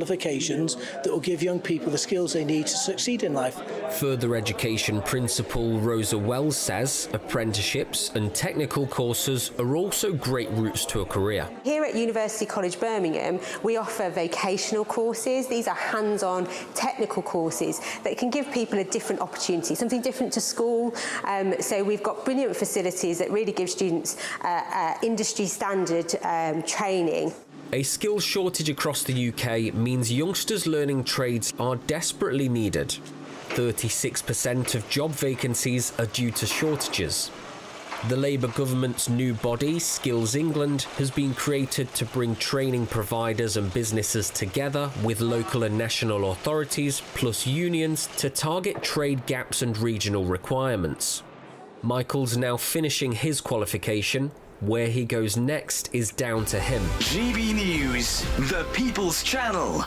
qualifications that will give young people the skills they need to succeed in life. Further education principal Rosa Wells says apprenticeships and technical courses are also great routes to a career. Here at University College Birmingham, we offer vocational courses. These are hands-on technical courses that can give people a different opportunity, something different to school. So we've got brilliant facilities that really give students industry standard training. A skills shortage across the UK means youngsters learning trades are desperately needed. 36% of job vacancies are due to shortages. The Labour government's new body, Skills England, has been created to bring training providers and businesses together with local and national authorities plus unions to target trade gaps and regional requirements. Michael's now finishing his qualification. Where he goes next is down to him. GB News, the People's Channel.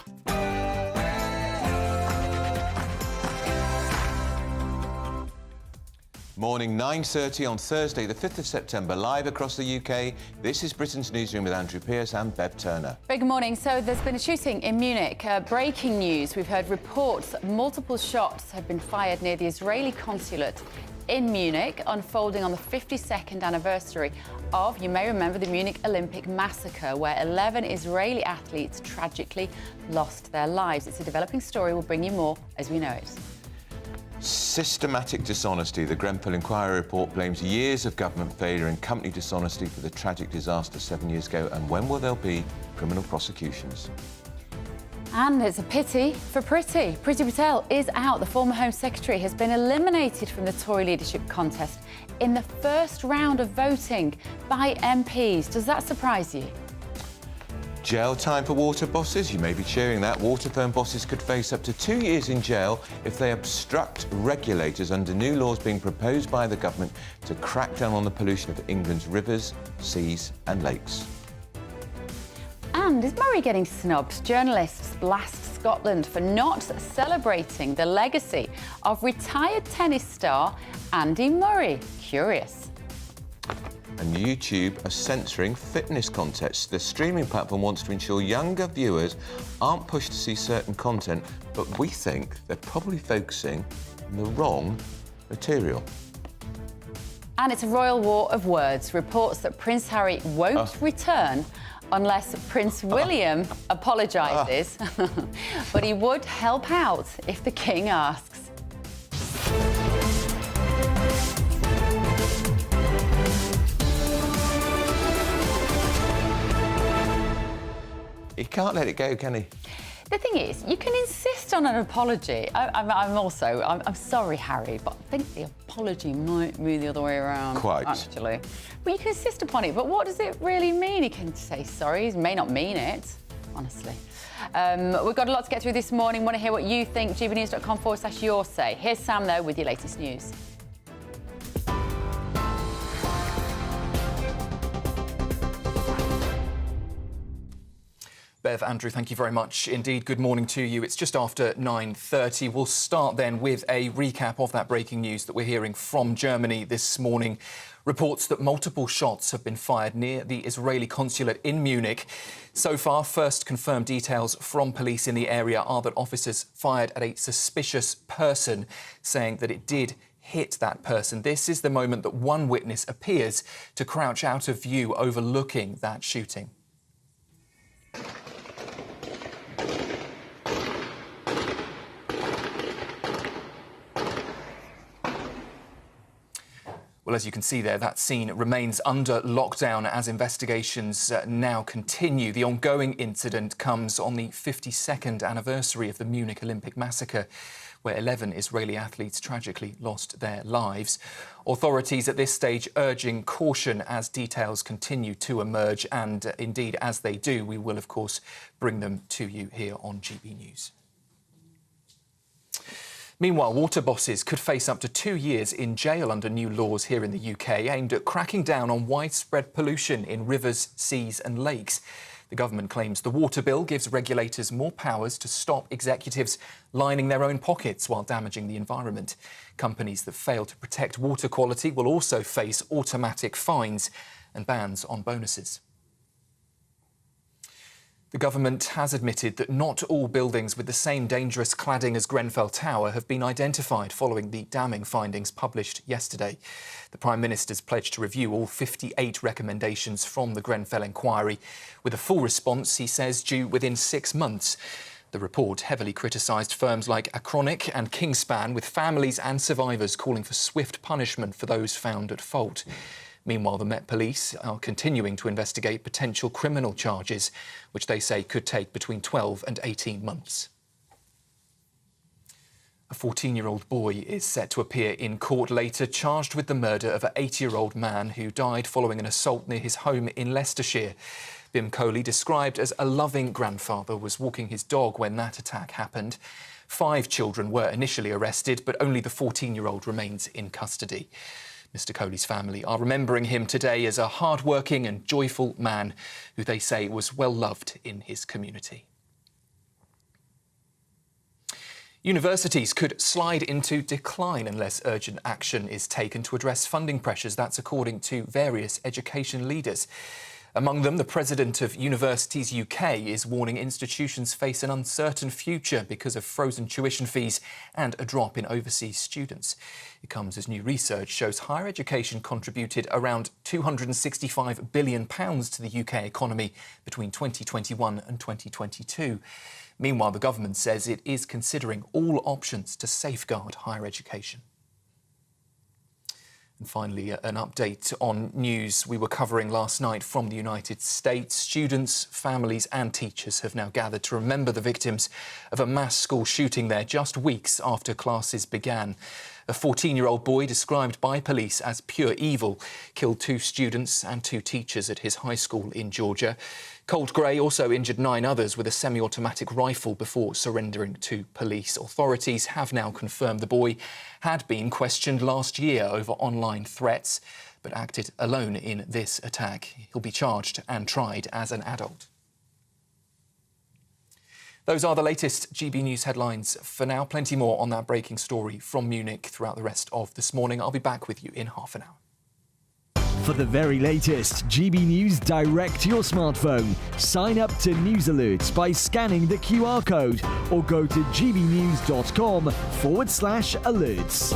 Morning, 9:30 on Thursday, the 5th of September, live across the UK. This is Britain's Newsroom with Andrew Pearce and Bev Turner. Very good morning. So there's been a shooting in Munich. Breaking news. We've heard reports multiple shots have been fired near the Israeli consulate in Munich, unfolding on the 52nd anniversary of, you may remember, the Munich Olympic massacre, where 11 Israeli athletes tragically lost their lives. It's a developing story. We'll bring you more as we know it. Systematic dishonesty. The Grenfell Inquiry report blames years of government failure and company dishonesty for the tragic disaster 7 years ago. And when will there be criminal prosecutions? And it's a pity for Priti. Priti Patel is out. The former Home Secretary has been eliminated from the Tory leadership contest in the first round of voting by MPs. Does that surprise you? Jail time for water bosses? You may be cheering that. Water firm bosses could face up to 2 years in jail if they obstruct regulators under new laws being proposed by the government to crack down on the pollution of England's rivers, seas and lakes. And is Murray getting snubbed? Journalists blast Scotland for not celebrating the legacy of retired tennis star Andy Murray. Curious. And YouTube are censoring fitness contests. The streaming platform wants to ensure younger viewers aren't pushed to see certain content, but we think they're probably focusing on the wrong material. And it's a royal war of words. Reports that Prince Harry won't return unless Prince William apologises. But he would help out if the King asks. He can't let it go, can he? The thing is, you can insist on an apology. I'm sorry, Harry, but I think the apology might be the other way around. Quite. Actually. But you can insist upon it, but what does it really mean? He can say sorry, he may not mean it, honestly. We've got a lot to get through this morning. Want to hear what you think? gbnews.com/your say. Here's Sam, though, with your latest news. Bev, Andrew, thank you very much indeed. Good morning to you. It's just after 9:30. We'll start then with a recap of that breaking news that we're hearing from Germany this morning. Reports that multiple shots have been fired near the Israeli consulate in Munich. So far, first confirmed details from police in the area are that officers fired at a suspicious person, saying that it did hit that person. This is the moment that one witness appears to crouch out of view overlooking that shooting. Well, as you can see there, that scene remains under lockdown as investigations now continue. The ongoing incident comes on the 52nd anniversary of the Munich Olympic massacre, where 11 Israeli athletes tragically lost their lives. Authorities at this stage urging caution as details continue to emerge, and indeed, as they do, we will, of course, bring them to you here on GB News. Meanwhile, water bosses could face up to 2 years in jail under new laws here in the UK aimed at cracking down on widespread pollution in rivers, seas and lakes. The government claims the water bill gives regulators more powers to stop executives lining their own pockets while damaging the environment. Companies that fail to protect water quality will also face automatic fines and bans on bonuses. The government has admitted that not all buildings with the same dangerous cladding as Grenfell Tower have been identified following the damning findings published yesterday. The Prime Minister's pledged to review all 58 recommendations from the Grenfell Inquiry, with a full response, he says, due within 6 months. The report heavily criticised firms like Acronic and Kingspan, with families and survivors calling for swift punishment for those found at fault. Meanwhile, the Met Police are continuing to investigate potential criminal charges, which they say could take between 12 and 18 months. A 14-year-old boy is set to appear in court later, charged with the murder of an 80-year-old man who died following an assault near his home in Leicestershire. Bim Coley, described as a loving grandfather, was walking his dog when that attack happened. 5 children were initially arrested, but only the 14-year-old remains in custody. Mr. Coley's family are remembering him today as a hard-working and joyful man who they say was well loved in his community. Universities could slide into decline unless urgent action is taken to address funding pressures. That's according to various education leaders. Among them, the president of Universities UK is warning institutions face an uncertain future because of frozen tuition fees and a drop in overseas students. It comes as new research shows higher education contributed around £265 billion to the UK economy between 2021 and 2022. Meanwhile, the government says it is considering all options to safeguard higher education. And finally, an update on news we were covering last night from the United States. Students, families and teachers have now gathered to remember the victims of a mass school shooting there just weeks after classes began. A 14-year-old boy, described by police as pure evil, killed 2 students and 2 teachers at his high school in Georgia. Colt Gray also injured 9 others with a semi-automatic rifle before surrendering to police. Authorities have now confirmed the boy had been questioned last year over online threats, but acted alone in this attack. He'll be charged and tried as an adult. Those are the latest GB News headlines for now. Plenty more on that breaking story from Munich throughout the rest of this morning. I'll be back with you in half an hour. For the very latest GB News direct to your smartphone, sign up to News Alerts by scanning the QR code or go to gbnews.com/alerts.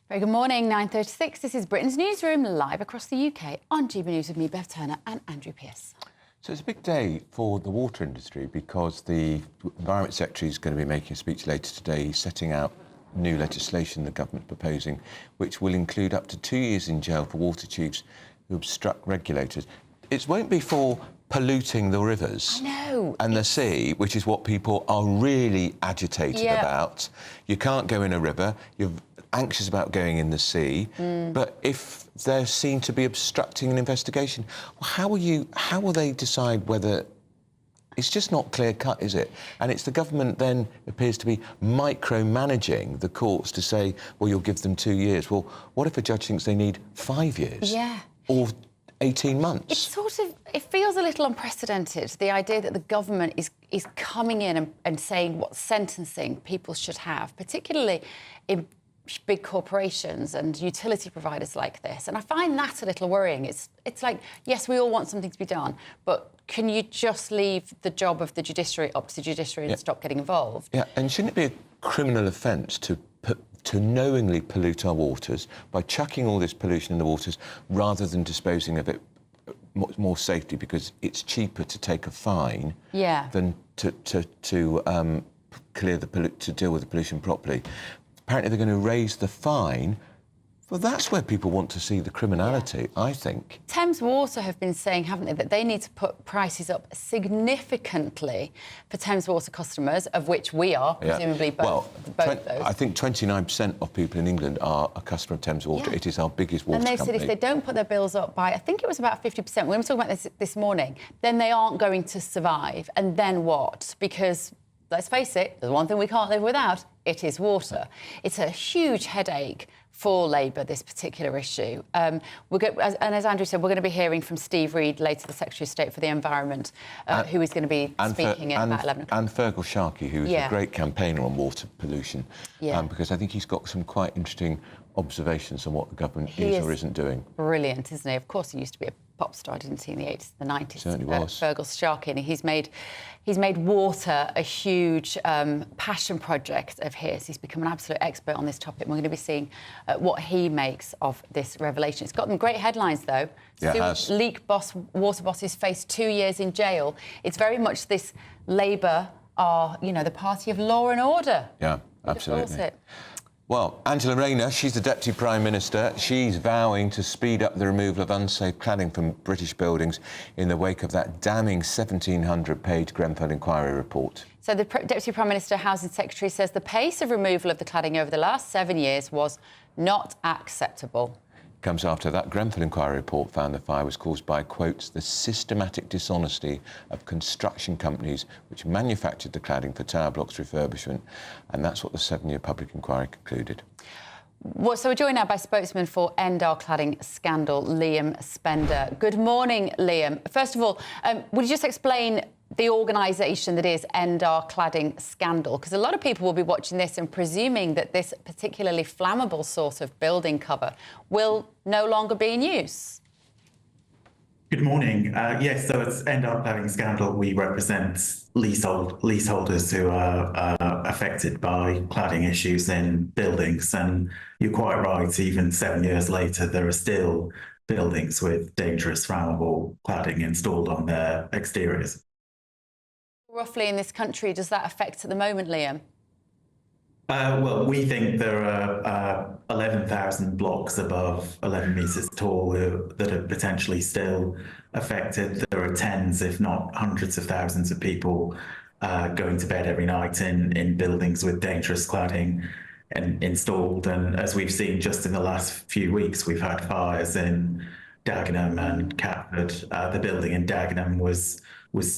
Very good morning, 9:36. This is Britain's Newsroom, live across the UK on GB News with me, Bev Turner and Andrew Pearce. So it's a big day for the water industry because the Environment Secretary is going to be making a speech later today setting out new legislation the government's proposing, which will include up to 2 years in jail for water chiefs who obstruct regulators. It won't be for polluting the rivers and the sea, which is what people are really agitated about. You can't go in a river, you're anxious about going in the sea, but if they're seen to be obstructing an investigation, how will they decide whether... It's just not clear-cut, is it? And it's the government then appears to be micromanaging the courts to say, well, you'll give them 2 years. Well, what if a judge thinks they need 5 years? Yeah. Or 18 months? It's sort of... It feels a little unprecedented, the idea that the government is coming in and saying what sentencing people should have, particularly in big corporations and utility providers like this. And I find that a little worrying. It's like, yes, we all want something to be done, but can you just leave the job of the judiciary up to the judiciary and stop getting involved? Yeah, and shouldn't it be a criminal offence to knowingly pollute our waters by chucking all this pollution in the waters rather than disposing of it more safely, because it's cheaper to take a fine than to deal with the pollution properly. Apparently they're going to raise the fine. Well, that's where people want to see the criminality, I think. Thames Water have been saying, haven't they, that they need to put prices up significantly for Thames Water customers, of which we are, presumably both those. I think 29% of people in England are a customer of Thames Water. It is our biggest water company. And they said if they don't put their bills up by, I think it was about 50%, we were talking about this morning, then they aren't going to survive. And then what? Because... let's face it, there's one thing we can't live without, it is water. It's a huge headache for Labour, this particular issue. And as Andrew said, we're going to be hearing from Steve Reid, later the Secretary of State for the Environment, who is going to be speaking at about 11 o'clock. And Fergal Sharkey, who is a great campaigner on water pollution, because I think he's got some quite interesting observations on what the government is or isn't doing. Brilliant, isn't he? Of course, he used to be a pop star, didn't he, in the 80s, the 90s? Certainly was. Fergal Sharkey. He's made water a huge passion project of his. He's become an absolute expert on this topic. We're going to be seeing what he makes of this revelation. It's got them great headlines, though. Yeah, it has. Water bosses face 2 years in jail. It's very much this Labour are, the party of law and order. Yeah, absolutely. Well, Angela Rayner, she's the Deputy Prime Minister. She's vowing to speed up the removal of unsafe cladding from British buildings in the wake of that damning 1,700-page Grenfell Inquiry report. So the Deputy Prime Minister, Housing Secretary, says the pace of removal of the cladding over the last 7 years was not acceptable. Comes after that Grenfell Inquiry report found the fire was caused by, quotes, the systematic dishonesty of construction companies which manufactured the cladding for tower blocks refurbishment, and that's what the 7-year public inquiry concluded. Well, so we're joined now by spokesman for End Our Cladding Scandal, Liam Spender. Good morning, Liam. First of all, would you just explain the organisation that is End Our Cladding Scandal? Because a lot of people will be watching this and presuming that this particularly flammable sort of building cover will no longer be in use. Good morning. Yes, so it's End Our Cladding Scandal. We represent leaseholders who are affected by cladding issues in buildings. And you're quite right, even 7 years later, there are still buildings with dangerous flammable cladding installed on their exteriors. Roughly in this country, does that affect at the moment, Liam? Well, we think there are 11,000 blocks above 11 metres tall that are potentially still affected. There are tens, if not hundreds of thousands of people going to bed every night in buildings with dangerous cladding installed. And as we've seen just in the last few weeks, we've had fires in Dagenham and Catford. The building in Dagenham was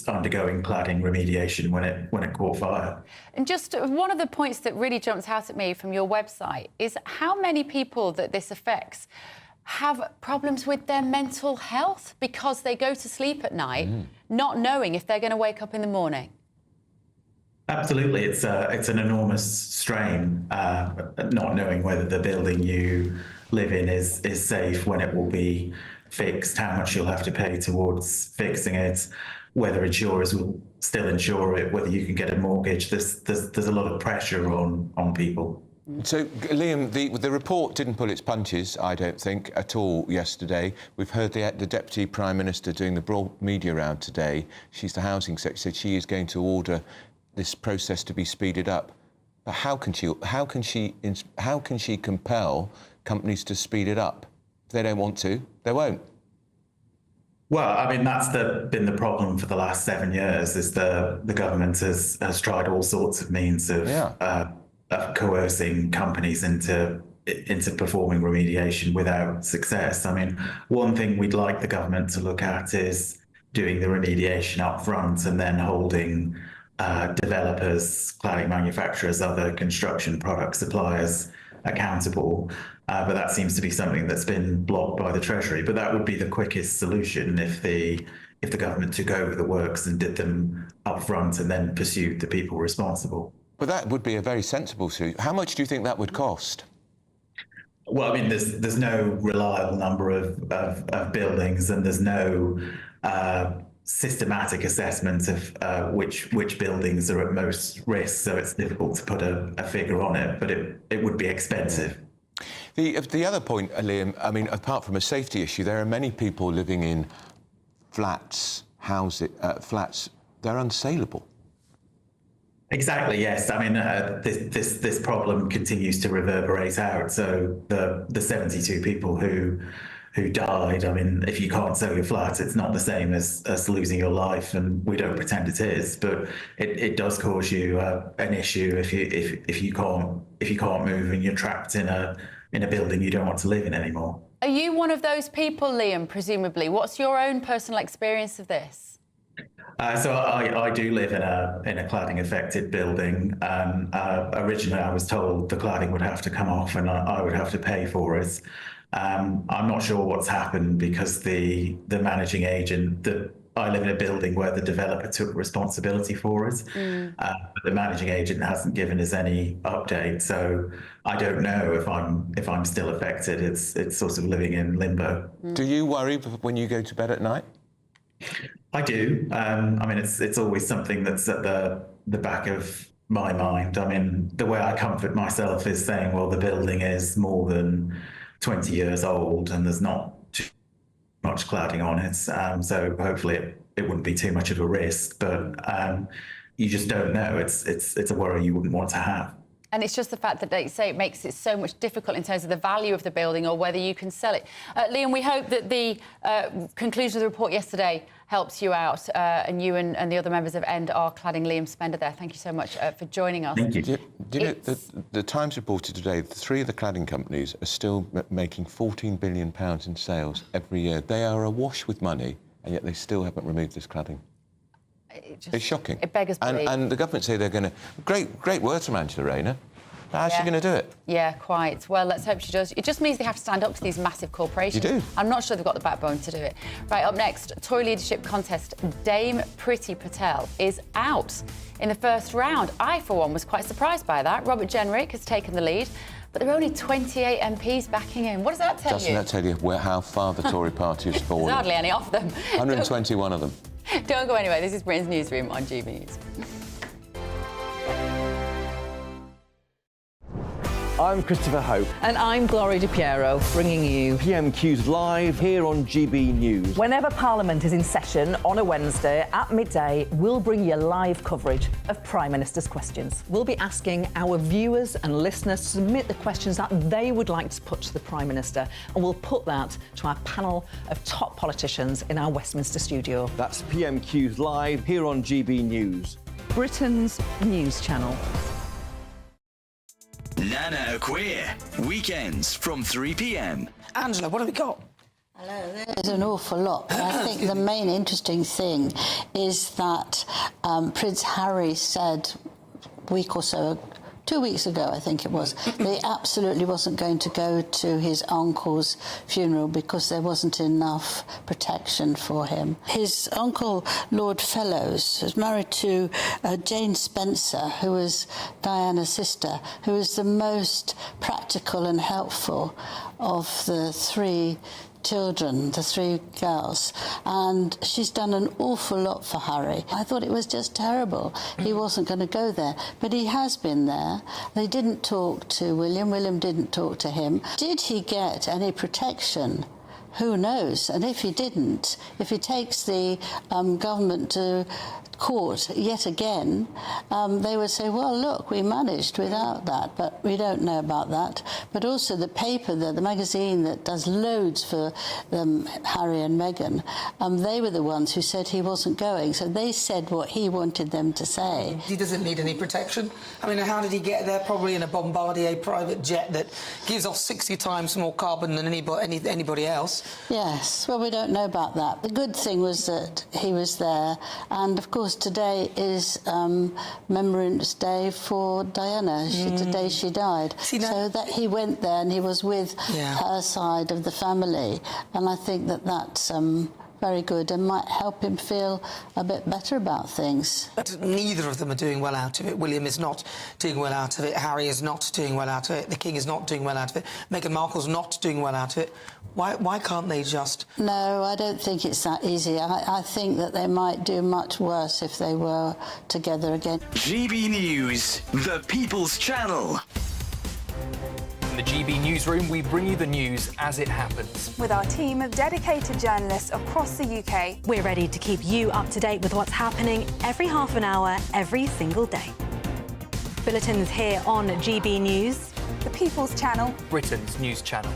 undergoing cladding remediation when it caught fire. And just one of the points that really jumps out at me from your website is how many people that this affects have problems with their mental health because they go to sleep at night not knowing if they're going to wake up in the morning. Absolutely, it's an enormous strain, not knowing whether the building you live in is safe, when it will be fixed, how much you'll have to pay towards fixing it, whether insurers will still insure it, whether you can get a mortgage. There's a lot of pressure on people. So, Liam, the report didn't pull its punches, I don't think, at all yesterday. We've heard the Deputy Prime Minister doing the broad media round today. She's the Housing Secretary, said she is going to order this process to be speeded up. But how can she compel companies to speed it up? If they don't want to, they won't. Well, I mean, that's been the problem for the last 7 years, is the government has tried all sorts of means of coercing companies into performing remediation without success. I mean, one thing we'd like the government to look at is doing the remediation up front and then holding developers, cladding manufacturers, other construction product suppliers accountable. But that seems to be something that's been blocked by the Treasury. But that would be the quickest solution if the government took over the works and did them up front and then pursued the people responsible. But that would be a very sensible solution. How much do you think that would cost? Well, I mean, there's no reliable number of buildings, and there's no systematic assessment of which buildings are at most risk. So it's difficult to put a figure on it, but it would be expensive. The other point, Liam, I mean, apart from a safety issue, there are many people living in flats, flats. They're unsaleable. Exactly, yes. I mean, this problem continues to reverberate out. So the 72 people who died, I mean, if you can't sell your flat, it's not the same as losing your life, and we don't pretend it is, but it does cause you an issue if you can't move and you're trapped in a building you don't want to live in anymore. Are you one of those people, Liam, presumably? What's your own personal experience of this? So I do live in a cladding affected building. Originally, I was told the cladding would have to come off and I would have to pay for it. I'm not sure what's happened, because the managing agent that I live in a building where the developer took responsibility for it, but the managing agent hasn't given us any update. So I don't know if I'm still affected. It's sort of living in limbo. Do you worry when you go to bed at night? I do. I mean, it's always something that's at the back of my mind. I mean, the way I comfort myself is saying, well, the building is more than 20 years old and there's not much cladding on it, so hopefully it wouldn't be too much of a risk, but you just don't know. It's a worry you wouldn't want to have. And it's just the fact that they say it makes it so much difficult in terms of the value of the building or whether you can sell it. Liam, we hope that the conclusion of the report yesterday helps you out, and you and the other members of End Our Cladding. Liam Spender there, thank you so much for joining us. Thank you. Do you know, the Times reported today that 3 of the cladding companies are still making £14 billion in sales every year. They are awash with money, and yet they still haven't removed this cladding. It's shocking. It beggars belief. And the government say they're going to... Great words from Angela Rayner. How's she going to do it? Yeah, quite. Well, let's hope she does. It just means they have to stand up to these massive corporations. You do. I'm not sure they've got the backbone to do it. Right, up next, Tory leadership contest, Dame Priti Patel is out in the first round. I, for one, was quite surprised by that. Robert Jenrick has taken the lead, but there are only 28 MPs backing him. What does that tell you? Doesn't that tell you how far the Tory party has fallen? There's hardly any of them. 121 of them. Don't go anywhere. This is Britain's Newsroom on GB News. I'm Christopher Hope. And I'm Gloria Di Piero, bringing you PMQ's live here on GB News. Whenever Parliament is in session on a Wednesday at midday, we'll bring you live coverage of Prime Minister's questions. We'll be asking our viewers and listeners to submit the questions that they would like to put to the Prime Minister, and we'll put that to our panel of top politicians in our Westminster studio. That's PMQ's live here on GB News, Britain's news channel. Nana Queer, weekends from 3 p.m. Angela, what have we got? Hello, there's an awful lot, but I think the main interesting thing is that Prince Harry said a week or so, 2 weeks ago, I think it was, that he absolutely wasn't going to go to his uncle's funeral because there wasn't enough protection for him. His uncle, Lord Fellows, was married to Jane Spencer, who was Diana's sister, who was the most practical and helpful of the 3 children, the 3 girls, and she's done an awful lot for Harry. I thought it was just terrible. He wasn't going to go there, but he has been there. They didn't talk to William. William didn't talk to him. Did he get any protection? Who knows? And if he didn't, if he takes the government to court yet again, they would say, well, look, we managed without that, but we don't know about that. But also the paper, the magazine that does loads for Harry and Meghan, they were the ones who said he wasn't going, so they said what he wanted them to say. He doesn't need any protection. I mean, how did he get there? Probably in a Bombardier private jet that gives off 60 times more carbon than anybody else. Yes, well, we don't know about that. The good thing was that he was there, and of course today is Remembrance Day for Diana, the day she died. So that he went there and he was with her side of the family, and I think that that's very good and might help him feel a bit better about things. But neither of them are doing well out of it. William is not doing well out of it. Harry is not doing well out of it. The King is not doing well out of it. Meghan Markle's not doing well out of it. Why can't they just... No, I don't think it's that easy. I think that they might do much worse if they were together again. GB News, the People's Channel. In the GB Newsroom, we bring you the news as it happens. With our team of dedicated journalists across the UK, we're ready to keep you up to date with what's happening every half an hour, every single day. Bulletins here on GB News, the People's Channel, Britain's news channel.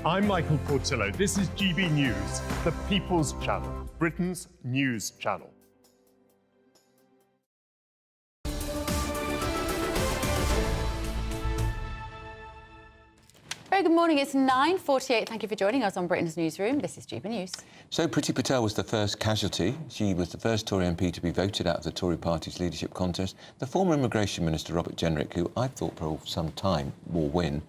I'm Michael Portillo. This is GB News, the People's Channel, Britain's news channel. Very good morning. It's 9:48. Thank you for joining us on Britain's Newsroom. This is GB News. So Priti Patel was the first casualty. She was the first Tory MP to be voted out of the Tory party's leadership contest. The former Immigration Minister, Robert Jenrick, who I thought for some time will win,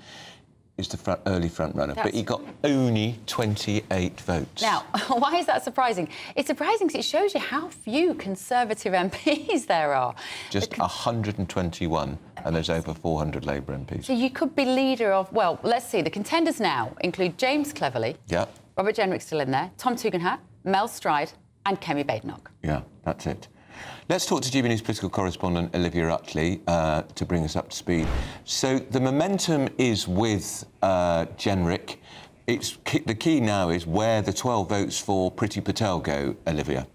is the early front runner, but That's- he got only 28 votes. Now, why is that surprising? It's surprising because it shows you how few Conservative MPs there are. Just 121, and there's over 400 Labour MPs. So you could be leader of, well, let's see, the contenders now include James Cleverly, Yeah, Robert Jenrick's still in there, Tom Tugendhat, Mel Stride and Kemi Badenoch. yeah, that's it. Let's talk to GBNews political correspondent Olivia Utley to bring us up to speed. So the momentum is with Jenrick. The key now is where the 12 votes for Priti Patel go, Olivia.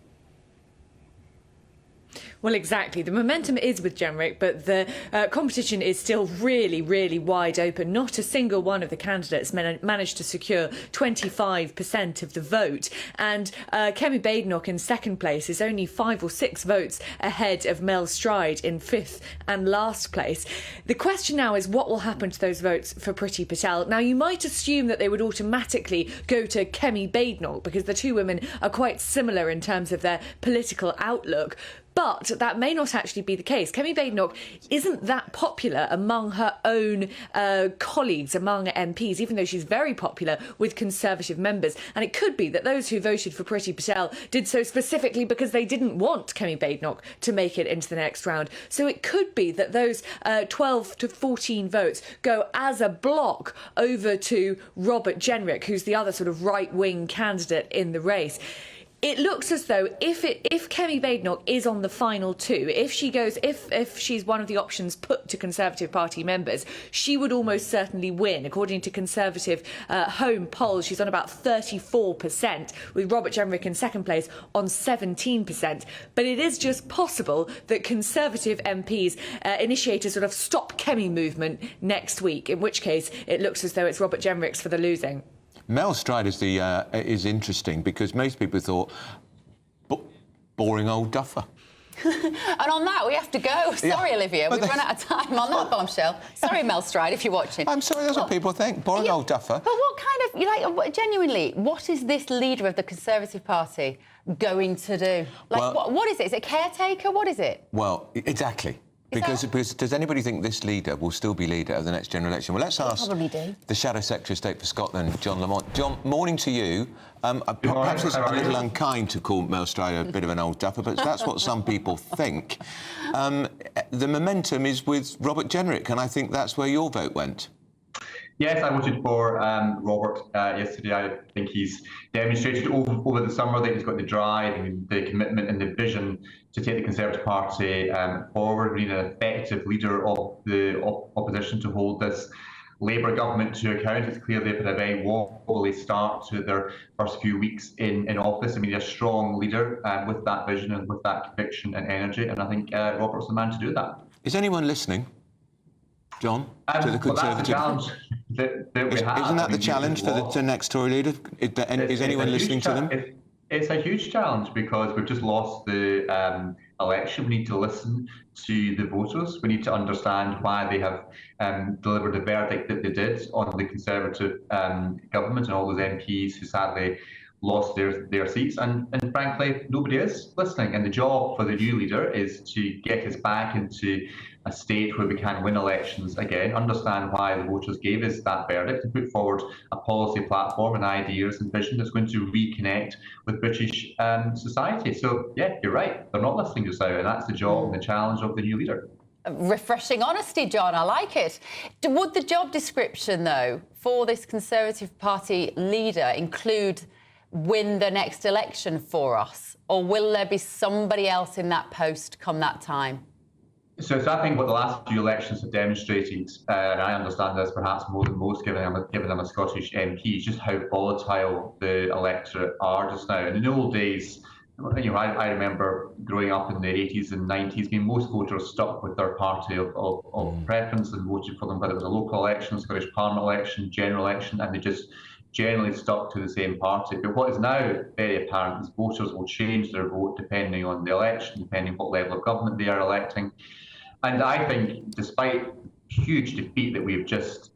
Well, exactly. The momentum is with Jenrick, but the competition is still really, really wide open. Not a single one of the candidates managed to secure 25% of the vote. And Kemi Badenoch in second place is only 5 or 6 votes ahead of Mel Stride in fifth and last place. The question now is what will happen to those votes for Priti Patel. Now, you might assume that they would automatically go to Kemi Badenoch because the two women are quite similar in terms of their political outlook. But that may not actually be the case. Kemi Badenoch isn't that popular among her own colleagues, among MPs, even though she's very popular with Conservative members. And it could be that those who voted for Priti Patel did so specifically because they didn't want Kemi Badenoch to make it into the next round. So it could be that those 12 to 14 votes go as a block over to Robert Jenrick, who's the other sort of right-wing candidate in the race. It looks as though if Kemi Badenoch is on the final two, if she's one of the options put to Conservative Party members, she would almost certainly win. According to Conservative home polls, she's on about 34%, with Robert Jenrick in second place on 17%. But it is just possible that Conservative MPs initiate a sort of Stop Kemi movement next week, in which case it looks as though it's Robert Jenrick's for the losing. Mel Stride is interesting because most people thought, boring old duffer. And on that, we have to go. Sorry, Olivia, we've run out of time on that bombshell. Sorry, Mel Stride, if you're watching. I'm sorry, that's what people think. Boring old duffer. But what kind of, genuinely, what is this leader of the Conservative Party going to do? What is it? Is it a caretaker? What is it? Well, exactly. Because does anybody think this leader will still be leader of the next general election? Well, let's ask the Shadow Secretary of State for Scotland, John Lamont. John, morning to you. Perhaps it's a little unkind to call Mel Stride a bit of an old duffer, but that's what some people think. The momentum is with Robert Jenrick, and I think that's where your vote went. Yes, I voted for Robert yesterday. I think he's demonstrated over the summer that he's got the drive, the commitment and the vision to take the Conservative Party forward. We need an effective leader of the opposition to hold this Labour government to account. It's clear they've had a very wobbly start to their first few weeks in office. We need a strong leader with that vision and with that conviction and energy, and I think Robert's the man to do that. Is anyone listening, John, to the Conservative? Well, that's the challenge that we have. Isn't that the challenge for the next Tory leader? Is anyone listening to them? It's a huge challenge because we've just lost the election. We need to listen to the voters. We need to understand why they have delivered the verdict that they did on the Conservative government and all those MPs who sadly lost their seats. And frankly, nobody is listening. And the job for the new leader is to get us back into a state where we can win elections again, understand why the voters gave us that verdict, and put forward a policy platform and ideas and vision that's going to reconnect with British society. So, yeah, you're right. They're not listening just now, and that's the job and the challenge of the new leader. Refreshing honesty, John. I like it. Would the job description, though, for this Conservative Party leader include win the next election for us? Or will there be somebody else in that post come that time? So I think what the last few elections have demonstrated, and I understand this perhaps more than most, given them a Scottish MP, is just how volatile the electorate are just now. And in the old days, I remember growing up in the 80s and 90s, most voters stuck with their party of preference and voted for them, whether it was a local election, Scottish Parliament election, general election, and they just generally stuck to the same party. But what is now very apparent is voters will change their vote depending on the election, depending what level of government they are electing. And I think, despite huge defeat that we've just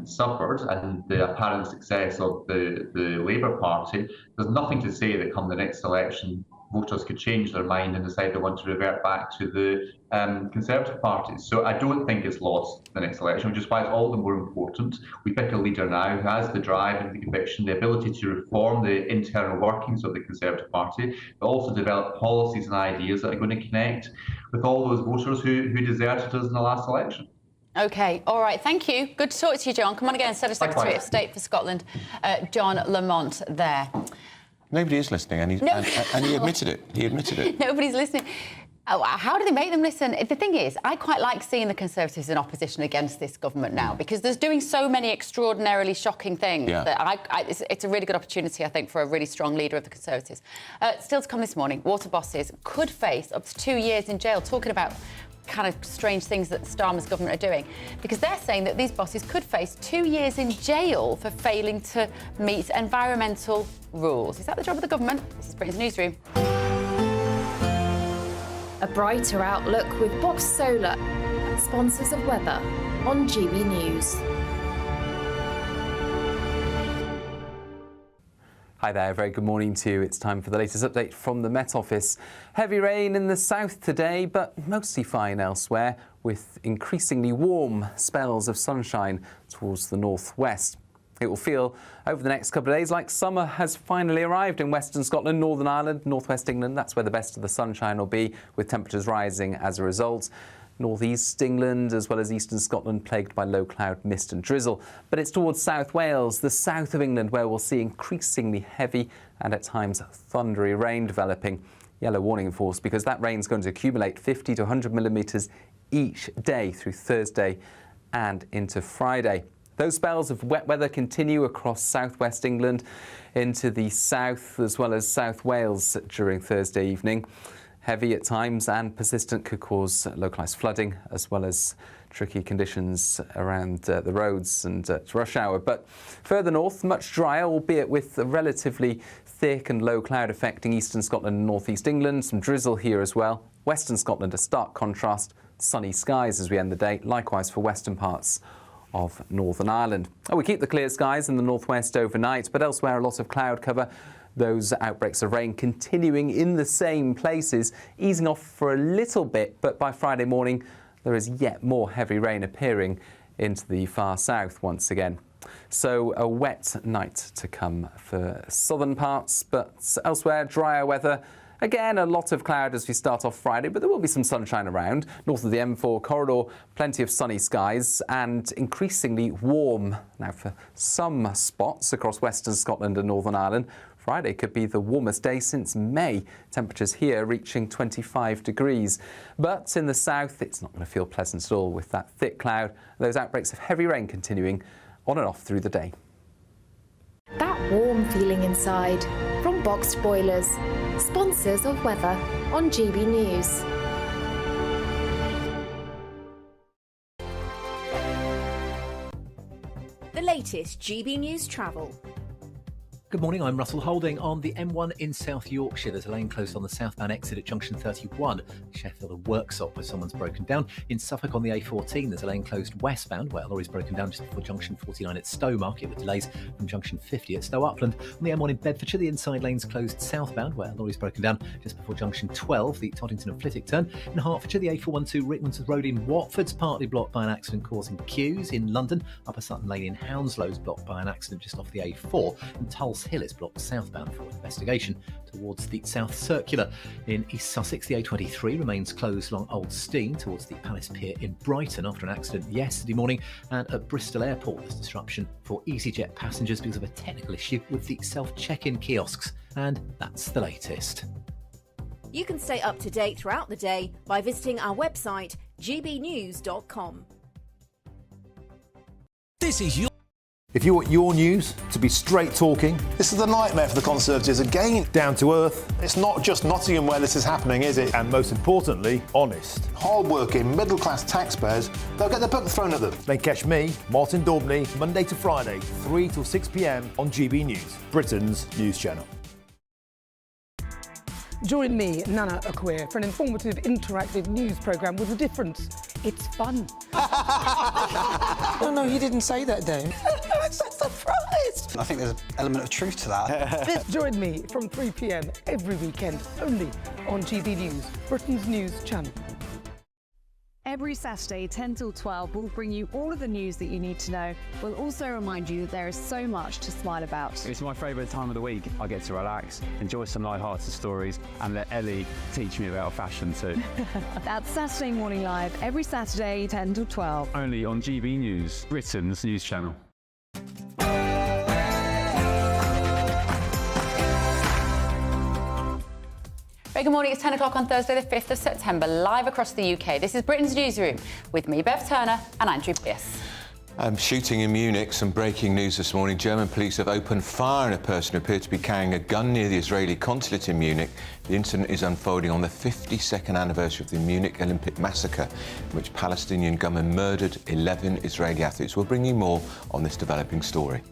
suffered and the apparent success of the Labour Party, there's nothing to say that come the next election, voters could change their mind and decide they want to revert back to the Conservative parties. So I don't think it's lost the next election, which is why it's all the more important. We pick a leader now who has the drive and the conviction, the ability to reform the internal workings of the Conservative Party, but also develop policies and ideas that are going to connect with all those voters who deserted us in the last election. OK, all right, thank you. Good to talk to you, John. Come on again, Secretary of State for Scotland, John Lamont there. Nobody is listening, and, and he admitted it. He admitted it. Nobody's listening. Oh, how do they make them listen? The thing is, I quite like seeing the Conservatives in opposition against this government now, because there's doing so many extraordinarily shocking things that it's a really good opportunity, I think, for a really strong leader of the Conservatives. Still to come this morning, water bosses could face up to 2 years in jail, talking about kind of strange things that Starmer's government are doing, because they're saying that these bosses could face 2 years in jail for failing to meet environmental rules. Is that the job of the government? This is Britain's Newsroom. A brighter outlook with Box Solar, sponsors of weather on GB News. Hi there, very good morning to you. It's time for the latest update from the Met Office. Heavy rain in the south today, but mostly fine elsewhere, with increasingly warm spells of sunshine towards the northwest. It will feel over the next couple of days like summer has finally arrived in Western Scotland, Northern Ireland, northwest England. That's where the best of the sunshine will be, with temperatures rising as a result. Northeast England as well as eastern Scotland plagued by low cloud, mist and drizzle. But it's towards South Wales, the south of England, where we'll see increasingly heavy and at times thundery rain developing. Yellow warning in force because that rain's going to accumulate 50 to 100 millimetres each day through Thursday and into Friday. Those spells of wet weather continue across southwest England into the south as well as South Wales during Thursday evening. Heavy at times and persistent could cause localised flooding as well as tricky conditions around the roads and rush hour. But further north, much drier, albeit with a relatively thick and low cloud affecting eastern Scotland and northeast England. Some drizzle here as well. Western Scotland, a stark contrast, sunny skies as we end the day. Likewise for western parts of Northern Ireland. We keep the clear skies in the northwest overnight, but elsewhere a lot of cloud cover. Those outbreaks of rain continuing in the same places, easing off for a little bit, but by Friday morning there is yet more heavy rain appearing into the far south once again. So a wet night to come for southern parts, but elsewhere drier weather. Again, a lot of cloud as we start off Friday, but there will be some sunshine around. North of the M4 corridor, plenty of sunny skies and increasingly warm. Now, for some spots across Western Scotland and Northern Ireland, Friday could be the warmest day since May. Temperatures here reaching 25 degrees. But in the south, it's not going to feel pleasant at all with that thick cloud. Those outbreaks of heavy rain continuing on and off through the day. That warm feeling inside from Boxed Boilers, sponsors of weather on GB News. The latest GB News travel. Good morning, I'm Russell Holding. On the M1 in South Yorkshire, there's a lane closed on the southbound exit at junction 31. Sheffield and Worksop where someone's broken down. In Suffolk on the A14, there's a lane closed westbound where a lorry's broken down just before junction 49 at Stowmarket with delays from junction 50 at Stow Upland. On the M1 in Bedfordshire, the inside lane's closed southbound where a lorry's broken down just before junction 12, the Toddington and Flitwick turn. In Hertfordshire, the A412 Rickmansworth Road in Watford's partly blocked by an accident causing queues. In London, Upper Sutton Lane in Hounslow's blocked by an accident just off the A4. And Tulse Hill is blocked southbound for investigation towards the South Circular. In East Sussex, the A23 remains closed along Old Stein towards the Palace Pier in Brighton after an accident yesterday morning. And at Bristol Airport, there's disruption for EasyJet passengers because of a technical issue with the self-check-in kiosks. And that's the latest. You can stay up to date throughout the day by visiting our website, gbnews.com. This is your... If you want your news to be straight talking... This is the nightmare for the Conservatives again. Down to earth. It's not just Nottingham where this is happening, is it? And most importantly, honest. Hard-working, middle-class taxpayers, they'll get their book thrown at them. Then catch me, Martin Daubney, Monday to Friday, 3 till 6 p.m. on GB News, Britain's news channel. Join me, Nana Akweer, for an informative, interactive news programme with a difference. It's fun. No, he didn't say that, Dave. I'm so surprised. I think there's an element of truth to that. Join me from 3 p.m. every weekend, only on GB News, Britain's news channel. Every Saturday, 10 till 12, we'll bring you all of the news that you need to know. We'll also remind you that there is so much to smile about. It's my favourite time of the week. I get to relax, enjoy some light-hearted stories, and let Ellie teach me about fashion too. That's Saturday Morning Live, every Saturday, 10 till 12. Only on GB News, Britain's news channel. Very good morning. It's 10 o'clock on Thursday, the 5th of September, live across the UK. This is Britain's Newsroom with me, Bev Turner, and Andrew Pearce. Shooting in Munich, some breaking news this morning. German police have opened fire on a person who appeared to be carrying a gun near the Israeli consulate in Munich. The incident is unfolding on the 52nd anniversary of the Munich Olympic massacre, in which Palestinian gunmen murdered 11 Israeli athletes. We'll bring you more on this developing story.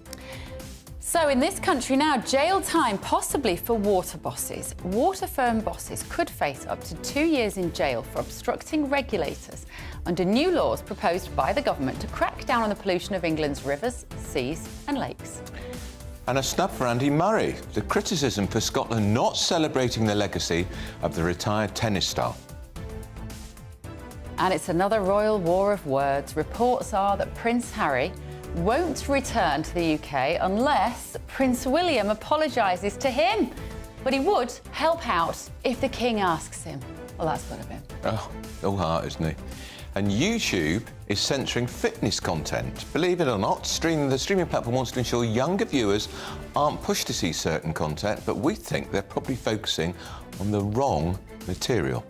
So in this country now, jail time possibly for water bosses. Water firm bosses could face up to 2 years in jail for obstructing regulators under new laws proposed by the government to crack down on the pollution of England's rivers, seas and lakes. And a snub for Andy Murray. The criticism for Scotland not celebrating the legacy of the retired tennis star. And it's another royal war of words. Reports are that Prince Harry won't return to the UK unless Prince William apologises to him. But he would help out if the King asks him. Well, that's good of him. Oh, all heart, isn't he? And YouTube is censoring fitness content. Believe it or not, the streaming platform wants to ensure younger viewers aren't pushed to see certain content, but we think they're probably focusing on the wrong material.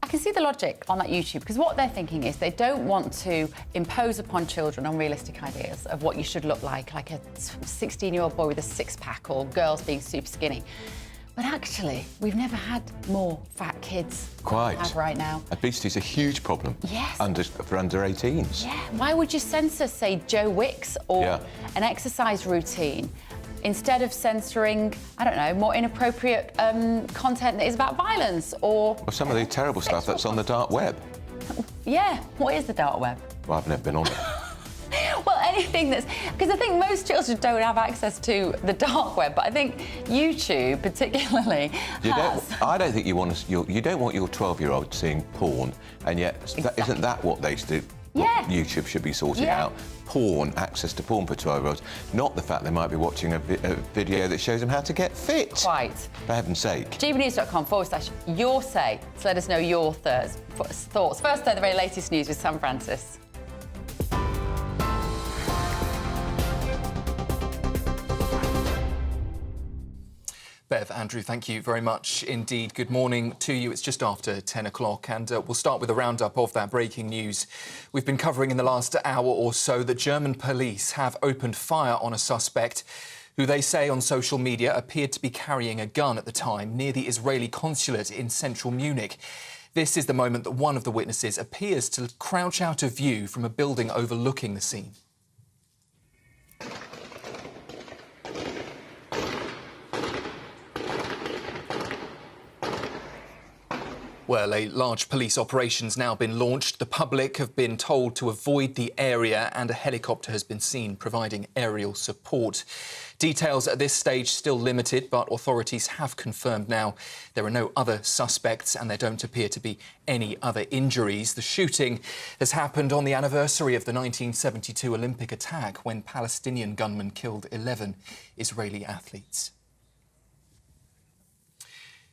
I can see the logic on that YouTube, because what they're thinking is they don't want to impose upon children unrealistic ideas of what you should look like a 16-year-old boy with a six-pack or girls being super skinny. But actually, we've never had more fat kids Quite. than we have right now. Obesity is a huge problem. Yes. For under 18s. Yeah. Why would you censor, say, Joe Wicks or an exercise routine, instead of censoring, I don't know, more inappropriate content that is about violence or some of the terrible stuff that's on the dark web. Yeah, what is the dark web? Well, I've never been on it. Well, anything that's... Because I think most children don't have access to the dark web, but I think YouTube particularly has... I don't think you want your 12-year-old seeing porn, and yet isn't that what they do? Yeah. What YouTube should be sorting out? Porn, access to porn for 12-year-olds, not the fact they might be watching a video that shows them how to get fit. Quite. For heaven's sake. GBNews.com/your say to let us know your thoughts. First, though, the very latest news with Sam Francis. Bev, Andrew, thank you very much indeed. Good morning to you. It's just after 10 o'clock and we'll start with a roundup of that breaking news. We've been covering in the last hour or so that German police have opened fire on a suspect who they say on social media appeared to be carrying a gun at the time near the Israeli consulate in central Munich. This is the moment that one of the witnesses appears to crouch out of view from a building overlooking the scene. Well, a large police operation's now been launched. The public have been told to avoid the area and a helicopter has been seen providing aerial support. Details at this stage still limited, but authorities have confirmed now there are no other suspects and there don't appear to be any other injuries. The shooting has happened on the anniversary of the 1972 Olympic attack when Palestinian gunmen killed 11 Israeli athletes.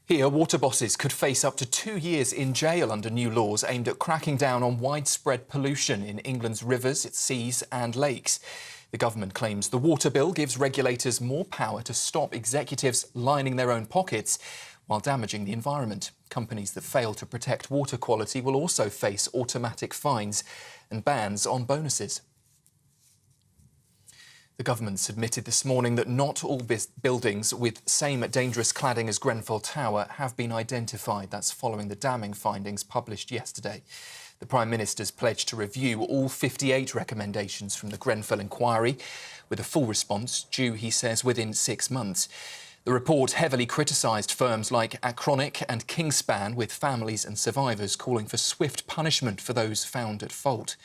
Here, water bosses could face up to 2 years in jail under new laws aimed at cracking down on widespread pollution in England's rivers, its seas and lakes. The government claims the water bill gives regulators more power to stop executives lining their own pockets while damaging the environment. Companies that fail to protect water quality will also face automatic fines and bans on bonuses. The government submitted this morning that not all buildings with same dangerous cladding as Grenfell Tower have been identified. That's following the damning findings published yesterday. The Prime Minister's pledged to review all 58 recommendations from the Grenfell Inquiry, with a full response due, he says, within 6 months. The report heavily criticised firms like Acronic and Kingspan, with families and survivors calling for swift punishment for those found at fault.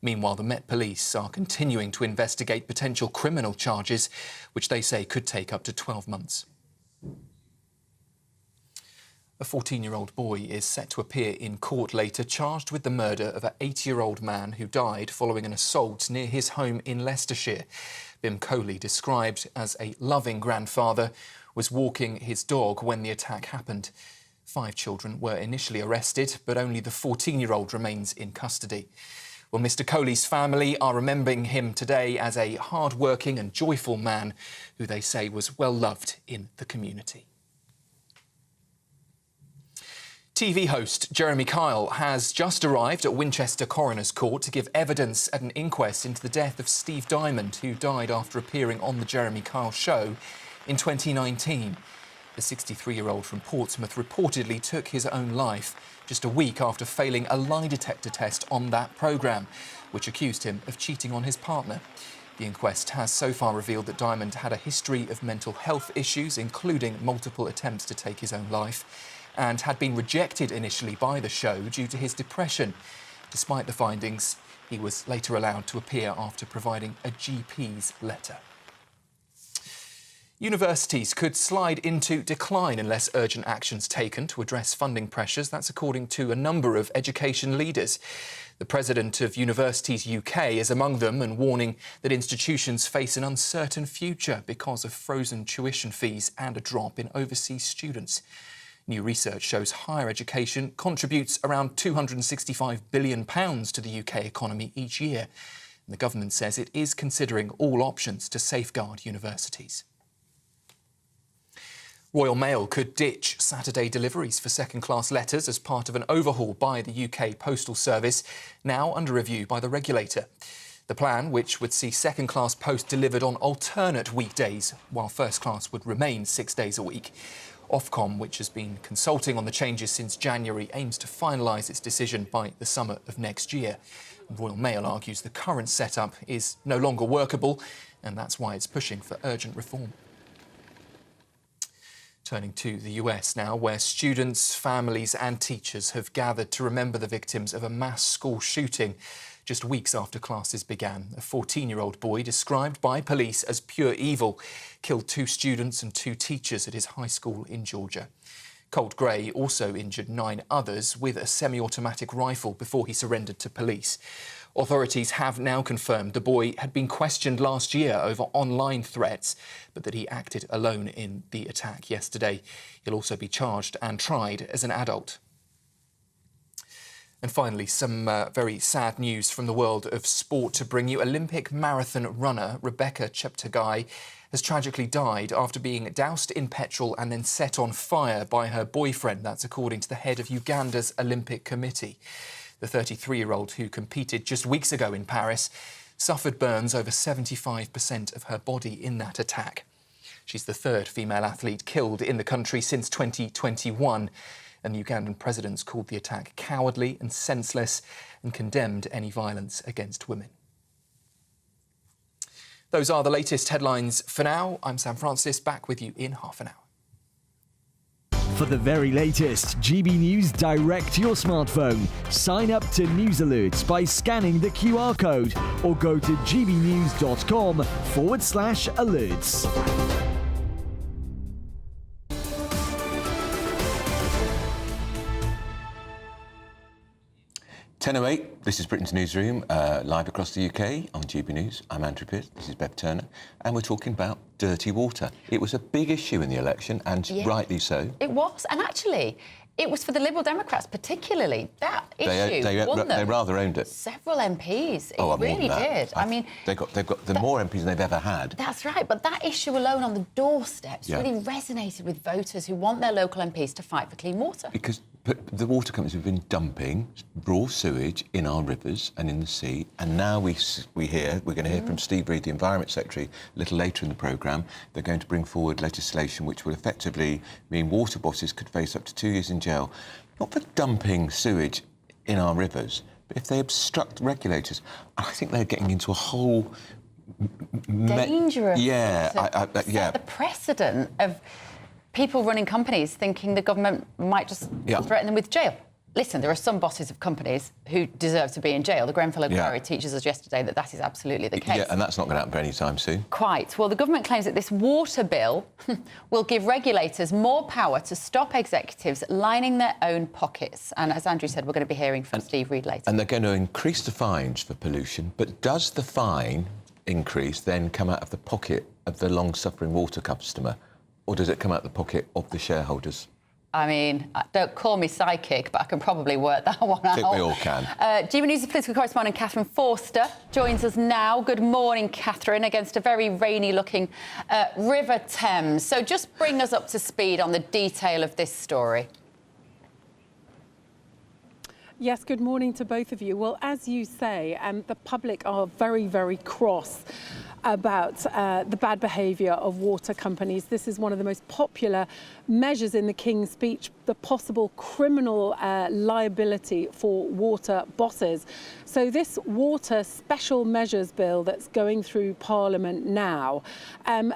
Meanwhile, the Met Police are continuing to investigate potential criminal charges, which they say could take up to 12 months. A 14-year-old boy is set to appear in court later, charged with the murder of an 80-year-old man who died following an assault near his home in Leicestershire. Bim Coley, described as a loving grandfather, was walking his dog when the attack happened. 5 children were initially arrested, but only the 14-year-old remains in custody. Well, Mr. Coley's family are remembering him today as a hard-working and joyful man who they say was well loved in the community. TV host Jeremy Kyle has just arrived at Winchester Coroner's Court to give evidence at an inquest into the death of Steve Diamond, who died after appearing on the Jeremy Kyle Show in 2019. The 63-year-old from Portsmouth reportedly took his own life just a week after failing a lie detector test on that programme, which accused him of cheating on his partner. The inquest has so far revealed that Diamond had a history of mental health issues, including multiple attempts to take his own life, and had been rejected initially by the show due to his depression. Despite the findings, he was later allowed to appear after providing a GP's letter. Universities could slide into decline unless urgent action's taken to address funding pressures. That's according to a number of education leaders. The president of Universities UK is among them, and warning that institutions face an uncertain future because of frozen tuition fees and a drop in overseas students. New research shows higher education contributes around £265 billion to the UK economy each year. And the government says it is considering all options to safeguard universities. Royal Mail could ditch Saturday deliveries for second-class letters as part of an overhaul by the UK Postal Service, now under review by the regulator. The plan, which would see second-class post delivered on alternate weekdays, while first-class would remain 6 days a week. Ofcom, which has been consulting on the changes since January, aims to finalise its decision by the summer of next year. Royal Mail argues the current setup is no longer workable, and that's why it's pushing for urgent reform. Turning to the US now, where students, families and teachers have gathered to remember the victims of a mass school shooting just weeks after classes began. A 14-year-old boy, described by police as pure evil, killed 2 students and 2 teachers at his high school in Georgia. Colt Gray also injured 9 others with a semi-automatic rifle before he surrendered to police. Authorities have now confirmed the boy had been questioned last year over online threats, but that he acted alone in the attack yesterday. He'll also be charged and tried as an adult. And finally, some very sad news from the world of sport to bring you. Olympic marathon runner Rebecca Cheptegei has tragically died after being doused in petrol and then set on fire by her boyfriend. That's according to the head of Uganda's Olympic Committee. The 33-year-old, who competed just weeks ago in Paris, suffered burns over 75% of her body in that attack. She's the 3rd female athlete killed in the country since 2021. And the Ugandan president called the attack cowardly and senseless and condemned any violence against women. Those are the latest headlines for now. I'm Sam Francis, back with you in half an hour. For the very latest GB News direct to your smartphone, sign up to News Alerts by scanning the QR code or go to gbnews.com/alerts. 10:08, this is Britain's Newsroom, live across the UK on GB News. I'm Andrew Pierce, this is Bev Turner, and we're talking about dirty water. It was a big issue in the election, and rightly so. It was, and actually, it was for the Liberal Democrats particularly. That issue won them. They rather owned it. Several MPs. Oh, it really did. I mean, they've got the more MPs than they've ever had. That's right, but that issue alone on the doorsteps really resonated with voters who want their local MPs to fight for clean water. Because the water companies have been dumping raw sewage in our rivers and in the sea, and now we're going to hear from Steve Reed, the Environment Secretary, a little later in the programme. They're going to bring forward legislation which will effectively mean water bosses could face up to 2 years in jail, not for dumping sewage in our rivers, but if they obstruct regulators. I think they're getting into a whole dangerous. Yeah, set the precedent of people running companies thinking the government might just threaten them with jail. Listen, there are some bosses of companies who deserve to be in jail. The Grenfell Inquiry teaches us yesterday that that is absolutely the case. Yeah, and that's not going to happen anytime soon. Quite. Well, the government claims that this water bill will give regulators more power to stop executives lining their own pockets. And as Andrew said, we're going to be hearing from Steve Reed later. And they're going to increase the fines for pollution, but does the fine increase then come out of the pocket of the long-suffering water customer, or does it come out of the pocket of the shareholders? I mean, don't call me psychic, but I can probably work that one out. I think we all can. GBNews' political correspondent Catherine Forster joins us now. Good morning, Catherine, against a very rainy-looking River Thames. So just bring us up to speed on the detail of this story. Yes, good morning to both of you. Well, as you say, the public are very, very cross about the bad behaviour of water companies. This is one of the most popular measures in the King's speech, the possible criminal liability for water bosses. So this water special measures bill that's going through Parliament now,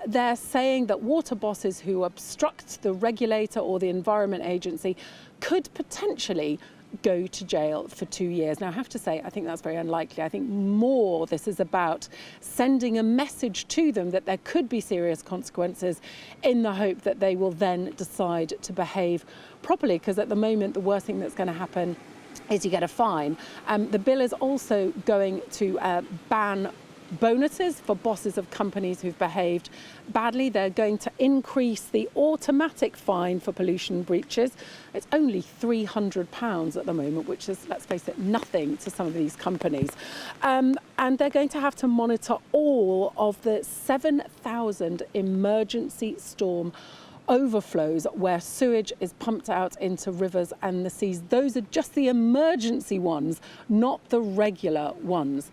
they're saying that water bosses who obstruct the regulator or the Environment Agency could potentially go to jail for 2 years. Now, I have to say, I think that's very unlikely. I think more this is about sending a message to them that there could be serious consequences in the hope that they will then decide to behave properly, because at the moment, the worst thing that's going to happen is you get a fine. The bill is also going to ban bonuses for bosses of companies who've behaved badly. They're going to increase the automatic fine for pollution breaches. It's only £300 at the moment, which is, let's face it, nothing to some of these companies. And they're going to have to monitor all of the 7,000 emergency storm overflows where sewage is pumped out into rivers and the seas. Those are just the emergency ones, not the regular ones.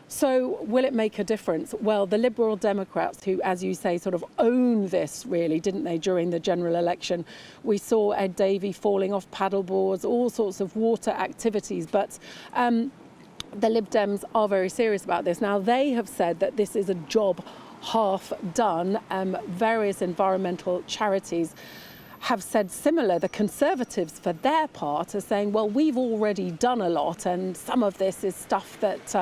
So will it make a difference? Well, the Liberal Democrats, who, as you say, sort of own this, really, didn't they, during the general election? We saw Ed Davey falling off paddleboards, all sorts of water activities. But the Lib Dems are very serious about this. Now, they have said that this is a job half done. Various environmental charities have said similar. The Conservatives, for their part, are saying, well, we've already done a lot, and some of this is stuff that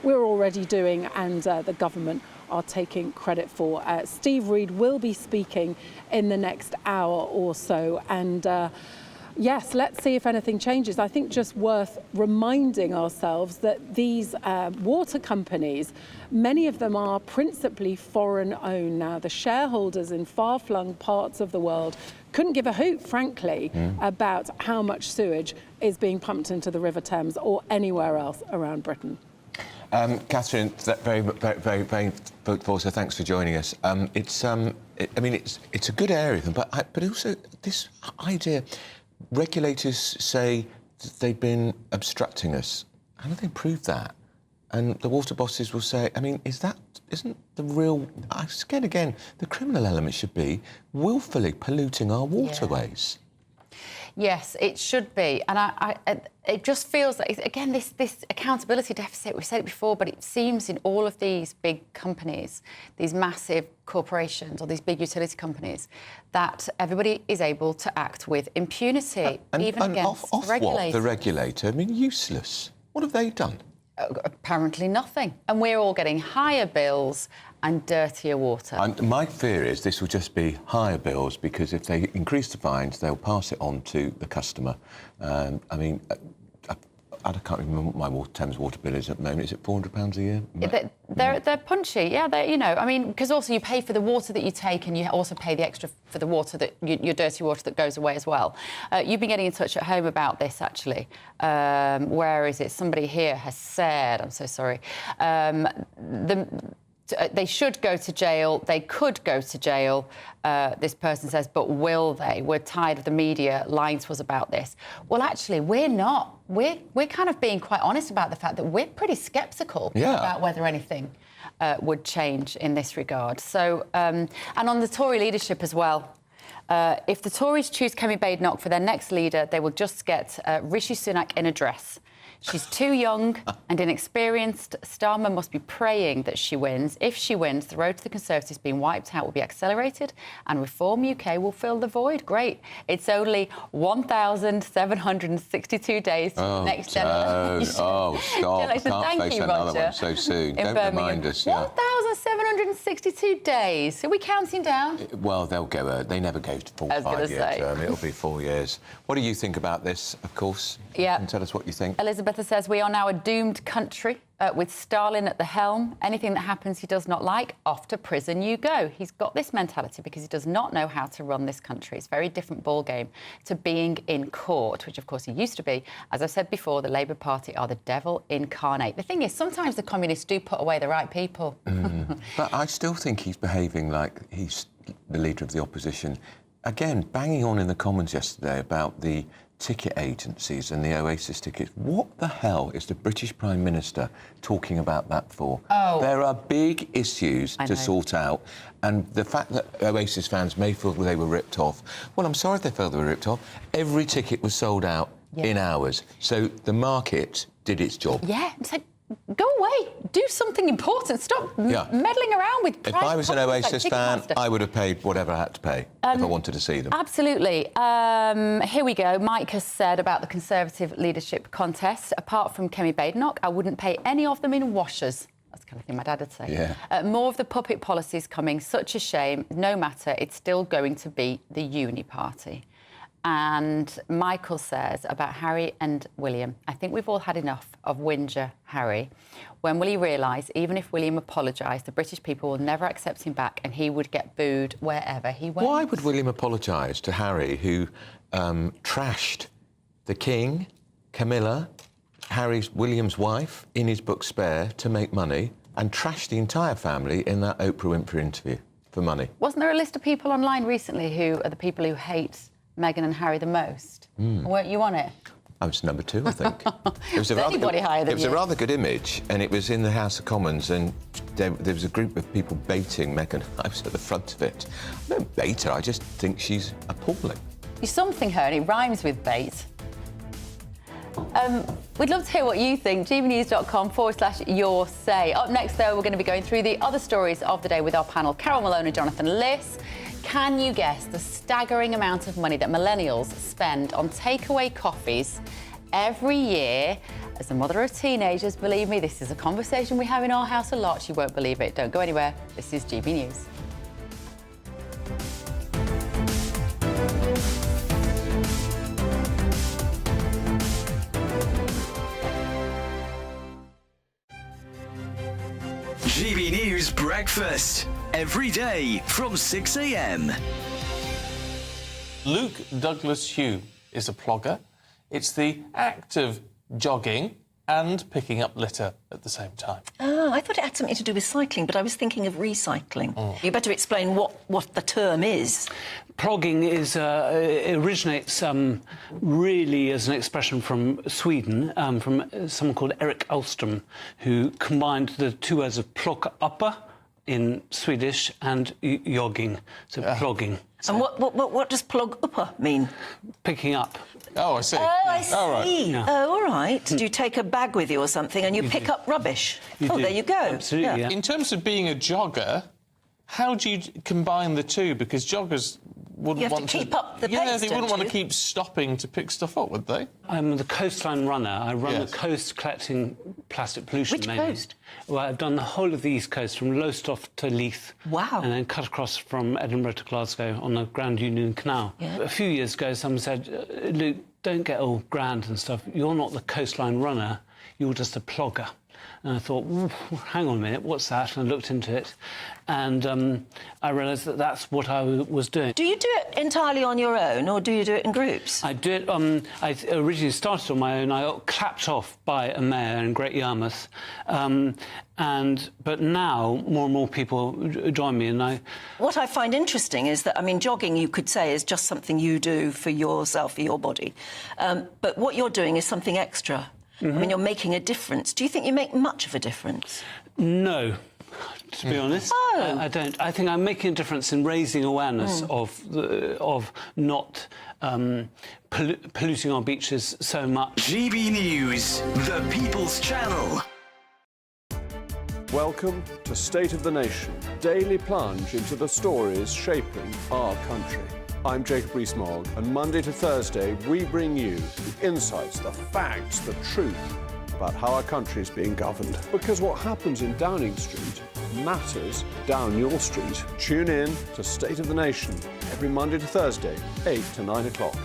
we're already doing and the government are taking credit for. Steve Reed will be speaking in the next hour or so, and yes, let's see if anything changes. I think just worth reminding ourselves that these water companies, many of them are principally foreign owned now. The shareholders in far-flung parts of the world couldn't give a hoot, frankly, about how much sewage is being pumped into the River Thames or anywhere else around Britain. Catherine, very, so thanks for joining us. It's a good area, but also this idea, regulators say that they've been obstructing us. How do they prove that? And the water bosses will say, I mean, isn't the real, again, the criminal element should be willfully polluting our waterways. Yes, it should be. And it just feels like, again, this accountability deficit, we've said it before, but it seems in all of these big companies, these massive corporations or these big utility companies, that everybody is able to act with impunity, even against off regulators. What, the regulator? I mean, useless. What have they done? Apparently nothing. And we're all getting higher bills and dirtier water. And my fear is this will just be higher bills, because if they increase the fines, they'll pass it on to the customer. I can't remember what my Thames water bill is at the moment. Is it £400 a year? They're punchy, yeah. Because also you pay for the water that you take, and you also pay the extra for the water that your dirty water that goes away as well. You've been getting in touch at home about this, actually. Where is it? Somebody here has said, I'm so sorry. They should go to jail. They could go to jail, this person says, but will they? We're tired of the media lying to us about this. Well, actually, we're not. We're kind of being quite honest about the fact that we're pretty sceptical about whether anything would change in this regard. So, and on the Tory leadership as well, if the Tories choose Kemi Badenoch for their next leader, they will just get Rishi Sunak in a dress. She's too young and inexperienced. Starmer must be praying that she wins. If she wins, the road to the Conservatives being wiped out will be accelerated and Reform UK will fill the void. Great. It's only 1,762 days to the next general election. Oh, stop. I can't Thank face you, another Roger, one so soon. in Don't Birmingham. remind us. Yeah. 1,762 days. Are we counting down? Well, they'll go. They never go to full 5-year term. It'll be 4 years. What do you think about this? Of course. Yeah. And tell us what you think. Elizabeth says we are now a doomed country with Stalin at the helm. Anything that happens he does not like, off to prison you go. He's got this mentality because he does not know how to run this country. It's a very different ballgame to being in court, which of course he used to be. As I've said before, the Labour Party are the devil incarnate. The thing is, sometimes the communists do put away the right people. But I still think he's behaving like he's the leader of the opposition. Again, banging on in the Commons yesterday about the ticket agencies and the Oasis tickets. What the hell is the British Prime Minister talking about that for? Oh. There are big issues to sort out, and the fact that Oasis fans may feel they were ripped off, well, I'm sorry if they felt they were ripped off. Every ticket was sold out in hours, so the market did its job. Yeah, it's like, go away, do something important, stop meddling around with If I was an Oasis fan, I would have paid whatever I had to pay if I wanted to see them. Absolutely. Here we go. Mike has said about the Conservative leadership contest, apart from Kemi Badenoch, I wouldn't pay any of them in washers. That's the kind of thing my dad would say. Yeah. More of the puppet policies coming, such a shame. No matter, it's still going to be the uni party. And Michael says about Harry and William, I think we've all had enough of Whinger Harry. When will he realise, even if William apologised, the British people will never accept him back and he would get booed wherever he went? Why would William apologise to Harry, who trashed the King, Camilla, William's wife, in his book Spare, to make money, and trashed the entire family in that Oprah Winfrey interview for money? Wasn't there a list of people online recently who are the people who hate Meghan and Harry the most? Weren't you on it? I was number 2, I think. It was anybody higher than It was you? a rather good image, and it was in the House of Commons, and there was a group of people baiting Meghan. I was at the front of it. I don't bait her, I just think she's appalling. You something her, and it rhymes with bait. We'd love to hear what you think. gbnews.com/your say. Up next, though, we're going to be going through the other stories of the day with our panel, Carol Malone and Jonathan Liss. Can you guess the staggering amount of money that millennials spend on takeaway coffees every year? As a mother of teenagers, believe me, this is a conversation we have in our house a lot. You won't believe it. Don't go anywhere. This is GB News. GB News Breakfast. Every day from 6 a.m. Luke Douglas Hugh is a plogger. It's the act of jogging and picking up litter at the same time. Oh, I thought it had something to do with cycling, but I was thinking of recycling. You better explain what the term is. Plogging originates really as an expression from Sweden, from someone called Erik Alström, who combined the two words of plocka in Swedish and jogging, so plogging. And what does plog uppa mean? Picking up. Oh, I see. Oh, I see. All right. Yeah. Oh, all right. Do you take a bag with you or something and you pick up rubbish? There you go. Absolutely, yeah. In terms of being a jogger, how do you combine the two? Because joggers wouldn't You have want to keep up the pace, they wouldn't don't want to you? keep stopping to pick stuff up, would they? I'm the coastline runner. I run Yes. the coast collecting plastic pollution. Which mainly. coast? Well, I've done the whole of the East Coast, from Lowestoft to Leith. Wow. And then cut across from Edinburgh to Glasgow on the Grand Union Canal. Yeah. A few years ago, someone said, Luke, don't get all grand and stuff. You're not the coastline runner, you're just a plogger. And I thought, hang on a minute, what's that? And I looked into it, and I realised that that's what I was doing. Do you do it entirely on your own, or do you do it in groups? I do it. I originally started on my own. I got clapped off by a mayor in Great Yarmouth, but now more and more people join me, and I. What I find interesting is that, I mean, jogging, you could say, is just something you do for yourself, for your body, but what you're doing is something extra. I mean, you're making a difference. Do you think you make much of a difference? No. To be honest, I don't. I think I'm making a difference in raising awareness of not polluting our beaches so much. GB News, the People's Channel. Welcome to State of the Nation, daily plunge into the stories shaping our country. I'm Jacob Rees-Mogg, and Monday to Thursday we bring you the insights, the facts, the truth about how our country is being governed. Because what happens in Downing Street matters down your street. Tune in to State of the Nation every Monday to Thursday, 8 to 9 o'clock.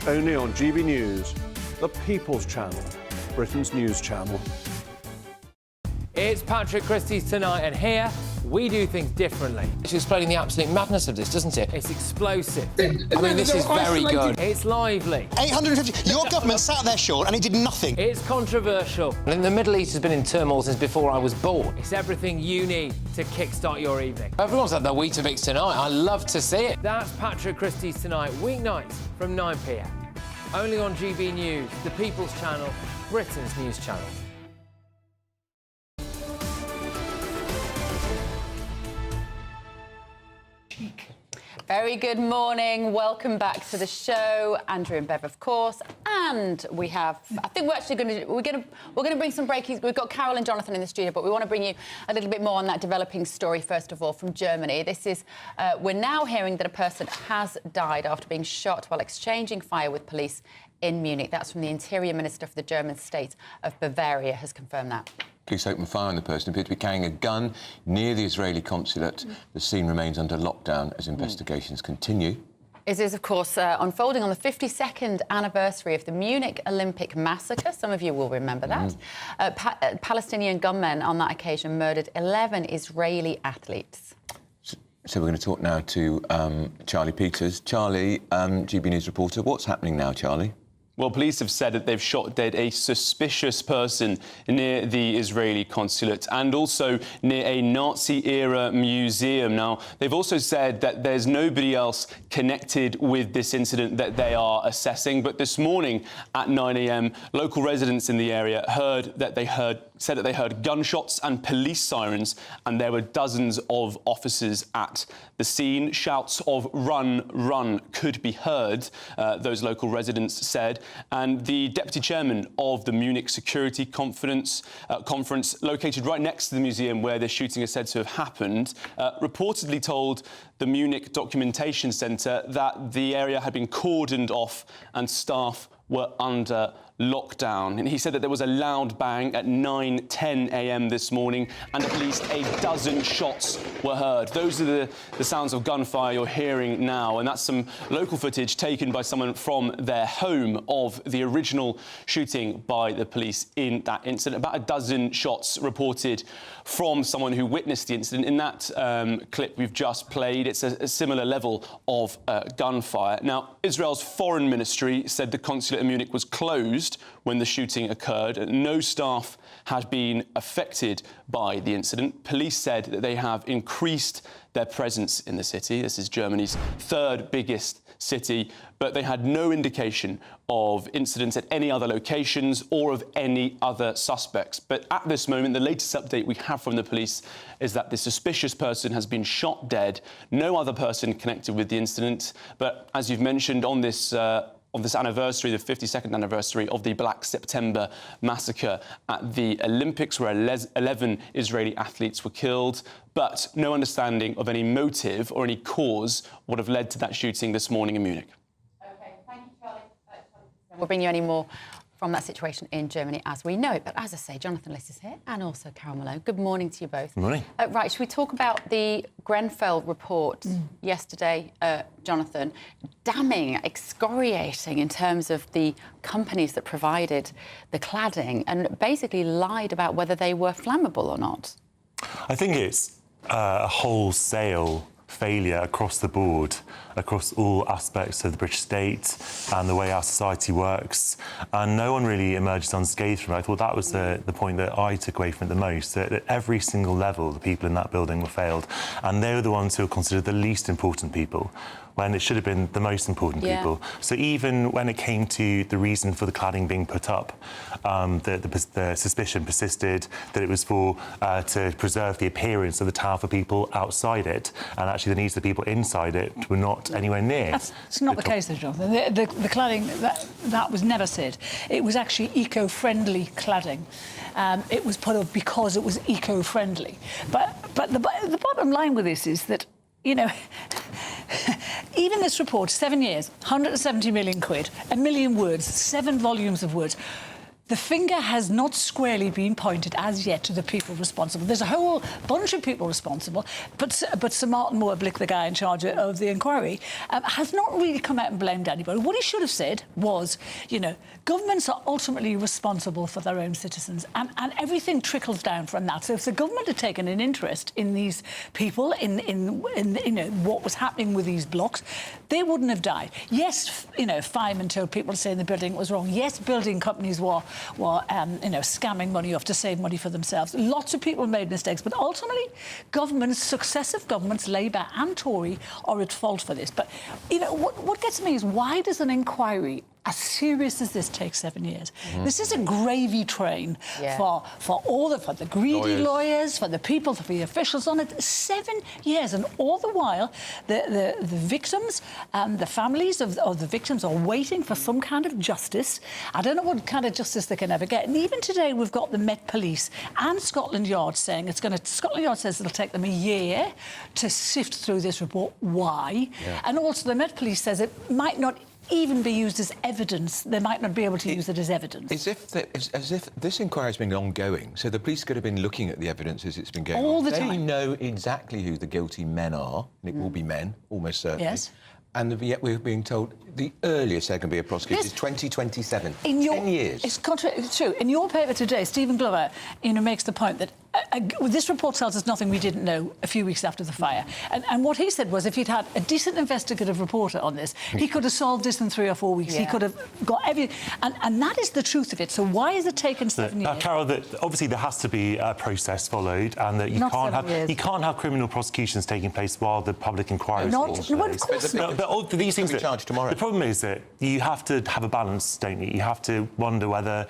Only on GB News, the People's Channel, Britain's news channel. It's Patrick Christie's Tonight, and here we do things differently. It's explaining the absolute madness of this, doesn't it? It's explosive. I mean, this is very good. It's lively. 850. Your government sat there, Sean, and it did nothing. It's controversial. And the Middle East has been in turmoil since before I was born. It's everything you need to kickstart your evening. Everyone's had their Weetabix tonight. I love to see it. That's Patrick Christie's Tonight, weeknights from 9 p.m. Only on GB News, the People's Channel, Britain's news channel. Very good morning. Welcome back to the show, Andrew and Bev, of course. And we have, I think we're actually going to bring some breaking. We've got Carol and Jonathan in the studio, but we want to bring you a little bit more on that developing story first of all from Germany. This is we're now hearing that a person has died after being shot while exchanging fire with police in Munich. That's from the Interior Minister for the German state of Bavaria has confirmed that. Police opened fire on the person who appeared to be carrying a gun near the Israeli consulate. The scene remains under lockdown as investigations continue. It is, of course, unfolding on the 52nd anniversary of the Munich Olympic massacre. Some of you will remember that. Palestinian gunmen on that occasion murdered 11 Israeli athletes. So we're going to talk now to Charlie Peters. Charlie, GB News reporter. What's happening now, Charlie? Well, police have said that they've shot dead a suspicious person near the Israeli consulate and also near a Nazi-era museum. Now, they've also said that there's nobody else connected with this incident that they are assessing. But this morning at 9 a.m, local residents in the area said that they heard gunshots and police sirens, and there were dozens of officers at the scene. Shouts of "run, run" could be heard, those local residents said. And the deputy chairman of the Munich Security Conference, located right next to the museum where the shooting is said to have happened, reportedly told the Munich Documentation Centre that the area had been cordoned off and staff were under lockdown. And he said that there was a loud bang at 9:10 a.m. this morning, and at least a dozen shots were heard. Those are the sounds of gunfire you're hearing now, and that's some local footage taken by someone from their home of the original shooting by the police in that incident. About a dozen shots reported from someone who witnessed the incident. In that clip we've just played, it's a similar level of gunfire. Now, Israel's foreign ministry said the consulate in Munich was closed when the shooting occurred. No staff had been affected by the incident. Police said that they have increased their presence in the city. This is Germany's third biggest city, but they had no indication of incidents at any other locations or of any other suspects. But at this moment, the latest update we have from the police is that the suspicious person has been shot dead. No other person connected with the incident. But as you've mentioned, on this anniversary, the 52nd anniversary of the Black September massacre at the Olympics, where 11 Israeli athletes were killed, but no understanding of any motive or any cause would have led to that shooting this morning in Munich. OK, thank you, Charlie. We'll bring you any more from that situation in Germany as we know it. But as I say, Jonathan Liss is here and also Carol Malone. Good morning to you both. Good morning. Right, should we talk about the Grenfell report yesterday, Jonathan? Damning, excoriating in terms of the companies that provided the cladding and basically lied about whether they were flammable or not. I think it's a wholesale failure across the board across all aspects of the British state and the way our society works, and no one really emerged unscathed from it. I thought that was the point that I took away from it the most, that at every single level the people in that building were failed, and they were the ones who were considered the least important people, when it should have been the most important people. So even when it came to the reason for the cladding being put up, the suspicion persisted that it was for to preserve the appearance of the tower for people outside it, and actually the needs of the people inside it were not anywhere near. That's not the case, though, Jonathan. The cladding, that was never said. It was actually eco-friendly cladding. It was put up because it was eco-friendly. But the bottom line with this is that, you know, even this report, 7 years, 170 million quid, 1 million words, 7 volumes of words. The finger has not squarely been pointed as yet to the people responsible. There's a whole bunch of people responsible, but Sir Martin Moore-Blick, the guy in charge of the inquiry, has not really come out and blamed anybody. What he should have said was, you know, governments are ultimately responsible for their own citizens, and everything trickles down from that. So if the government had taken an interest in these people, in you know, what was happening with these blocks, they wouldn't have died. Yes, you know, firemen told people to say the building was wrong. Yes, building companies were you know, scamming money off to save money for themselves. Lots of people made mistakes, but ultimately, governments, successive governments, Labour and Tory, are at fault for this. But you know, what gets me is, why does an inquiry as serious as this take 7 years? This is a gravy train for the greedy lawyers, for the people, for the officials on it. 7 years, and all the while, the victims, the families of the victims are waiting for some kind of justice. I don't know what kind of justice they can ever get. And even today, we've got the Met Police and Scotland Yard saying Scotland Yard says it'll take them a year to sift through this report. Why? And also, the Met Police says it might not even be used as evidence. They might not be able to use it as evidence. As if this inquiry has been ongoing, so the police could have been looking at the evidence as it's been going all on. the They time. know exactly who the guilty men are, and it will be men, almost certainly. Yes. And yet we're being told the earliest they can be prosecuted is 2027. 10 years. It's true. In your paper today, Stephen Glover, you know, makes the point that this report tells us nothing we didn't know a few weeks after the fire. And what he said was, if he'd had a decent investigative reporter on this, he could have solved this in 3 or 4 weeks. He could have got everything. And that is the truth of it. So why has it taken 7 years? Carol, that obviously there has to be a process followed, and that you can't have criminal prosecutions taking place while the public inquiry is taking place. Of course not. But all these things be charged tomorrow. The problem is that you have to have a balance, don't you? You have to wonder whether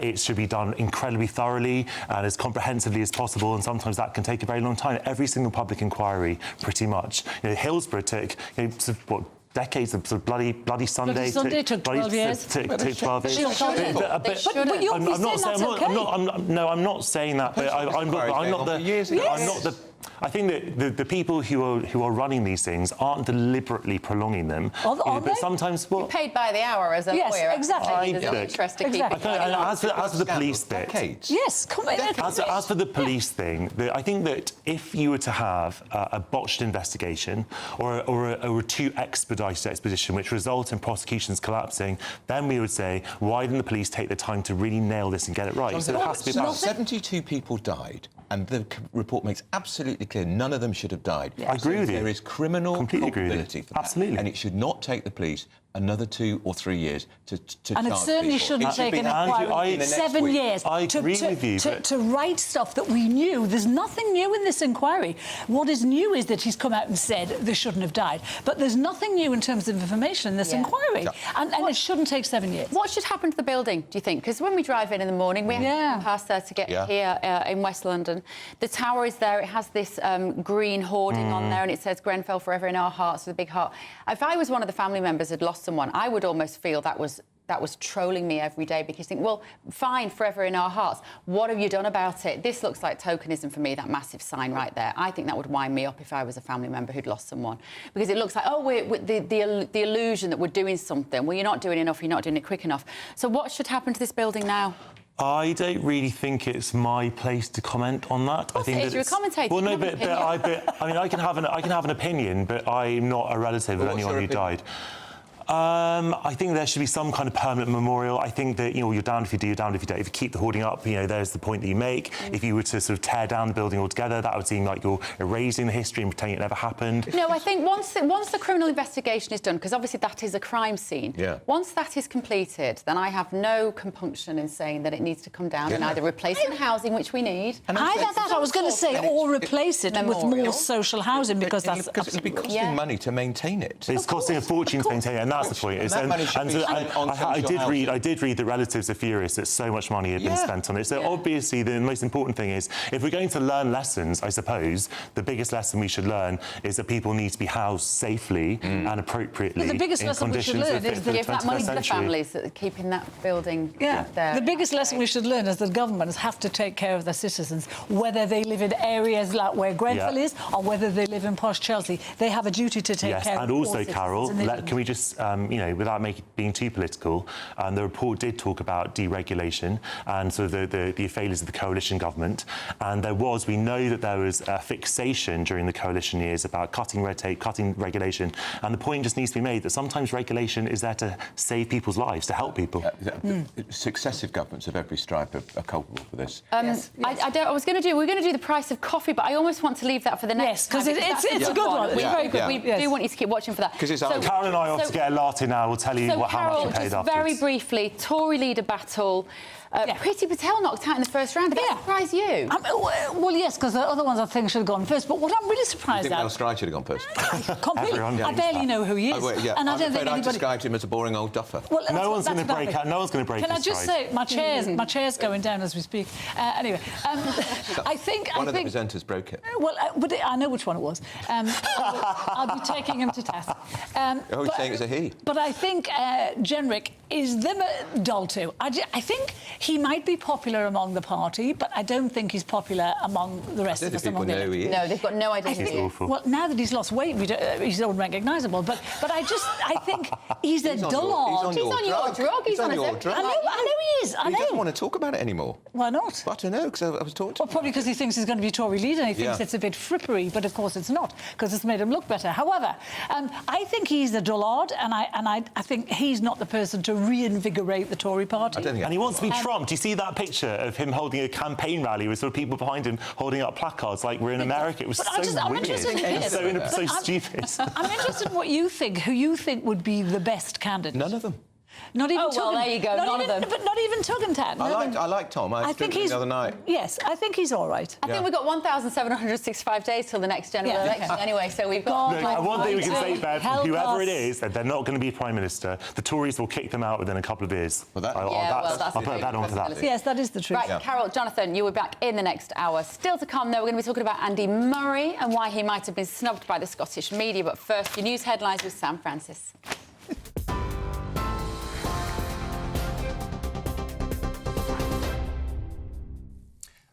it should be done incredibly thoroughly and as comprehensively as possible, and sometimes that can take a very long time. Every single public inquiry, pretty much. You know, Hillsborough took, you know, sort of, what, decades of sort of bloody Sunday. Bloody Sunday took 12 years. Took 12 years. But you're not saying that's okay. I'm not saying that. But I'm not the. I think that the people who are running these things aren't deliberately prolonging them. But sometimes, You're paid by the hour as a lawyer. Yes, exactly. There's no interest to keep it. As for the police bit, yes, come on. as for the police thing, I think that if you were to have a botched investigation or a too expedited expedition, which result in prosecutions collapsing, then we would say, why didn't the police take the time to really nail this and get it right? So there has to be 72 people died, and the report makes absolutely clear none of them should have died. I agree with you. There is criminal culpability for that. Absolutely. And it should not take the police another 2 or 3 years to and it certainly shouldn't take an inquiry 7 years I agree with you, to write stuff that we knew. There's nothing new in this inquiry. What is new is that he's come out and said they shouldn't have died. But there's nothing new in terms of information in this inquiry. And it shouldn't take 7 years. What should happen to the building, do you think? Because when we drive in the morning, we have to come past there to get here in West London. The tower is there. It has this green hoarding on there, and it says Grenfell forever in our hearts with a big heart. If I was one of the family members who'd lost someone, I would almost feel that was trolling me every day, because you think, well, fine, forever in our hearts. What have you done about it? This looks like tokenism for me, that massive sign right there. I think that would wind me up if I was a family member who'd lost someone, because it looks like, oh, the illusion that we're doing something. Well, you're not doing enough, you're not doing it quick enough. So what should happen to this building now? I don't really think it's my place to comment on that. I think you're a commentator. Well, no, but I mean, I can have an opinion, but I'm not a relative of anyone who died. I think there should be some kind of permanent memorial. I think that, you're down if you do, you're down if you don't. If you keep the hoarding up, there's the point that you make. If you were to sort of tear down the building altogether, that would seem like you're erasing the history and pretending it never happened. No, I think once the criminal investigation is done, because obviously that is a crime scene, once that is completed, then I have no compunction in saying that it needs to come down and either replace the housing, which we need. Either that, I was going to say, or replace it with more social housing, because that's... Because it'll be costing money to maintain it. It's costing a fortune to maintain it, and that's the point. I did read that relatives are furious that so much money had been spent on it. So obviously the most important thing is, if we're going to learn lessons, I suppose, the biggest lesson we should learn is that people need to be housed safely and appropriately. But the biggest lesson we should learn is to give that money to the families that are keeping that building there. The biggest lesson we should learn is that governments have to take care of their citizens, whether they live in areas like where Grenfell is or whether they live in posh Chelsea. They have a duty to take care of and also, Carol, citizens. can we just, without being too political, the report did talk about deregulation and sort of the failures of the coalition government. And we know that there was a fixation during the coalition years about cutting red tape, cutting regulation. And the point just needs to be made that sometimes regulation is there to save people's lives, to help people. Successive governments of every stripe are culpable for this. We're going to do the price of coffee, but I almost want to leave that for the next. Yes, because it's a good one. It's very good. We do want you to keep watching for that. Carol and I ought to get a latte now. We'll tell you how much you paid afterwards. Very briefly, Tory leader battle. Priti Patel knocked out in the first round. Did that surprise you? Well, yes, because the other ones I think should have gone first. But what I'm really surprised at... Mel Stride should have gone first. Completely. I barely know who he is. And I don't think I described him as a boring old duffer. Well, no one's going to break out. No one's going to break. Can I just say, my chair's going down as we speak. Anyway, I think one of the presenters broke it. Well, but I know which one it was. I'll be taking him to task. He's saying it's a he. But I think Jenrick is them dull too. I think he might be popular among the party, but I don't think he's popular among the rest of us. People know who he is. No, they've got no idea who he is. Well, now that he's lost weight, he's unrecognisable. But I think he's a dullard. He's on your drug. He's on your drug. I know he is. He doesn't want to talk about it anymore. Why not? I don't know, because I was talking to him. Probably because he thinks he's going to be Tory leader and he thinks it's a bit frippery, but of course it's not, because it's made him look better. However, I think he's a dullard, and I think he's not the person to reinvigorate the Tory party. And he wants to be Trump. Do you see that picture of him holding a campaign rally with sort of people behind him holding up placards like we're in America? It was so weird. So stupid. I'm interested in what you think, who you think would be the best candidate. None of them. Not even there you go, none of them. But not even Tugendhat. I like Tom. I think he's the other night. Yes, I think he's all right. I think we've got 1,765 days till the next general election anyway, so we've got... One thing we can say, Bev, whoever it is, they're not going to be Prime Minister. The Tories will kick them out within a couple of years. I'll put that on for that. Yes, that is the truth. Right, Carol, Jonathan, you will be back in the next hour. Still to come, though, we're going to be talking about Andy Murray and why he might have been snubbed by the Scottish media. But first, your news headlines with Sam Francis.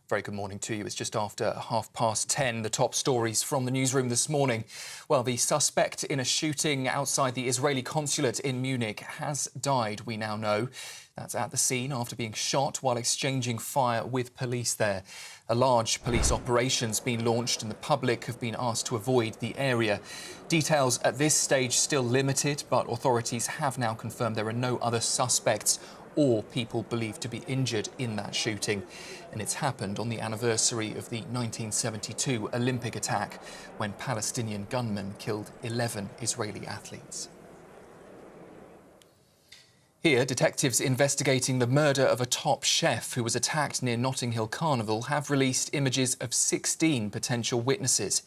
Very good morning to you. It's just after 10:30. The top stories from the newsroom this morning. Well, the suspect in a shooting outside the Israeli consulate in Munich has died, we now know. That's at the scene after being shot while exchanging fire with police there. A large police operation's been launched and the public have been asked to avoid the area. Details at this stage still limited, but authorities have now confirmed there are no other suspects or people believed to be injured in that shooting. And it's happened on the anniversary of the 1972 Olympic attack, when Palestinian gunmen killed 11 Israeli athletes. Here, detectives investigating the murder of a top chef who was attacked near Notting Hill Carnival have released images of 16 potential witnesses.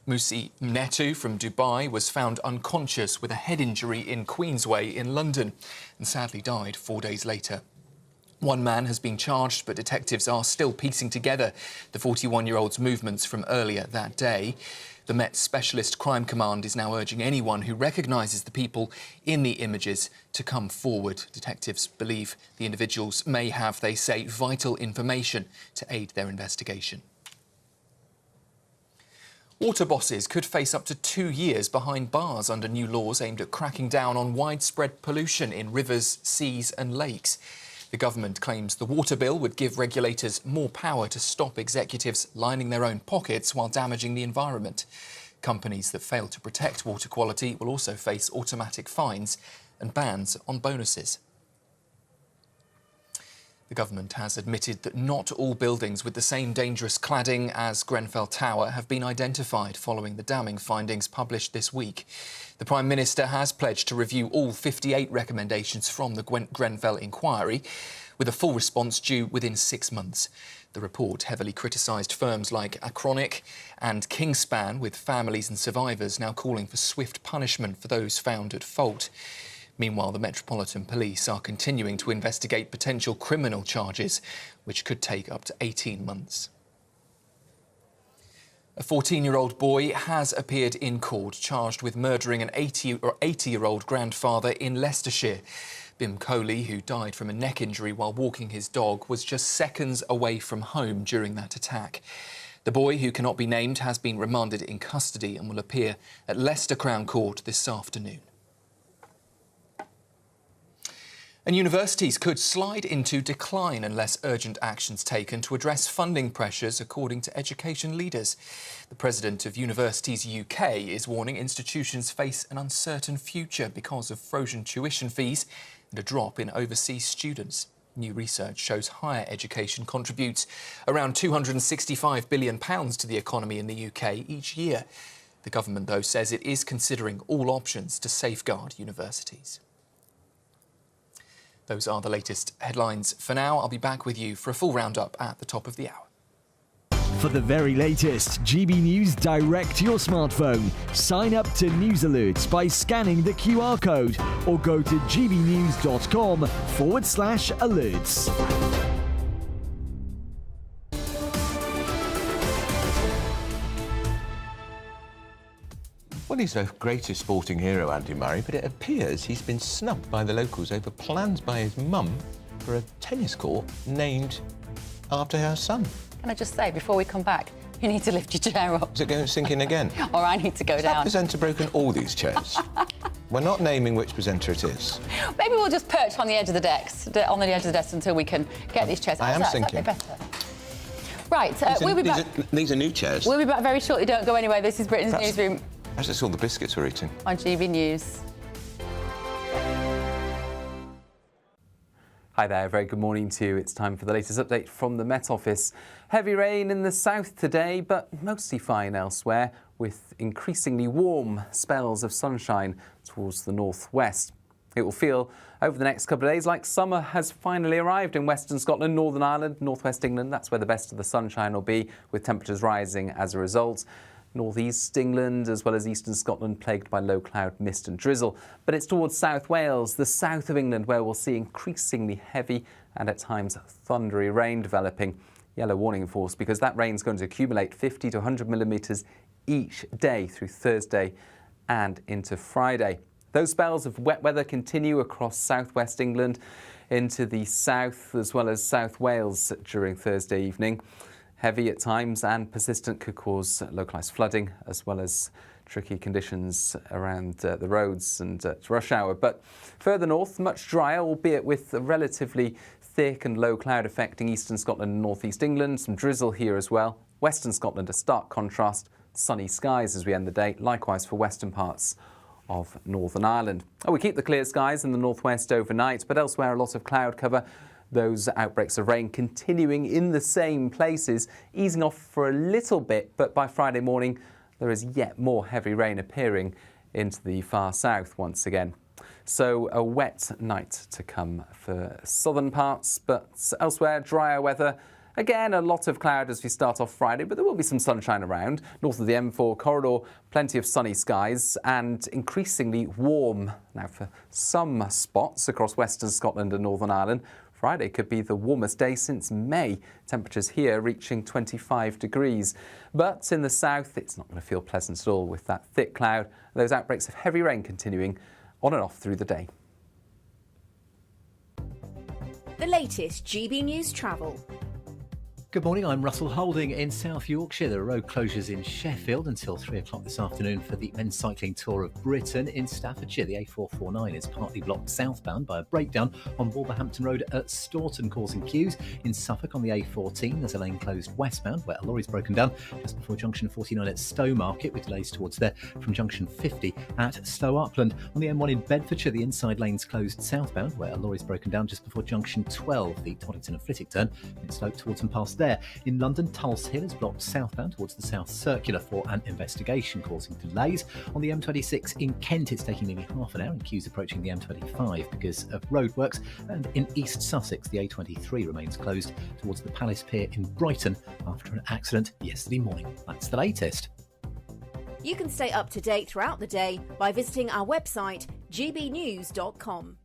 Musi Mnetu from Dubai was found unconscious with a head injury in Queensway in London and sadly died 4 days later. One man has been charged, but detectives are still piecing together the 41-year-old's movements from earlier that day. The Met Specialist Crime Command is now urging anyone who recognises the people in the images to come forward. Detectives believe the individuals may have, they say, vital information to aid their investigation. Water bosses could face up to 2 years behind bars under new laws aimed at cracking down on widespread pollution in rivers, seas and lakes. The government claims the water bill would give regulators more power to stop executives lining their own pockets while damaging the environment. Companies that fail to protect water quality will also face automatic fines and bans on bonuses. The government has admitted that not all buildings with the same dangerous cladding as Grenfell Tower have been identified following the damning findings published this week. The Prime Minister has pledged to review all 58 recommendations from the Grenfell Inquiry, with a full response due within 6 months. The report heavily criticised firms like Acronic and Kingspan, with families and survivors now calling for swift punishment for those found at fault. Meanwhile, the Metropolitan Police are continuing to investigate potential criminal charges, which could take up to 18 months. A 14-year-old boy has appeared in court charged with murdering an 80-year-old grandfather in Leicestershire. Bim Coley, who died from a neck injury while walking his dog, was just seconds away from home during that attack. The boy, who cannot be named, has been remanded in custody and will appear at Leicester Crown Court this afternoon. And universities could slide into decline unless urgent actions taken to address funding pressures, according to education leaders. The president of Universities UK is warning institutions face an uncertain future because of frozen tuition fees and a drop in overseas students. New research shows higher education contributes around £265 billion to the economy in the UK each year. The government, though, says it is considering all options to safeguard universities. Those are the latest headlines for now. I'll be back with you for a full roundup at the top of the hour. For the very latest GB News direct to your smartphone, sign up to News Alerts by scanning the QR code or go to gbnews.com/alerts. Well, he's the greatest sporting hero, Andy Murray, but it appears he's been snubbed by the locals over plans by his mum for a tennis court named after her son. Can I just say, before we come back, you need to lift your chair up. Is it going to sink in again? Or I need to go down. That presenter broken all these chairs. We're not naming which presenter it is. Maybe we'll just perch on the edge of the desk, until we can get these chairs. I am thinking. Right, we'll be back. These are new chairs. We'll be back very shortly. Don't go anywhere. This is Britain's Newsroom Perhaps it's all the biscuits we're eating. on GB News. Hi there, very good morning to you. It's time for the latest update from the Met Office. Heavy rain in the south today, but mostly fine elsewhere, with increasingly warm spells of sunshine towards the northwest. It will feel over the next couple of days like summer has finally arrived in Western Scotland, Northern Ireland, northwest England. That's where the best of the sunshine will be, with temperatures rising as a result. North-east England as well as eastern Scotland plagued by low cloud, mist and drizzle. But it's towards South Wales, the south of England, where we'll see increasingly heavy and at times thundery rain developing. Yellow warning in force because that rain's going to accumulate 50 to 100 millimetres each day through Thursday and into Friday. Those spells of wet weather continue across southwest England into the south as well as South Wales during Thursday evening. Heavy at times and persistent could cause localised flooding as well as tricky conditions around the roads and rush hour. But further north, much drier, albeit with a relatively thick and low cloud affecting eastern Scotland and north-east England. Some drizzle here as well. Western Scotland, a stark contrast. Sunny skies as we end the day. Likewise for western parts of Northern Ireland. We keep the clear skies in the northwest overnight, but elsewhere a lot of cloud cover. Those outbreaks of rain continuing in the same places, easing off for a little bit, but by Friday morning there is yet more heavy rain appearing into the far south once again. So a wet night to come for southern parts, but elsewhere drier weather. Again, a lot of cloud as we start off Friday, but there will be some sunshine around. North of the M4 corridor, plenty of sunny skies and increasingly warm. Now for some spots across western Scotland and Northern Ireland, Friday could be the warmest day since May. Temperatures here reaching 25 degrees. But in the south, it's not going to feel pleasant at all with that thick cloud. Those outbreaks of heavy rain continuing on and off through the day. The latest GB News travel. Good morning, I'm Russell Holding in South Yorkshire. There are road closures in Sheffield until 3 o'clock this afternoon for the men's cycling tour of Britain. In Staffordshire, the A449 is partly blocked southbound by a breakdown on Wolverhampton Road at Staunton, causing queues. In Suffolk on the A14, there's a lane closed westbound where a lorry's broken down just before junction 49 at Stowmarket, with delays towards there from junction 50 at Stow Upland. On the M1 in Bedfordshire, the inside lane's closed southbound where a lorry's broken down just before junction 12, the Toddington and Flitwick turn in Stoke towards and past there. In London, Tulse Hill is blocked southbound towards the South Circular for an investigation, causing delays. On the M26 in Kent, it's taking nearly half an hour, and queues approaching the M25 because of roadworks. And in East Sussex, the A23 remains closed towards the Palace Pier in Brighton after an accident yesterday morning. That's the latest. You can stay up to date throughout the day by visiting our website, gbnews.com.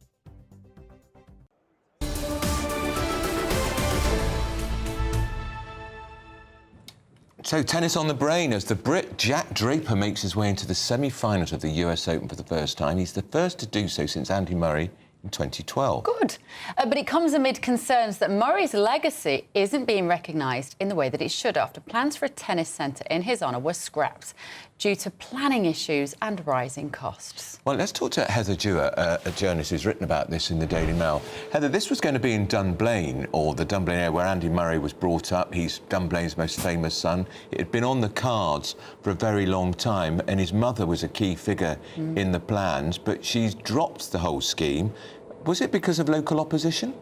So tennis on the brain as the Brit Jack Draper makes his way into the semi-finals of the US Open for the first time. He's the first to do so since Andy Murray in 2012. Good. But it comes amid concerns that Murray's legacy isn't being recognised in the way that it should after plans for a tennis centre in his honour were scrapped due to planning issues and rising costs. Well, let's talk to Heather Dewar, a journalist who's written about this in the Daily Mail. Heather, this was going to be in Dunblane, or the Dunblane area where Andy Murray was brought up. He's Dunblane's most famous son. It had been on the cards for a very long time, and his mother was a key figure in the plans, but she's dropped the whole scheme. Was it because of local opposition?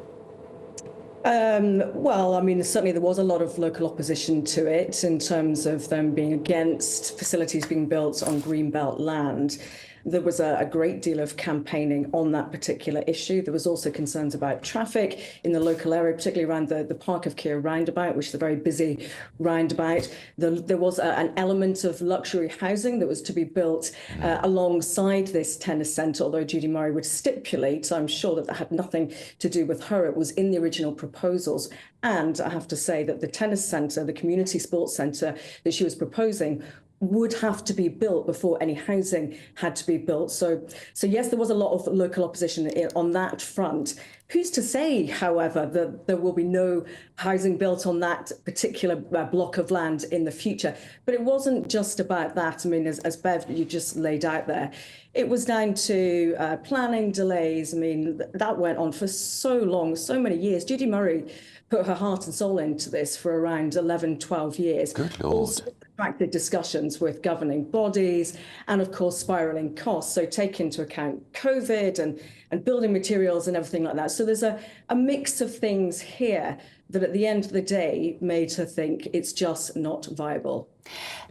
Well, I mean, certainly there was a lot of local opposition to it in terms of them being against facilities being built on Greenbelt land. There was a great deal of campaigning on that particular issue. There was also concerns about traffic in the local area, particularly around the Park of Keir roundabout, which is a very busy roundabout. There was an element of luxury housing that was to be built alongside this tennis centre, although Judy Murray would stipulate, I'm sure that had nothing to do with her. It was in the original proposals. And I have to say that the tennis centre, the community sports centre that she was proposing, would have to be built before any housing had to be built. So yes, there was a lot of local opposition on that front. Who's to say, however, that there will be no housing built on that particular block of land in the future? But it wasn't just about that. I mean, as Bev, you just laid out there, it was down to planning delays. I mean, that went on for so long, so many years. Judy Murray put her heart and soul into this for around 11, 12 years. Good Lord. Also, attracted discussions with governing bodies and, of course, spiralling costs. So take into account COVID and building materials and everything like that. So there's a mix of things here that at the end of the day made her think it's just not viable.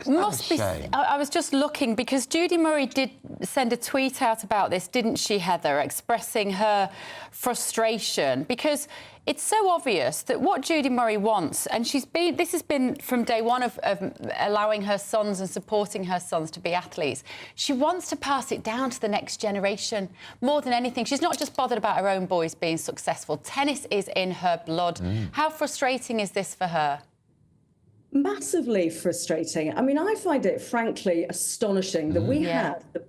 Must be. I was just looking because Judy Murray did send a tweet out about this, didn't she, Heather, expressing her frustration because it's so obvious that what Judy Murray wants, and this has been from day one of allowing her sons and supporting her sons to be athletes. She wants to pass it down to the next generation more than anything. She's not just bothered about her own boys being successful. Tennis is in her blood. How frustrating is this for her? Massively frustrating. I mean, I find it frankly astonishing that we have the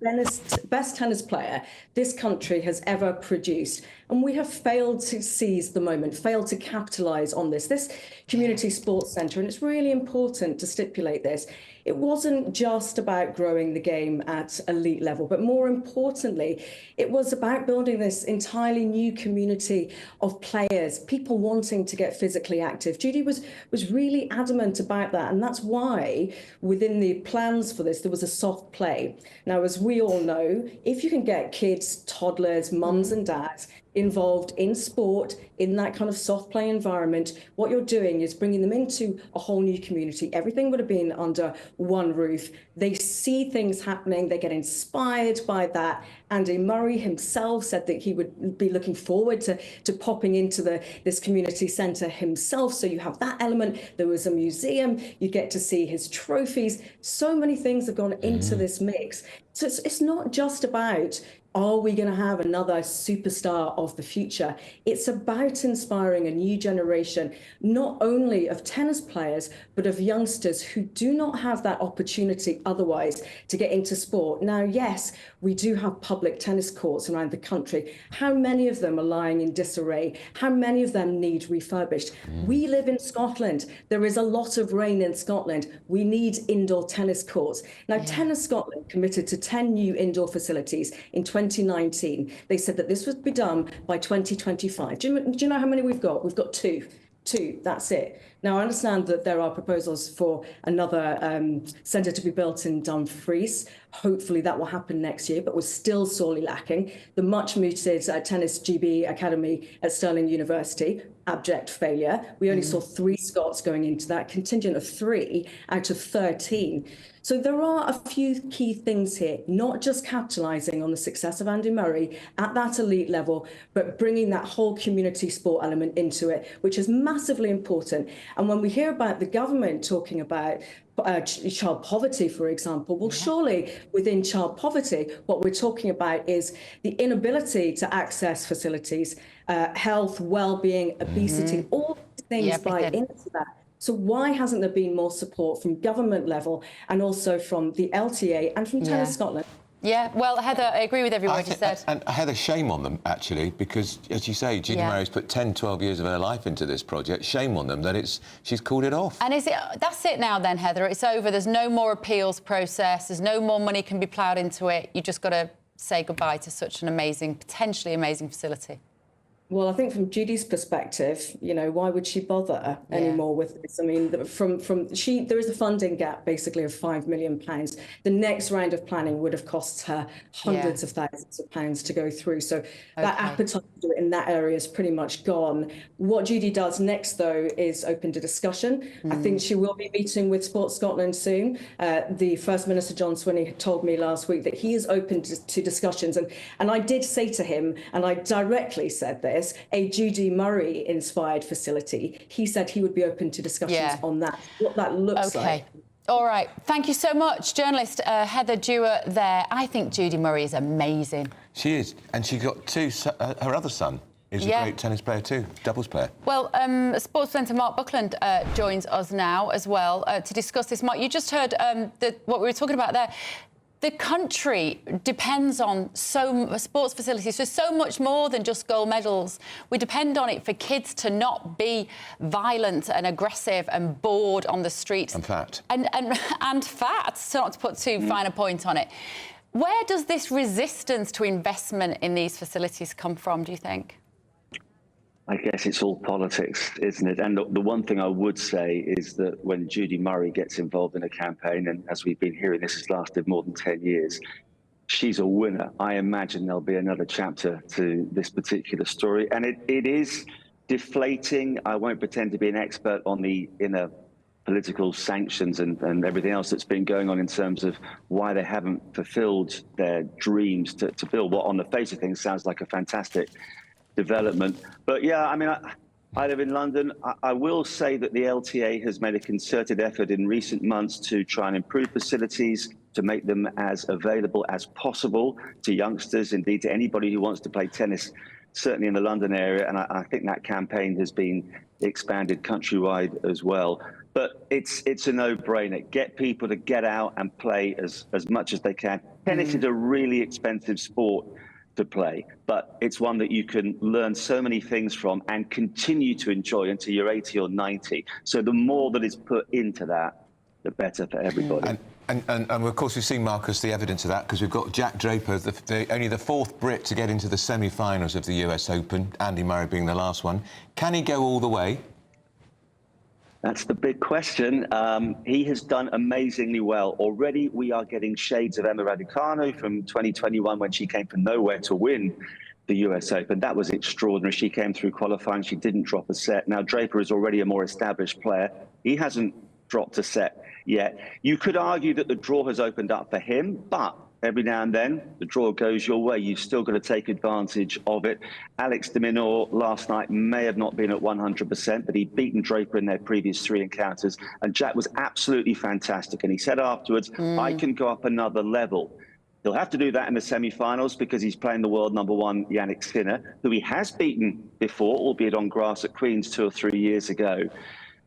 best tennis player this country has ever produced, and we have failed to seize the moment, failed to capitalise on this community sports centre. And it's really important to stipulate this. It wasn't just about growing the game at elite level, but more importantly, it was about building this entirely new community of players, people wanting to get physically active. Judy was really adamant about that, and that's why within the plans for this, there was a soft play. Now, as we all know, if you can get kids, toddlers, mums and dads involved in sport, in that kind of soft play environment, what you're doing is bringing them into a whole new community. Everything would have been under one roof. They see things happening, they get inspired by that. Andy Murray himself said that he would be looking forward to popping into this community centre himself. So you have that element. There was a museum, you get to see his trophies. So many things have gone into this mix. So it's not just about Are we going to have another superstar of the future? It's about inspiring a new generation, not only of tennis players, but of youngsters who do not have that opportunity otherwise to get into sport. Now, yes, we do have public tennis courts around the country. How many of them are lying in disarray? How many of them need refurbished? We live in Scotland. There is a lot of rain in Scotland. We need indoor tennis courts. Now, Tennis Scotland committed to 10 new indoor facilities in 2019. They said that this would be done by 2025. Do you know how many we've got? We've got two, that's it. Now, I understand that there are proposals for another centre to be built in Dumfries. Hopefully that will happen next year, but we're still sorely lacking. The much mooted tennis GB Academy at Stirling University, abject failure. We only saw 3 Scots going into that, contingent of 3 out of 13. So there are a few key things here, not just capitalising on the success of Andy Murray at that elite level, but bringing that whole community sport element into it, which is massively important. And when we hear about the government talking about child poverty, for example, well, surely within child poverty, what we're talking about is the inability to access facilities, health, well-being, obesity, all these things buy into that. So why hasn't there been more support from government level and also from the LTA and from Tennis Scotland? Yeah, well, Heather, I agree with everyone you said. And Heather, shame on them, actually, because, as you say, Judy Murray's put 10, 12 years of her life into this project. Shame on them that she's called it off. And that's it now then, Heather? It's over. There's no more appeals process. There's no more money can be ploughed into it. You just got to say goodbye to such an amazing, potentially amazing facility. Well, I think from Judy's perspective, why would she bother anymore with this? I mean, there is a funding gap basically of £5 million. The next round of planning would have cost her hundreds of thousands of pounds to go through. So that appetite to do it in that area is pretty much gone. What Judy does next, though, is open to discussion. I think she will be meeting with Sports Scotland soon. The First Minister, John Swinney, told me last week that he is open to discussions. And I did say to him, and I directly said this, a Judy Murray-inspired facility. He said he would be open to discussions on that, what that looks like. All right. Thank you so much, journalist Heather Dewar there. I think Judy Murray is amazing. She is. And she got 2... her other son is a great tennis player too, doubles player. Well, sports presenter Mark Buckland joins us now as well to discuss this. Mark, you just heard what we were talking about there. The country depends on sports facilities for so much more than just gold medals. We depend on it for kids to not be violent and aggressive and bored on the streets. And fat. And fat, so not to put too fine a point on it. Where does this resistance to investment in these facilities come from, do you think? I guess it's all politics, isn't it? And the one thing I would say is that when Judy Murray gets involved in a campaign, and as we've been hearing, this has lasted more than 10 years, she's a winner. I imagine there'll be another chapter to this particular story. And it is deflating. I won't pretend to be an expert on the inner political sanctions and everything else that's been going on in terms of why they haven't fulfilled their dreams to build what on the face of things sounds like a fantastic development. But yeah, I mean, I live in London. I will say that the LTA has made a concerted effort in recent months to try and improve facilities, to make them as available as possible to youngsters, indeed to anybody who wants to play tennis, certainly in the London area. And I think that campaign has been expanded countrywide as well. But it's a no-brainer. Get people to get out and play as much as they can. Tennis is a really expensive sport to play, but it's one that you can learn so many things from and continue to enjoy until you're 80 or 90. So the more that is put into that, the better for everybody. And of course, we've seen, Marcus, the evidence of that, because we've got Jack Draper, only the 4th Brit to get into the semi-finals of the US Open, Andy Murray being the last one. Can he go all the way? That's the big question. He has done amazingly well. Already, we are getting shades of Emma Raducanu from 2021 when she came from nowhere to win the US Open. That was extraordinary. She came through qualifying. She didn't drop a set. Now, Draper is already a more established player. He hasn't dropped a set yet. You could argue that the draw has opened up for him, but every now and then the draw goes your way. You've still got to take advantage of it. Alex de Minaur last night may have not been at 100%, but he'd beaten Draper in their previous 3 encounters. And Jack was absolutely fantastic. And he said afterwards, I can go up another level. He'll have to do that in the semi-finals because he's playing the world #1 Yannick Sinner, who he has beaten before, albeit on grass at Queen's 2 or 3 years ago.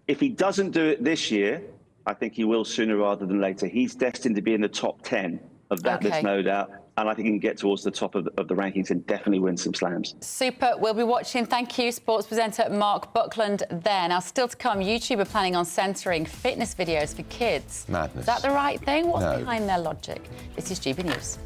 If he doesn't do it this year, I think he will sooner rather than later. He's destined to be in the top 10 of that, there's no doubt. And I think he can get towards the top of the rankings and definitely win some slams. Super. We'll be watching. Thank you, sports presenter Mark Buckland there. Now, still to come, YouTube are planning on censoring fitness videos for kids. Madness. Is that the right thing? What's No. behind their logic? This is GB News.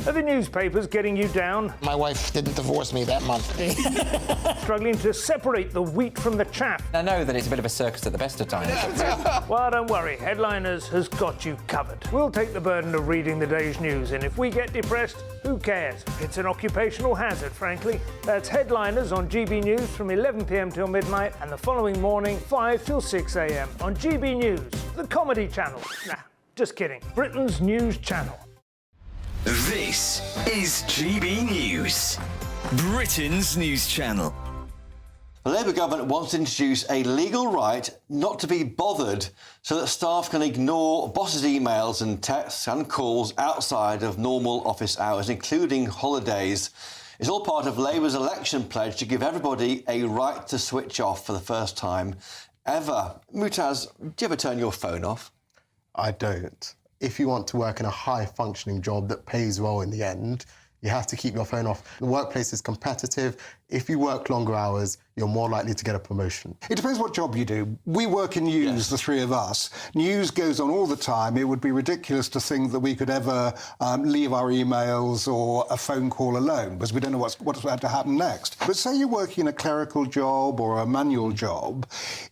Are the newspapers getting you down? My wife didn't divorce me that month. Struggling to separate the wheat from the chaff? I know that it's a bit of a circus at the best of times. Well, don't worry, Headliners has got you covered. We'll take the burden of reading the day's news, and if we get depressed, who cares? It's an occupational hazard, frankly. That's Headliners on GB News from 11 p.m. till midnight, and the following morning, 5 till 6 a.m. on GB News, the comedy channel. Nah, just kidding. Britain's news channel. This is GB News, Britain's news channel. The Labour government wants to introduce a legal right not to be bothered so that staff can ignore bosses' emails and texts and calls outside of normal office hours, including holidays. It's all part of Labour's election pledge to give everybody a right to switch off for the first time ever. Mutaz, do you ever turn your phone off? I don't. If you want to work in a high-functioning job that pays well in the end, you have to keep your phone off. The workplace is competitive. If you work longer hours, you're more likely to get a promotion. It depends what job you do. We work in news, the three of us. News goes on all the time. It would be ridiculous to think that we could ever leave our emails or a phone call alone, because we don't know what's about to happen next. But say you're working a clerical job or a manual job,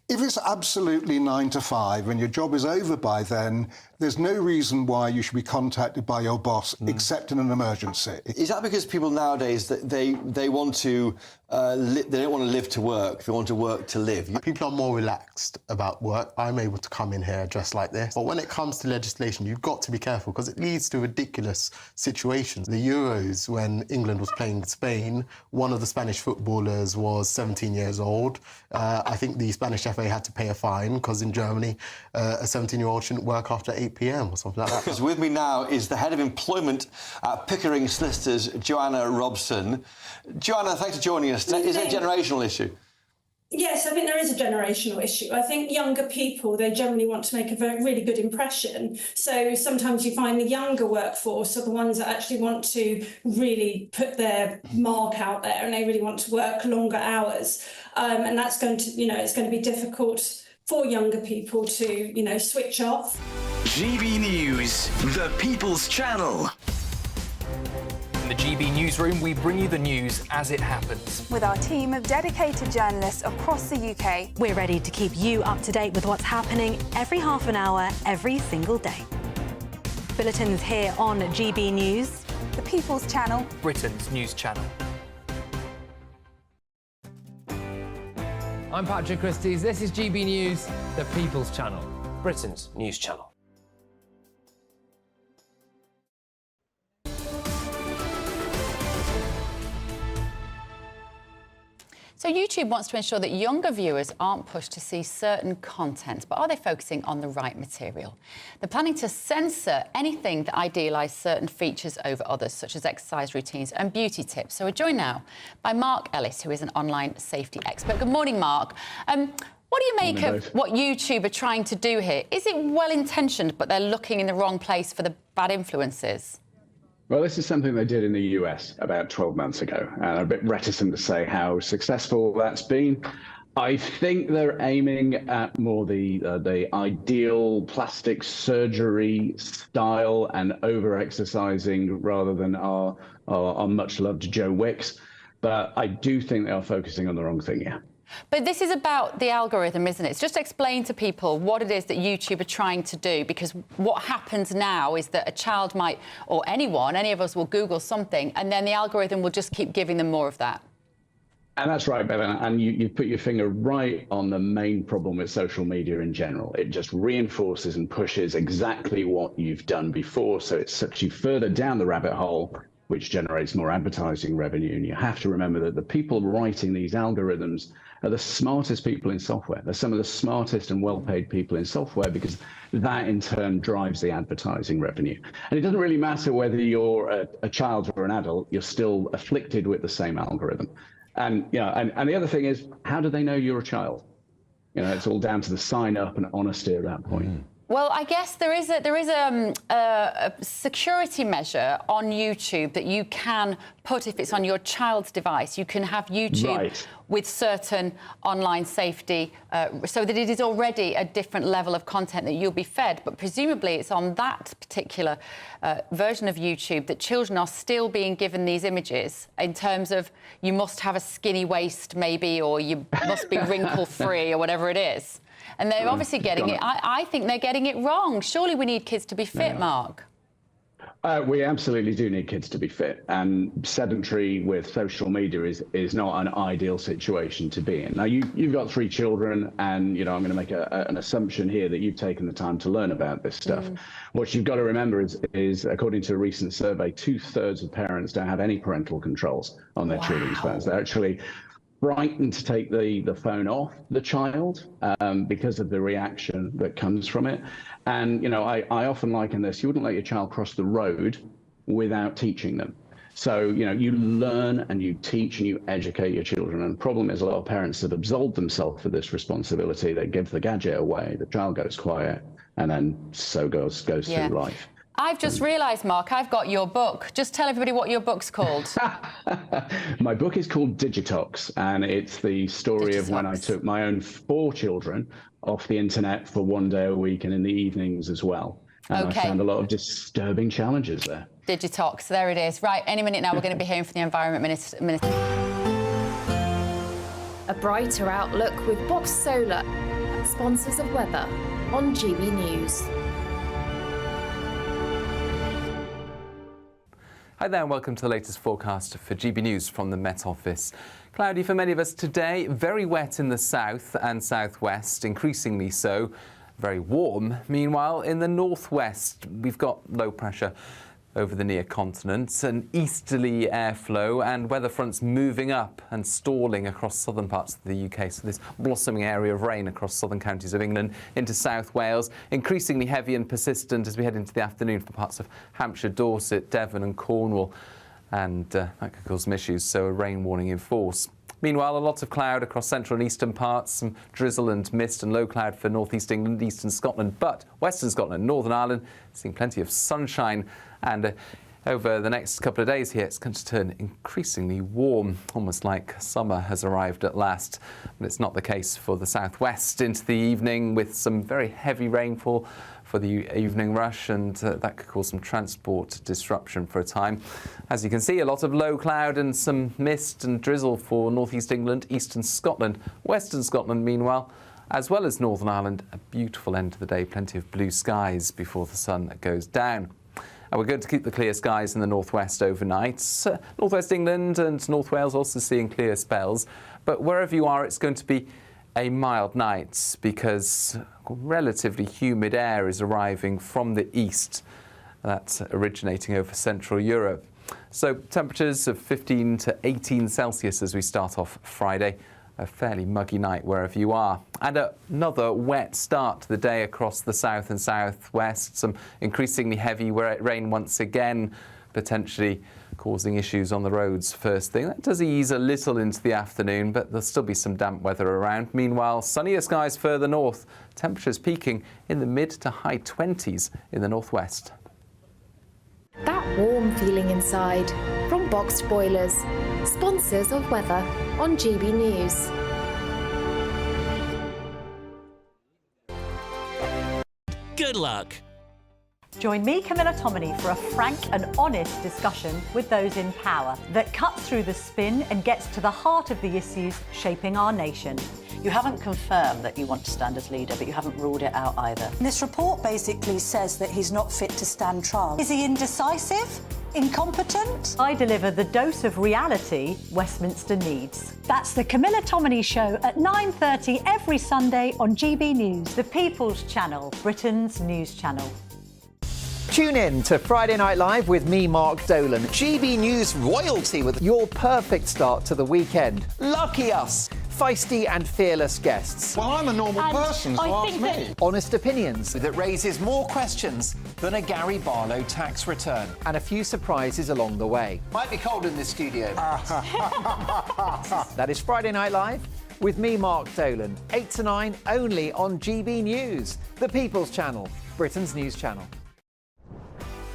if it's absolutely 9 to 5 and your job is over by then, there's no reason why you should be contacted by your boss except in an emergency. Is that because people nowadays, they want to, they don't want to live to work, they want to work to live? People are more relaxed about work. I'm able to come in here dressed like this. But when it comes to legislation, you've got to be careful because it leads to ridiculous situations. The Euros, when England was playing Spain, one of the Spanish footballers was 17 years old. I think the Spanish FA had to pay a fine because in Germany, a 17-year-old shouldn't work after 8 p.m. or something like that. Because with me now is the head of employment at Pickering Solicitors, Joanna Robson. Joanna, thanks for joining us. Is it a generational issue? Yes, I think there is a generational issue. I think younger people, they generally want to make a really good impression. So sometimes you find the younger workforce are the ones that actually want to really put their mark out there and they really want to work longer hours. And that's going to, it's going to be difficult for younger people to, switch off. GB News, the People's Channel. In the GB Newsroom, we bring you the news as it happens. With our team of dedicated journalists across the UK, we're ready to keep you up to date with what's happening every half an hour, every single day. Bulletins here on GB News, the People's Channel, Britain's news channel. I'm Patrick Christie's. This is GB News, the People's Channel, Britain's news channel. So YouTube wants to ensure that younger viewers aren't pushed to see certain content, but are they focusing on the right material? They're planning to censor anything that idealises certain features over others, such as exercise routines and beauty tips. So we're joined now by Mark Ellis, who is an online safety expert. Good morning, Mark. What do you make of what YouTube are trying to do here? Is it well-intentioned, but they're looking in the wrong place for the bad influences? Well, this is something they did in the US about 12 months ago, and I'm a bit reticent to say how successful that's been. I think they're aiming at more the ideal plastic surgery style and over-exercising rather than our much-loved Joe Wicks. But I do think they are focusing on the wrong thing, yeah. But this is about the algorithm, isn't it? It's just explain to people what it is that YouTube are trying to do, because what happens now is that a child might, or anyone, any of us will Google something, and then the algorithm will just keep giving them more of that. And that's right, Bevan, and you put your finger right on the main problem with social media in general. It just reinforces and pushes exactly what you've done before, so it sucks you further down the rabbit hole which generates more advertising revenue. And you have to remember that the people writing these algorithms are the smartest people in software. They're some of the smartest and well-paid people in software, because that in turn drives the advertising revenue. And it doesn't really matter whether you're a child or an adult, you're still afflicted with the same algorithm. And, you know, and the other thing is, how do they know you're a child? You know, it's all down to the sign up and honesty at that point. Well, I guess there is a security measure on YouTube that you can put if it's on your child's device. You can have YouTube with certain online safety, so that it is already a different level of content that you'll be fed. But presumably it's on that particular version of YouTube that children are still being given these images, in terms of you must have a skinny waist maybe, or you must be wrinkle-free or whatever it is. And they're obviously getting it. I think they're getting it wrong. Surely we need kids to be fit, Mark. We absolutely do need kids to be fit, and sedentary with social media is not an ideal situation to be in. Now, you've got 3 children, and you know, I'm going to make an assumption here that you've taken the time to learn about this stuff. What you've got to remember is according to a recent survey, 2/3 of parents don't have any parental controls on their children's phones. They're actually frightened to take the phone off the child because of the reaction that comes from it. And, you know, I often liken this: you wouldn't let your child cross the road without teaching them. So, you know, you learn and you teach and you educate your children. And the problem is, a lot of parents have absolved themselves for this responsibility. They give the gadget away, the child goes quiet, and then so goes through life. I've just realised, Mark, I've got your book. Just tell everybody what your book's called. My book is called Digitox, and it's the story of when I took my own 4 children off the internet for 1 day a week, and in the evenings as well. And I found a lot of disturbing challenges there. Digitox, there it is. Right, any minute now we're going to be hearing from the Environment Minister. A brighter outlook with Box Solar, sponsors of weather on GB News. Hi there and welcome to the latest forecast for GB News from the Met Office. Cloudy for many of us today, very wet in the south and southwest, increasingly so. Very warm. Meanwhile, in the northwest, we've got low pressure over the near continent, an easterly airflow and weather fronts moving up and stalling across southern parts of the UK. So this blossoming area of rain across southern counties of England into South Wales, increasingly heavy and persistent as we head into the afternoon for parts of Hampshire, Dorset, Devon and Cornwall. And that could cause some issues, so a rain warning in force. Meanwhile, a lot of cloud across central and eastern parts, some drizzle and mist and low cloud for northeast England, eastern Scotland, but western Scotland, Northern Ireland, seeing plenty of sunshine. And over the next couple of days here, it's going to turn increasingly warm, almost like summer has arrived at last. But it's not the case for the southwest into the evening, with some very heavy rainfall for the evening rush, and that could cause some transport disruption for a time. As you can see, a lot of low cloud and some mist and drizzle for northeast England, eastern Scotland, western Scotland meanwhile, as well as Northern Ireland. A beautiful end to the day, plenty of blue skies before the sun goes down. And we're going to keep the clear skies in the northwest overnight. Northwest England and North Wales also seeing clear spells. But wherever you are, it's going to be a mild night because relatively humid air is arriving from the east. That's originating over Central Europe. So temperatures of 15 to 18 Celsius as we start off Friday. A fairly muggy night wherever you are. And another wet start to the day across the south and southwest. Some increasingly heavy rain once again, potentially causing issues on the roads first thing. That does ease a little into the afternoon, but there'll still be some damp weather around. Meanwhile, sunnier skies further north. Temperatures peaking in the mid to high 20s in the northwest. That warm feeling inside from Boxed Boilers, sponsors of weather on GB News. Good luck. Join me, Camilla Tominey, for a frank and honest discussion with those in power that cuts through the spin and gets to the heart of the issues shaping our nation. You haven't confirmed that you want to stand as leader, but you haven't ruled it out either. This report basically says that he's not fit to stand trial. Is he indecisive? Incompetent? I deliver the dose of reality Westminster needs. That's the Camilla Tominey Show at 9:30 every Sunday on GB News, the People's Channel, Britain's news channel. Tune in to Friday Night Live with me, Mark Dolan. GB News royalty with your perfect start to the weekend. Lucky us. Feisty and fearless guests. Well, I'm a normal person, so ask me. Honest opinions. That raises more questions than a Gary Barlow tax return. And a few surprises along the way. Might be cold in this studio. That is Friday Night Live with me, Mark Dolan. 8 to 9, only on GB News, the People's Channel, Britain's news channel.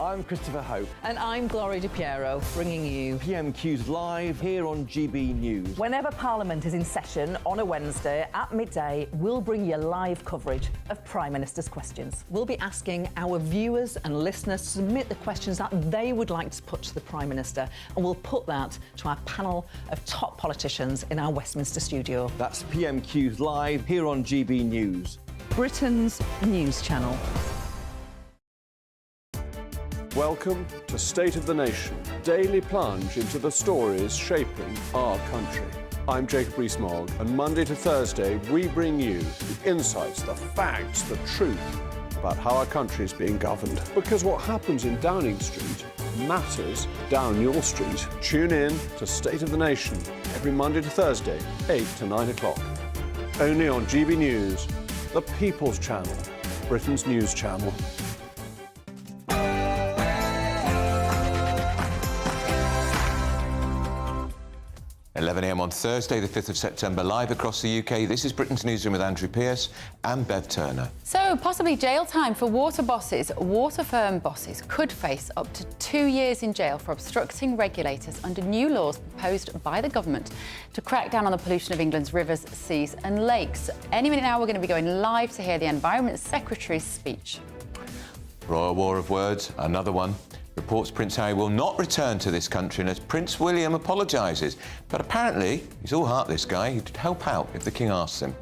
I'm Christopher Hope. And I'm Gloria DiPiero, bringing you PMQ's live here on GB News. Whenever Parliament is in session on a Wednesday at midday, we'll bring you live coverage of Prime Minister's questions. We'll be asking our viewers and listeners to submit the questions that they would like to put to the Prime Minister, and we'll put that to our panel of top politicians in our Westminster studio. That's PMQ's live here on GB News, Britain's news channel. Welcome to State of the Nation, daily plunge into the stories shaping our country. I'm Jacob Rees-Mogg, and Monday to Thursday we bring you the insights, the facts, the truth about how our country is being governed. Because what happens in Downing Street matters down your street. Tune in to State of the Nation every Monday to Thursday, 8 to 9 o'clock. Only on GB News, the People's Channel, Britain's news channel. 11 a.m. on Thursday, the 5th of September, live across the UK. This is Britain's Newsroom with Andrew Pearce and Bev Turner. So, possibly jail time for water bosses. Water firm bosses could face up to 2 years in jail for obstructing regulators under new laws proposed by the government to crack down on the pollution of England's rivers, seas and lakes. Any minute now, we're going to be going live to hear the Environment Secretary's speech. Royal war of words, another one. Reports Prince Harry will not return to this country and as Prince William apologises. But apparently, he's all heart, this guy. He'd help out if the King asks him.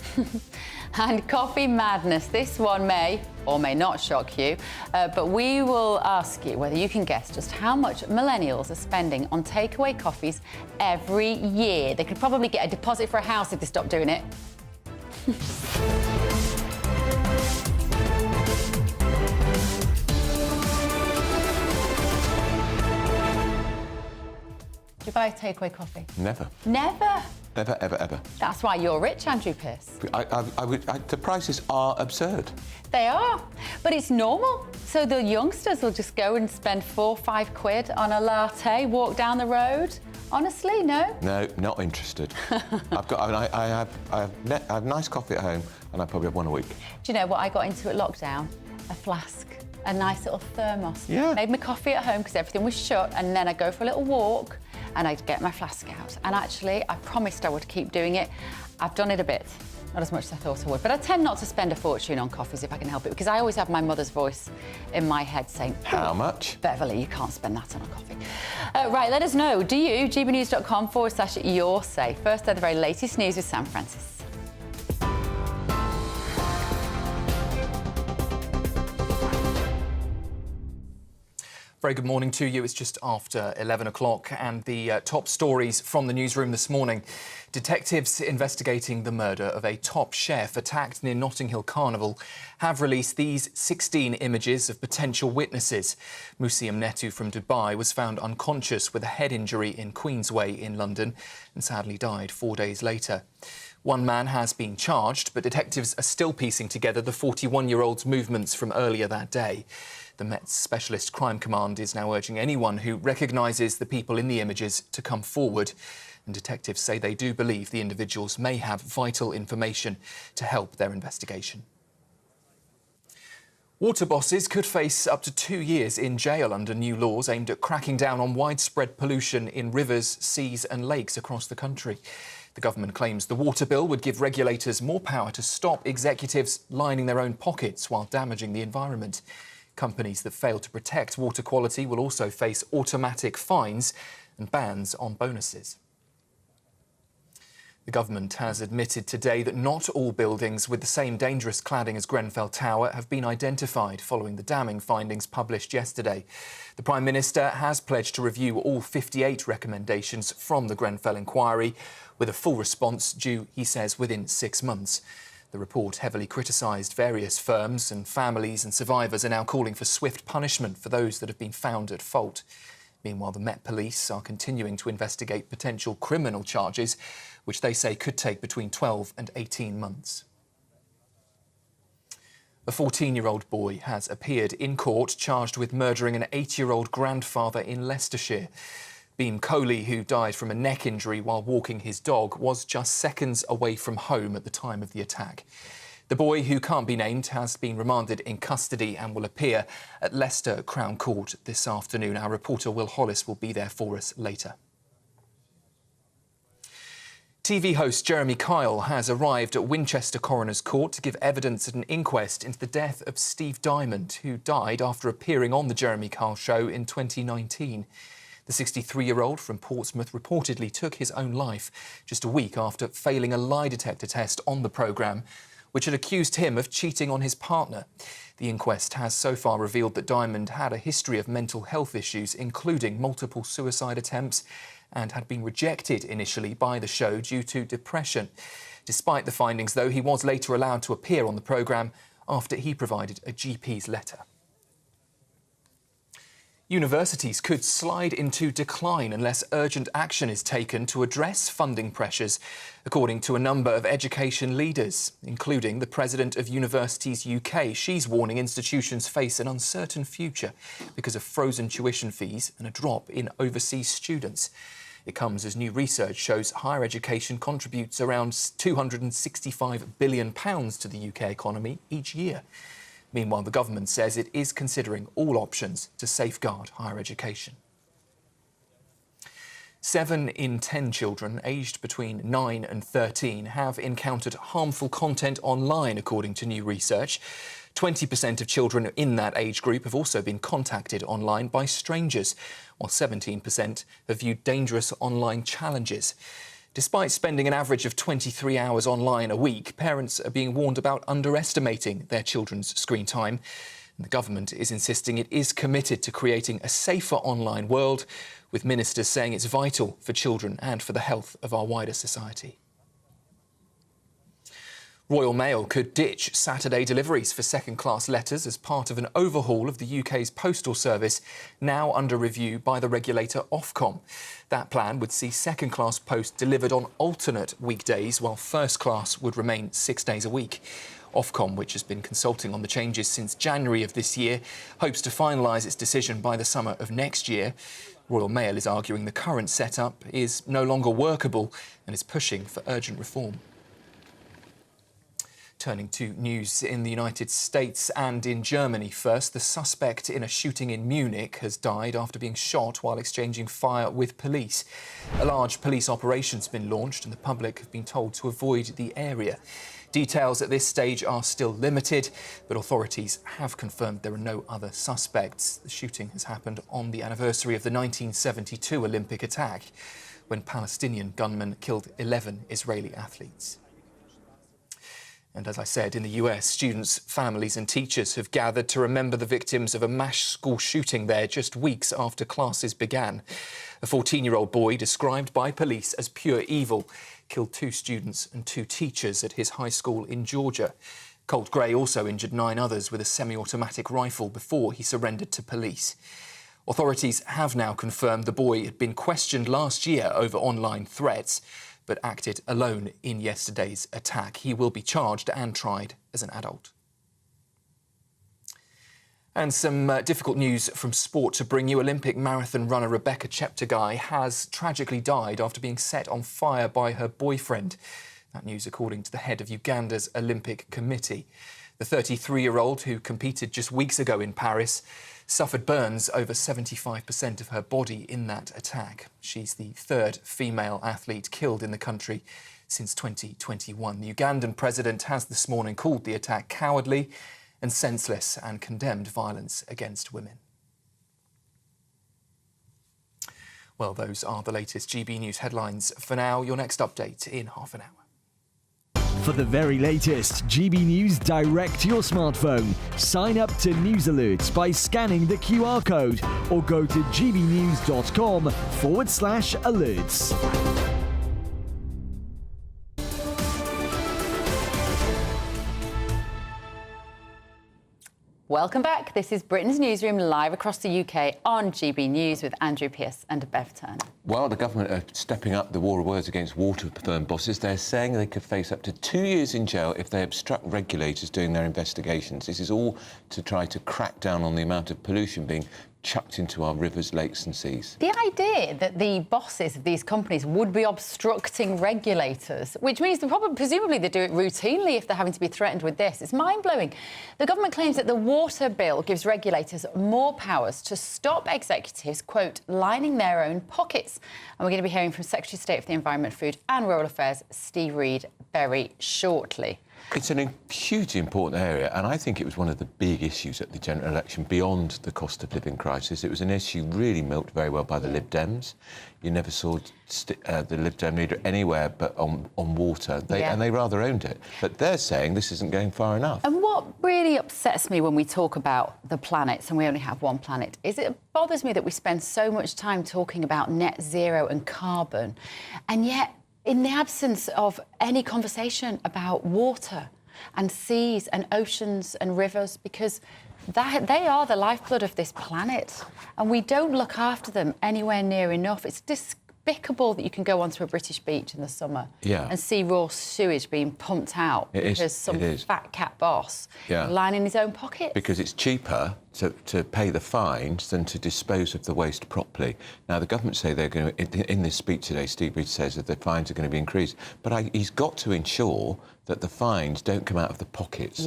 And coffee madness. This one may or may not shock you, but we will ask you whether you can guess just how much millennials are spending on takeaway coffees every year. They could probably get a deposit for a house if they stopped doing it. Do you buy a takeaway coffee? Never. Never? Never, ever, ever. That's why you're rich, Andrew Pearce. The prices are absurd. They are, but it's normal. So the youngsters will just go and spend £4 or £5 on a latte, walk down the road. Honestly, no? No, not interested. I have nice coffee at home, and I probably have one a week. Do you know what I got into at lockdown? A flask. A nice little thermos. Yeah. Made my coffee at home because everything was shut, and then I'd go for a little walk and I'd get my flask out. And actually, I promised I would keep doing it. I've done it a bit. Not as much as I thought I would. But I tend not to spend a fortune on coffees if I can help it, because I always have my mother's voice in my head saying, how much? Beverly, you can't spend that on a coffee. Right, let us know. Do you? gbnews.com/your say. First, the very latest news with Sam Francis. Very good morning to you. It's just after 11 o'clock and the top stories from the newsroom this morning. Detectives investigating the murder of a top chef attacked near Notting Hill Carnival have released these 16 images of potential witnesses. Museum Netu from Dubai was found unconscious with a head injury in Queensway in London and sadly died 4 days later. One man has been charged, but detectives are still piecing together the 41-year-old's movements from earlier that day. The Met's Specialist Crime Command is now urging anyone who recognises the people in the images to come forward. And detectives say they do believe the individuals may have vital information to help their investigation. Water bosses could face up to 2 years in jail under new laws aimed at cracking down on widespread pollution in rivers, seas and lakes across the country. The government claims the water bill would give regulators more power to stop executives lining their own pockets while damaging the environment. Companies that fail to protect water quality will also face automatic fines and bans on bonuses. The government has admitted today that not all buildings with the same dangerous cladding as Grenfell Tower have been identified following the damning findings published yesterday. The Prime Minister has pledged to review all 58 recommendations from the Grenfell Inquiry, with a full response due, he says, within 6 months. The report heavily criticised various firms, and families and survivors are now calling for swift punishment for those that have been found at fault. Meanwhile, the Met Police are continuing to investigate potential criminal charges, which they say could take between 12 and 18 months. A 14-year-old boy has appeared in court charged with murdering an 8-year-old grandfather in Leicestershire. Beam Coley, who died from a neck injury while walking his dog, was just seconds away from home at the time of the attack. The boy, who can't be named, has been remanded in custody and will appear at Leicester Crown Court this afternoon. Our reporter Will Hollis will be there for us later. TV host Jeremy Kyle has arrived at Winchester Coroner's Court to give evidence at an inquest into the death of Steve Diamond, who died after appearing on The Jeremy Kyle Show in 2019. The 63-year-old from Portsmouth reportedly took his own life just a week after failing a lie detector test on the programme, which had accused him of cheating on his partner. The inquest has so far revealed that Diamond had a history of mental health issues, including multiple suicide attempts, and had been rejected initially by the show due to depression. Despite the findings, though, he was later allowed to appear on the programme after he provided a GP's letter. Universities could slide into decline unless urgent action is taken to address funding pressures, according to a number of education leaders, including the President of Universities UK. She's warning institutions face an uncertain future because of frozen tuition fees and a drop in overseas students. It comes as new research shows higher education contributes around £265 billion to the UK economy each year. Meanwhile, the government says it is considering all options to safeguard higher education. 7 in 10 children aged between 9 and 13 have encountered harmful content online, according to new research. 20% of children in that age group have also been contacted online by strangers, while 17% have viewed dangerous online challenges. Despite spending an average of 23 hours online a week, parents are being warned about underestimating their children's screen time. And the government is insisting it is committed to creating a safer online world, with ministers saying it's vital for children and for the health of our wider society. Royal Mail could ditch Saturday deliveries for second-class letters as part of an overhaul of the UK's postal service, now under review by the regulator Ofcom. That plan would see second-class post delivered on alternate weekdays, while first-class would remain 6 days a week. Ofcom, which has been consulting on the changes since January of this year, hopes to finalise its decision by the summer of next year. Royal Mail is arguing the current setup is no longer workable and is pushing for urgent reform. Turning to news in the United States and in Germany first, the suspect in a shooting in Munich has died after being shot while exchanging fire with police. A large police operation's been launched and the public have been told to avoid the area. Details at this stage are still limited, but authorities have confirmed there are no other suspects. The shooting has happened on the anniversary of the 1972 Olympic attack, when Palestinian gunmen killed 11 Israeli athletes. And as I said, in the US, students, families and teachers have gathered to remember the victims of a mass school shooting there just weeks after classes began. A 14-year-old boy, described by police as pure evil, killed 2 students and 2 teachers at his high school in Georgia. Colt Gray also injured 9 others with a semi-automatic rifle before he surrendered to police. Authorities have now confirmed the boy had been questioned last year over online threats, but acted alone in yesterday's attack. He will be charged and tried as an adult. And some difficult news from sport to bring you. Olympic marathon runner Rebecca Cheptegei has tragically died after being set on fire by her boyfriend. That news according to the head of Uganda's Olympic Committee. The 33-year-old, who competed just weeks ago in Paris, suffered burns over 75% of her body in that attack. She's the 3rd female athlete killed in the country since 2021. The Ugandan president has this morning called the attack cowardly and senseless and condemned violence against women. Well, those are the latest GB News headlines for now. Your next update in half an hour. For the very latest GB News direct to your smartphone, sign up to News Alerts by scanning the QR code or go to gbnews.com/alerts. Welcome back. This is Britain's Newsroom, live across the UK on GB News with Andrew Pearce and Bev Turner. Well, the government are stepping up the war of words against water firm bosses. They're saying they could face up to 2 years in jail if they obstruct regulators doing their investigations. This is all to try to crack down on the amount of pollution being chucked into our rivers, lakes and seas. The idea that the bosses of these companies would be obstructing regulators, which means presumably they do it routinely if they're having to be threatened with this, it's mind-blowing. The government claims that the water bill gives regulators more powers to stop executives, quote, lining their own pockets. And we're going to be hearing from Secretary of State for the Environment, Food and Rural Affairs, Steve Reed, very shortly. It's a hugely important area, and I think it was one of the big issues at the general election beyond the cost of living crisis. It was an issue really milked very well by the Lib Dems. You never saw the Lib Dem leader anywhere but on water, and they rather owned it. But they're saying this isn't going far enough. And what really upsets me when we talk about the planets, and we only have one planet, is it bothers me that we spend so much time talking about net zero and carbon, and yet in the absence of any conversation about water and seas and oceans and rivers, because they are the lifeblood of this planet, and we don't look after them anywhere near enough. It's despicable that you can go onto a British beach in the summer and see raw sewage being pumped out because some fat cat boss lining his own pockets. Because it's cheaper to pay the fines than to dispose of the waste properly. Now, the government say they're going to, in this speech today, Steve Reed says that the fines are going to be increased. But he's got to ensure that the fines don't come out of the pockets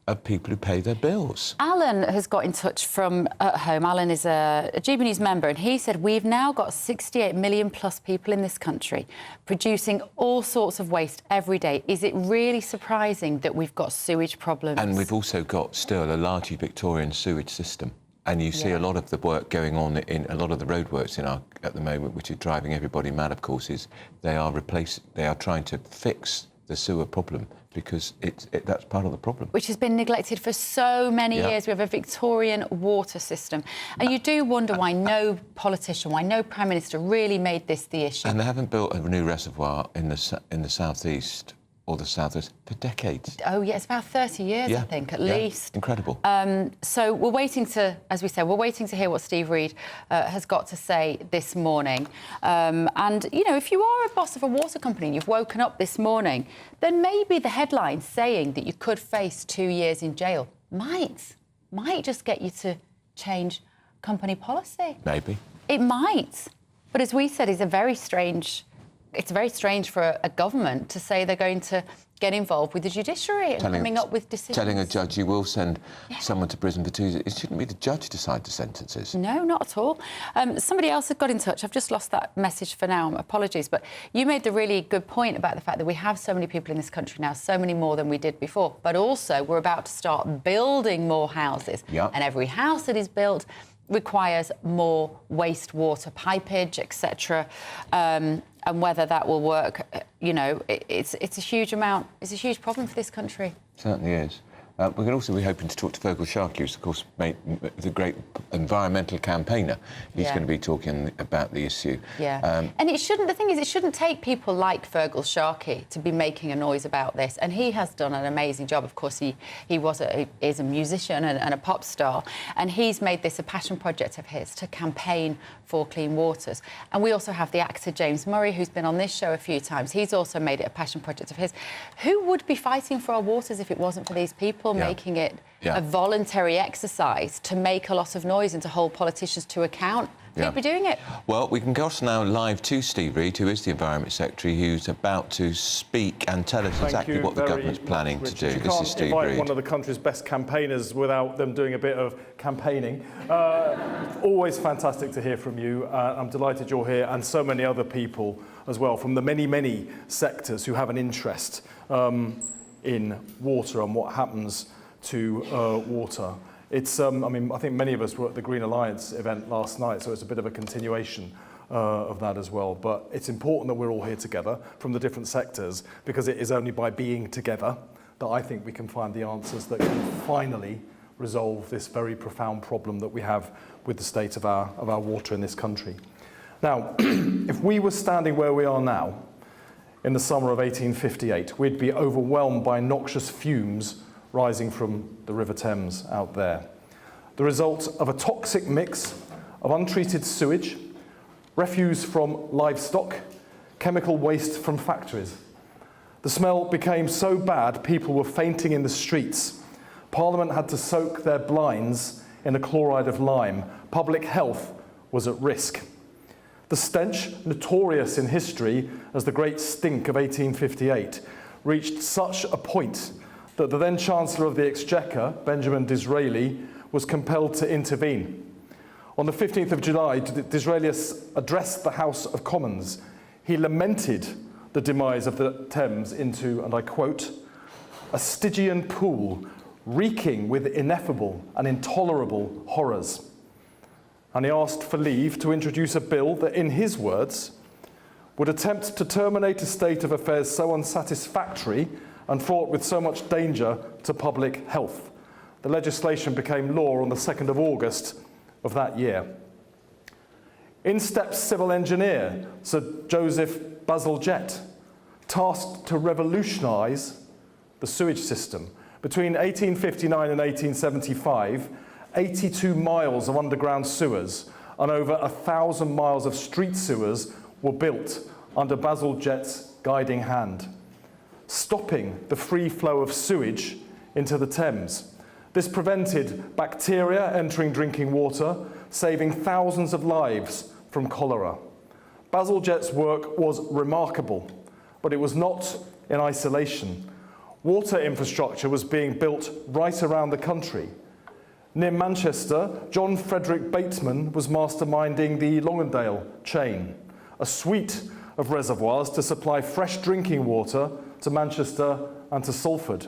of people who pay their bills. Alan has got in touch from at home. Alan is a GB News member, and he said, we've now got 68 million plus people in this country producing all sorts of waste every day. Is it really surprising that we've got sewage problems? And we've also got still a largely Victorian sewage system. And you see a lot of the work going on in a lot of the roadworks at the moment, which is driving everybody mad, of course, is they are trying to fix the sewer problem, because that's part of the problem. Which has been neglected for so many years. We have a Victorian water system. And you do wonder why no politician, why no Prime Minister really made this the issue. And they haven't built a new reservoir in the southeast or the southwest for decades. Oh, yeah, it's about 30 years, I think, at least. Incredible. So we're waiting to, as we said, we're waiting to hear what Steve Reed has got to say this morning. And, you know, if you are a boss of a water company and you've woken up this morning, then maybe the headline saying that you could face 2 years in jail might just get you to change company policy. Maybe. It might. But as we said, it's very strange for a government to say they're going to get involved with the judiciary and coming up with decisions. Telling a judge you will send someone to prison for 2 years. It shouldn't be the judge decide the sentences. No, not at all. Somebody else has got in touch. I've just lost that message for now. Apologies. But you made the really good point about the fact that we have so many people in this country now, so many more than we did before. But also we're about to start building more houses. And every house that is built requires more wastewater pipage, etc. And whether that will work, you know, it's a huge amount. It's a huge problem for this country. Certainly is. We're going to also be hoping to talk to Fergal Sharkey, who's, of course, the great environmental campaigner. He's going to be talking about the issue. And it shouldn't. The thing is, it shouldn't take people like Fergal Sharkey to be making a noise about this. And he has done an amazing job. Of course, he is a musician and a pop star, and he's made this a passion project of his to campaign for clean waters. And we also have the actor James Murray, who's been on this show a few times. He's also made it a passion project of his. Who would be fighting for our waters if it wasn't for these people making it a voluntary exercise to make a lot of noise and to hold politicians to account? Who'd be doing it? Well, we can go now live to Steve Reed, who is the Environment Secretary, who's about to speak and tell us exactly what the government's planning to do. This is Steve Reed. You can't invite one of the country's best campaigners without them doing a bit of campaigning. Always fantastic to hear from you. I'm delighted you're here, and so many other people as well, from the many, many sectors who have an interest in water and what happens to water. It's, I mean, I think many of us were at the Green Alliance event last night, so it's a bit of a continuation of that as well. But it's important that we're all here together from the different sectors, because it is only by being together that I think we can find the answers that can finally resolve this very profound problem that we have with the state of our water in this country. Now, if we were standing where we are now, in the summer of 1858, we'd be overwhelmed by noxious fumes rising from the River Thames out there. the result of a toxic mix of untreated sewage, refuse from livestock, chemical waste from factories. The smell became so bad people were fainting in the streets. Parliament had to soak their blinds in a chloride of lime. Public health was at risk. The stench, notorious in history as the Great Stink of 1858, reached such a point that the then Chancellor of the Exchequer, Benjamin Disraeli, was compelled to intervene. On the 15th of July, Disraeli addressed the House of Commons. He lamented the demise of the Thames into, and I quote, a Stygian pool reeking with ineffable and intolerable horrors. And he asked for leave to introduce a bill that, in his words, would attempt to terminate a state of affairs so unsatisfactory and fraught with so much danger to public health. The legislation became law on the 2nd of August of that year. In steps civil engineer Sir Joseph Bazalgette, tasked to revolutionise the sewage system. Between 1859 and 1875, 82 miles of underground sewers and over 1,000 miles of street sewers were built under Bazalgette's guiding hand, stopping the free flow of sewage into the Thames. This prevented bacteria entering drinking water, saving thousands of lives from cholera. Bazalgette's work was remarkable, but it was not in isolation. Water infrastructure was being built right around the country. Near Manchester, John Frederick Bateman was masterminding the Longdale chain, a suite of reservoirs to supply fresh drinking water to Manchester and to Salford.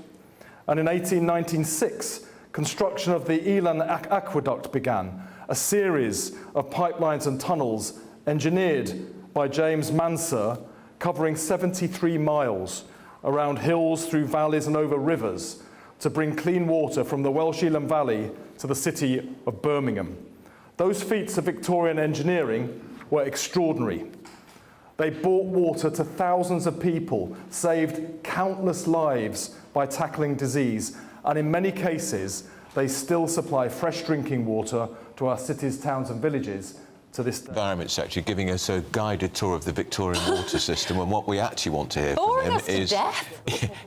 And in 1896, construction of the Elan Aqueduct began, a series of pipelines and tunnels engineered by James Mansur, covering 73 miles around hills, through valleys and over rivers to bring clean water from the Welsh Elan Valley to the city of Birmingham. Those feats of Victorian engineering were extraordinary. They brought water to thousands of people, saved countless lives by tackling disease, and in many cases, they still supply fresh drinking water to our cities, towns and villages to this day. Environment Secretary giving us a guided tour of the Victorian water system, and what we actually want to hear from him is...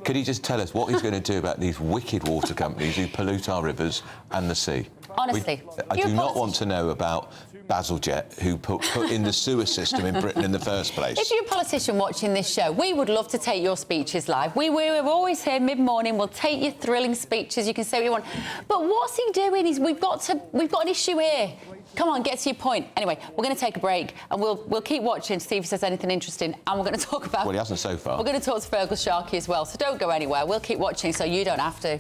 Could he just tell us what he's going to do about these wicked water companies who pollute our rivers and the sea? Honestly. I do not want to know about Bazalgette, who put in the sewer system in Britain in the first place. If you're a politician watching this show, we would love to take your speeches live. We're always here mid-morning. We'll take your thrilling speeches. You can say what you want. But what's he doing? We've got an issue here. Come on, get to your point. Anyway, we're going to take a break and we'll keep watching to see if he says anything interesting. And we're going to talk about... Well, he hasn't so far. We're going to talk to Fergal Sharkey as well. So don't go anywhere. We'll keep watching so you don't have to.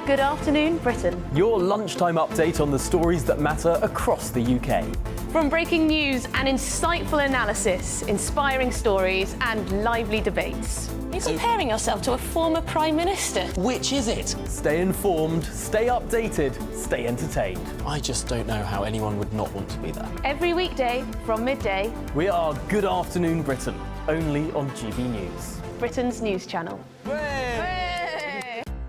Good afternoon, Britain. Your lunchtime update on the stories that matter across the UK. From breaking news and insightful analysis, inspiring stories and lively debates. You're comparing yourself to a former Prime Minister. Which is it? Stay informed, stay updated, stay entertained. I just don't know how anyone would not want to be there. Every weekday from midday. We are Good Afternoon Britain, only on GB News. Britain's news channel.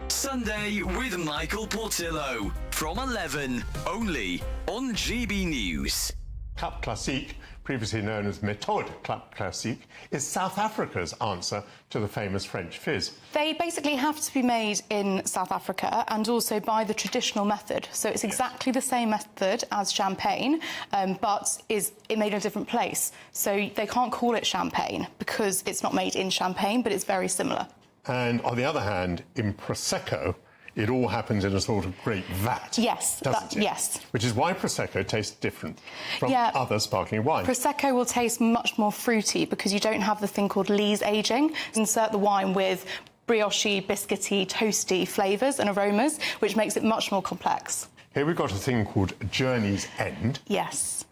Sunday with Michael Portillo from 11, only on GB News. Club Classique, previously known as Méthode Club Classique, is South Africa's answer to the famous French fizz. They basically have to be made in South Africa and also by the traditional method. So it's exactly the same method as champagne, but is made in a different place. So they can't call it champagne because it's not made in Champagne, but it's very similar. And on the other hand, in Prosecco, it all happens in a sort of great vat. Yes, doesn't it? Yes. Which is why Prosecco tastes different from Yeah. other sparkling wines. Prosecco will taste much more fruity because you don't have the thing called lees aging. Insert the wine with brioche, biscuity, toasty flavours and aromas, which makes it much more complex. Here we've got a thing called Journey's End. Yes.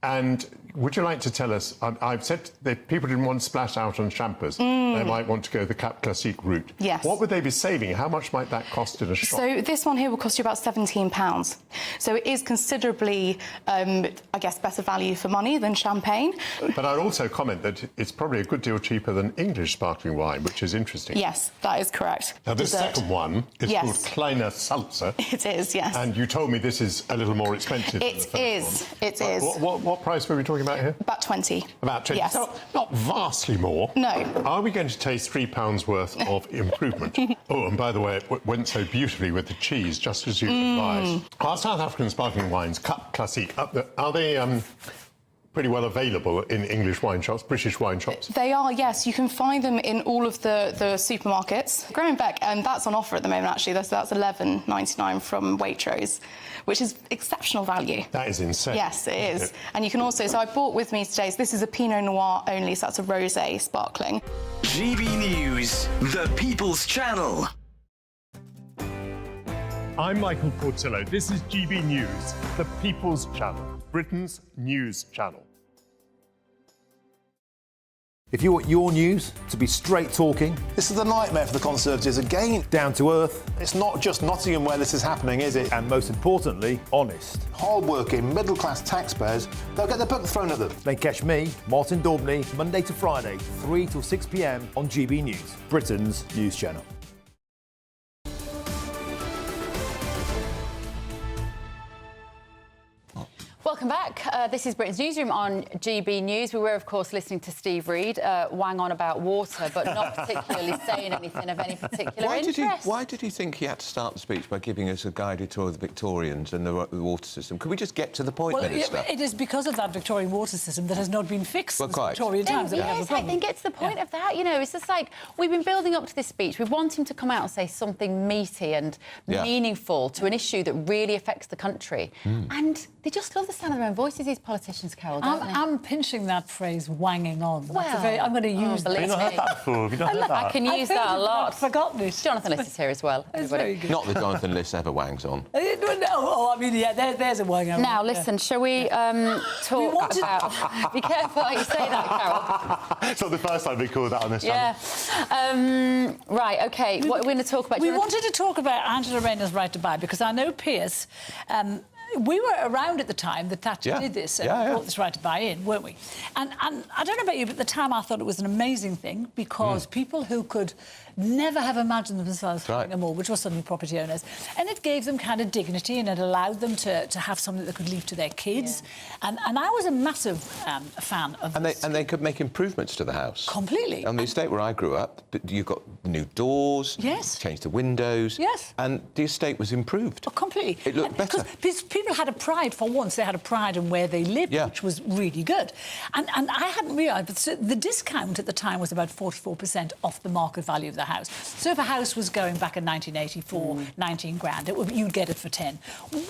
And would you like to tell us, I've said that people didn't want to splash out on champers. They might want to go the Cap Classique route. Yes. What would they be saving? How much might that cost in a shop? So this one here will cost you about £17. So it is considerably, I guess, better value for money than champagne. But I'd also comment that it's probably a good deal cheaper than English sparkling wine, which is interesting. Yes, that is correct. Now, this second one is Yes. called Kleiner Salzer. It is, yes. And you told me this is a little more expensive than the first one. It is. What price were we talking about here? About 20. About 20. Yes. Not vastly more. No. Are we going to taste £3 worth of improvement? Oh, and by the way, it went so beautifully with the cheese, just as you advised. Are South African sparkling wines, Cap Classique, are they pretty well available in English wine shops, British wine shops? They are, yes. You can find them in all of the supermarkets. Growing and that's on offer at the moment, actually. That's £11.99 from Waitrose, which is exceptional value. That is insane. Yes, it is. And you can also... So I bought with me today, so this is a Pinot Noir only, so that's a rosé sparkling. GB News, the People's Channel. I'm Michael Portillo. This is GB News, the People's Channel, Britain's news channel. If you want your news to be straight talking... This is a nightmare for the Conservatives again. Down to earth. It's not just Nottingham where this is happening, is it? And most importantly, honest. Hard-working, middle-class taxpayers, they'll get their book thrown at them. Then catch me, Martin Daubney, Monday to Friday, 3 till 6 p.m. on GB News, Britain's news channel. Welcome back. This is Britain's Newsroom on GB News. We were, of course, listening to Steve Reid wang on about water, but not particularly saying anything of any particular interest. Why did he think he had to start the speech by giving us a guided tour of the Victorians and the water system? Could we just get to the point, Minister? It is because of that Victorian water system that has not been fixed since Victorian times. Then get to the point of that. You know, it's just like we've been building up to this speech. We want him to come out and say something meaty and meaningful to an issue that really affects the country. And they just love the sound of their own voices, these politicians, Carol, don't they? I'm pinching that phrase, wanging on. Well, I'm going to use that. Have you not heard that before? Have you not heard that? I can use that a lot. I've forgotten it. Jonathan Liss is here as well. Very good. Not that Jonathan Liss ever wangs on. I mean, yeah, there's a wang on. Now, listen, shall we talk about... Be careful how you say that, Carol. It's not the first time we called that on this channel. Right, OK, what are we going to talk about? We wanted to talk about Angela Rayner's right to buy, because I know Pierce... we were around at the time that Thatcher did this and brought this right to buy in, weren't we? And I don't know about you, but at the time I thought it was an amazing thing because people who could never have imagined themselves having a mortgage were suddenly property owners. And it gave them kind of dignity and it allowed them to have something that could leave to their kids. And I was a massive fan of this. And they could make improvements to the house. Completely. On the estate where I grew up, you've got new doors, changed the windows, and the estate was improved. Oh, completely. It looked better. Because people had a pride, for once, they had a pride in where they lived, which was really good. And I hadn't realised, but the discount at the time was about 44% off the market value of the house. So if a house was going back in 1984, 19 grand, you'd get it for 10,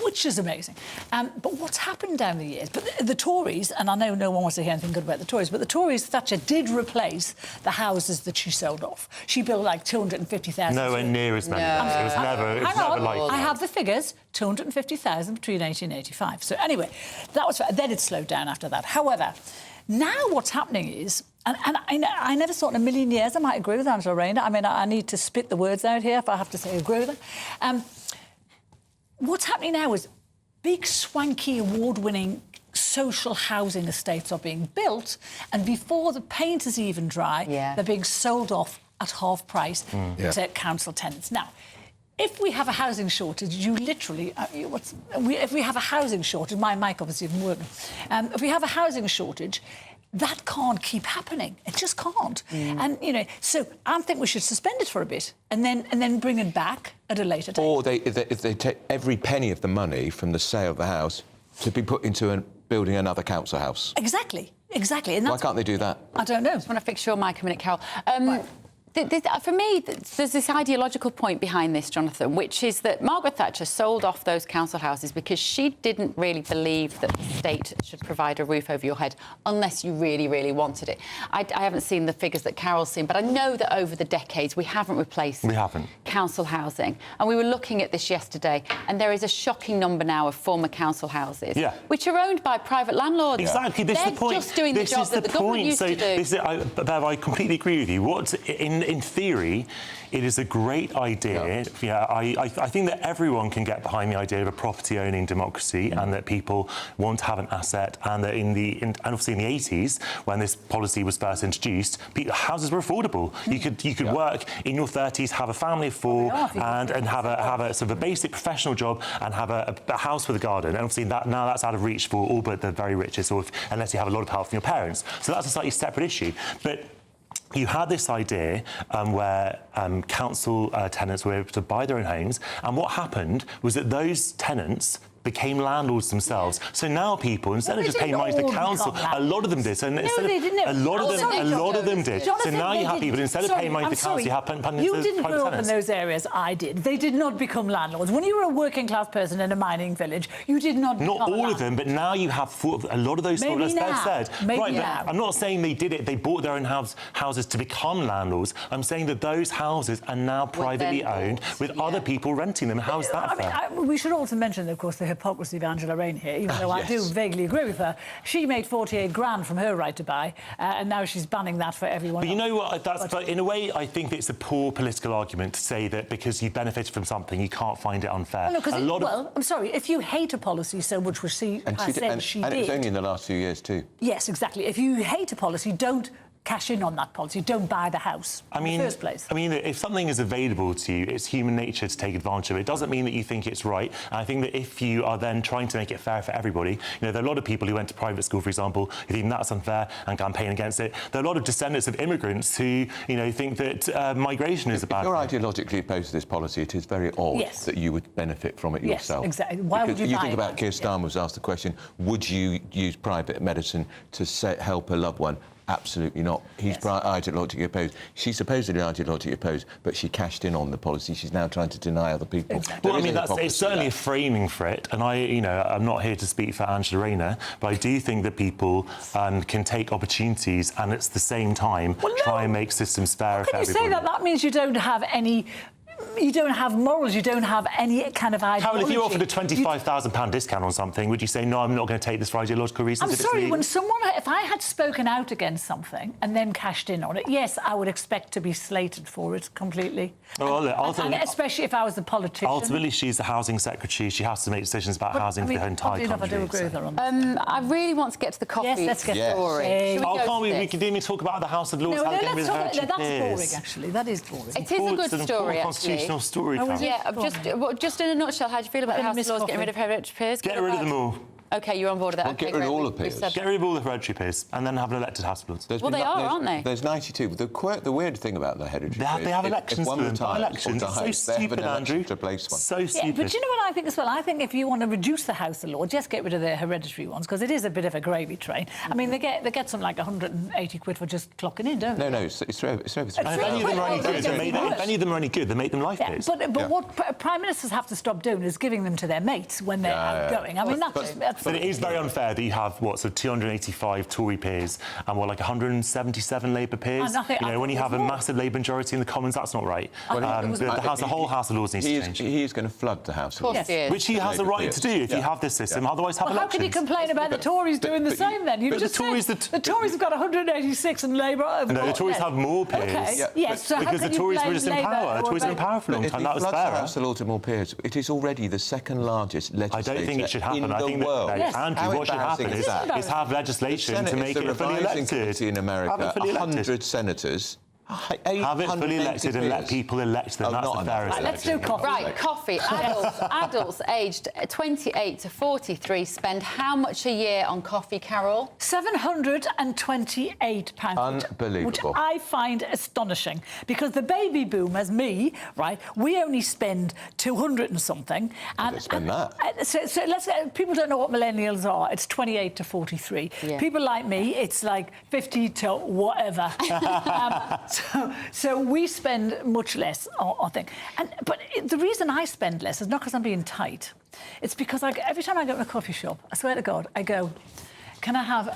which is amazing. But what's happened down the years? But the Tories, and I know no one wants to hear anything good about the Tories, but the Tories, Thatcher did replace the houses that she sold off. She built like 250,000. Nowhere near as many. It was never like that. I have the figures, 250,000 between 1885. So anyway, that was... Then it slowed down after that. However, now what's happening is... And I never thought in a million years I might agree with Angela Rayner. I mean, I need to spit the words out here if I have to say agree with her. What's happening now is big, swanky, award-winning social housing estates are being built, and before the paint is even dry, they're being sold off at half price to council tenants. Now, if we have a housing shortage, you literally... if we have a housing shortage... My mic obviously isn't working. If we have a housing shortage... that can't keep happening. It just can't. And, you know, so I think we should suspend it for a bit and then bring it back at a later date. Or if they take every penny of the money from the sale of the house to be put into building another council house. Exactly. And why can't they do that? I don't know. I just want to fix your mic a minute, Carol. For me, there's this ideological point behind this, Jonathan, which is that Margaret Thatcher sold off those council houses because she didn't really believe that the state should provide a roof over your head unless you really, really wanted it. I haven't seen the figures that Carol's seen, but I know that over the decades we haven't replaced council housing. And we were looking at this yesterday, and there is a shocking number now of former council houses, which are owned by private landlords. Exactly, this is the point. They're just doing the job that the government used to do. Bev, I completely agree with you. In theory, it is a great idea. I think that everyone can get behind the idea of a property-owning democracy and that people want to have an asset, and that and obviously in the 80s, when this policy was first introduced, houses were affordable. You could work in your 30s, have a family of 4, and have a sort of a basic professional job and have a house with a garden. And obviously now that's out of reach for all but the very richest, or unless you have a lot of help from your parents. So that's a slightly separate issue. But you had this idea where council tenants were able to buy their own homes, and what happened was that those tenants became landlords themselves. So now people, instead of just paying money to the council, a lot of them did. So a lot of them did. So now you have people, instead of paying money to the council, you have private tenants. You didn't grow up in those areas. I did. They did not become landlords. When you were a working class person in a mining village, you did not become Not all of them, but now you have a lot of those. Maybe as now. Bev said. Maybe now. I'm not saying they did it. They bought their own houses to become landlords. I'm saying that those houses are now privately owned with other people renting them. How's that fair? We should also mention, of course, the hypocrisy of Angela Rayner here, even though I do vaguely agree with her. She made 48 grand from her right to buy, and now she's banning that for everyone else. You know what? But in a way, I think it's a poor political argument to say that because you benefited from something, you can't find it unfair. No, I'm sorry, if you hate a policy so much, which she said she did... And it was only in the last few years, too. Yes, exactly. If you hate a policy, don't cash in on that policy. Don't buy the house in the first place. I mean, if something is available to you, it's human nature to take advantage of it. It doesn't mean that you think it's right. And I think that if you are then trying to make it fair for everybody, there are a lot of people who went to private school, for example, who think that's unfair and campaign against it. There are a lot of descendants of immigrants who, think that migration is a bad thing. If you're ideologically opposed to this policy, it is very odd that you would benefit from it yourself. Yes, exactly. Why would you buy it? You think about Keir Starmer was asked the question, would you use private medicine to help a loved one? Absolutely not. He's ideologically opposed. She's supposedly ideologically opposed, but she cashed in on the policy. She's now trying to deny other people. Exactly. Well, I mean, it's certainly a framing for it, and I'm not here to speak for Angela Rayner, but I do think that people can take opportunities and at the same time try and make systems fairer for everybody. Can you say that? That means you don't have any... You don't have morals, you don't have any kind of ideology. Carol, if you offered a £25,000 discount on something, would you say, no, I'm not going to take this for ideological reasons? I'm sorry, if I had spoken out against something and then cashed in on it, yes, I would expect to be slated for it completely. And especially if I was the politician. Ultimately, she's the housing secretary. She has to make decisions about housing for her entire country. I do agree with her on that. I really want to get to the coffee. Yes, let's get to the story. Can't we? We can even talk about the House of Lords. No, let's talk about that's boring, actually. That is boring. It is a good story, actually. Story. Just in a nutshell, how do you feel about the House of Lords getting rid of hereditary peers? Get rid of them all. OK, you're on board with that. Get rid of all the peers. Get rid of all the hereditary peers and then have an elected House of Lords. Well, they are, aren't they? There's 92. The weird thing about the hereditary peers... They have elections for them. Elections. It's so stupid, Andrew. To place one. Yeah, So stupid. but you know what I think as well? I think if you want to reduce the House of Lords, just get rid of the hereditary ones, because it is a bit of a gravy train. I mean, they get something like 180 quid for just clocking in, don't they? No, it's over 3. If any of them are any good, they make them life peers. But what Prime Ministers have to stop doing is giving them to their mates when they're outgoing. I mean, that's... But it is very unfair that you have, 285 Tory peers and, 177 Labour peers? When you have a massive Labour majority in the Commons, that's not right. The whole House of Lords needs to change. He is going to flood the House of Lords. Which he has a right to do if you have this system, otherwise have elections. How can you complain about the Tories doing the same, then? The Tories have got 186 and Labour... No, the Tories have more peers. Yes, so because the Tories were just in power. Tories were in power for a long time. That was fair. The House of Lords with more peers. It is already the second largest legislature I don't think it should happen. in the world. Andrew, what should happen is have legislation to make it fully elected. In America, 100 senators. Have it fully elected and let people elect them. That's the fairest election. Let's do coffee. Right, coffee. Adults aged 28 to 43 spend how much a year on coffee, Carol? £728. Unbelievable. Which I find astonishing, because the baby boomers, me, right, we only spend 200 and something. And they spend that. So people don't know what millennials are. It's 28 to 43. Yeah. People like me, it's like 50 to whatever. So we spend much less on things. But the reason I spend less is not because I'm being tight. It's because every time I go to a coffee shop, I swear to God, I go, can I have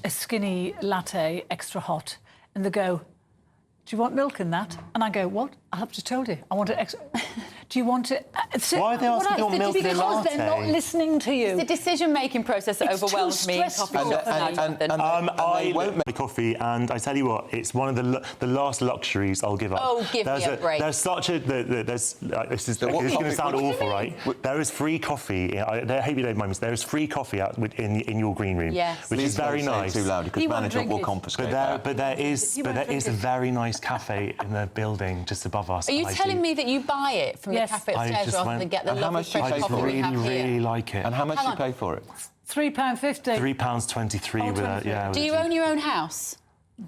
a skinny latte, extra hot? And they go, do you want milk in that? And I go, what? I have just told you. I want it extra. Do you want it? Why are they asking you milk in a latte? Because they're not listening to you. It's the decision-making process that overwhelms me in coffee shops. I won't make coffee, and I tell you what, it's one of the last luxuries I'll give up. Oh, give me a break. There's such a... this is going to sound awful, right? There is free coffee. I hope you don't mind me. There is free coffee out in your green room, which is very nice. Too loud because management will confiscate that. But there is a very nice cafe in the building just above us. Are you telling me that you buy it from the cafe upstairs rather than get the lovely fresh coffee we have here? I really like it. And how much do you pay for it? £3.50. £3.23 with a... Yeah. Do you own your own house?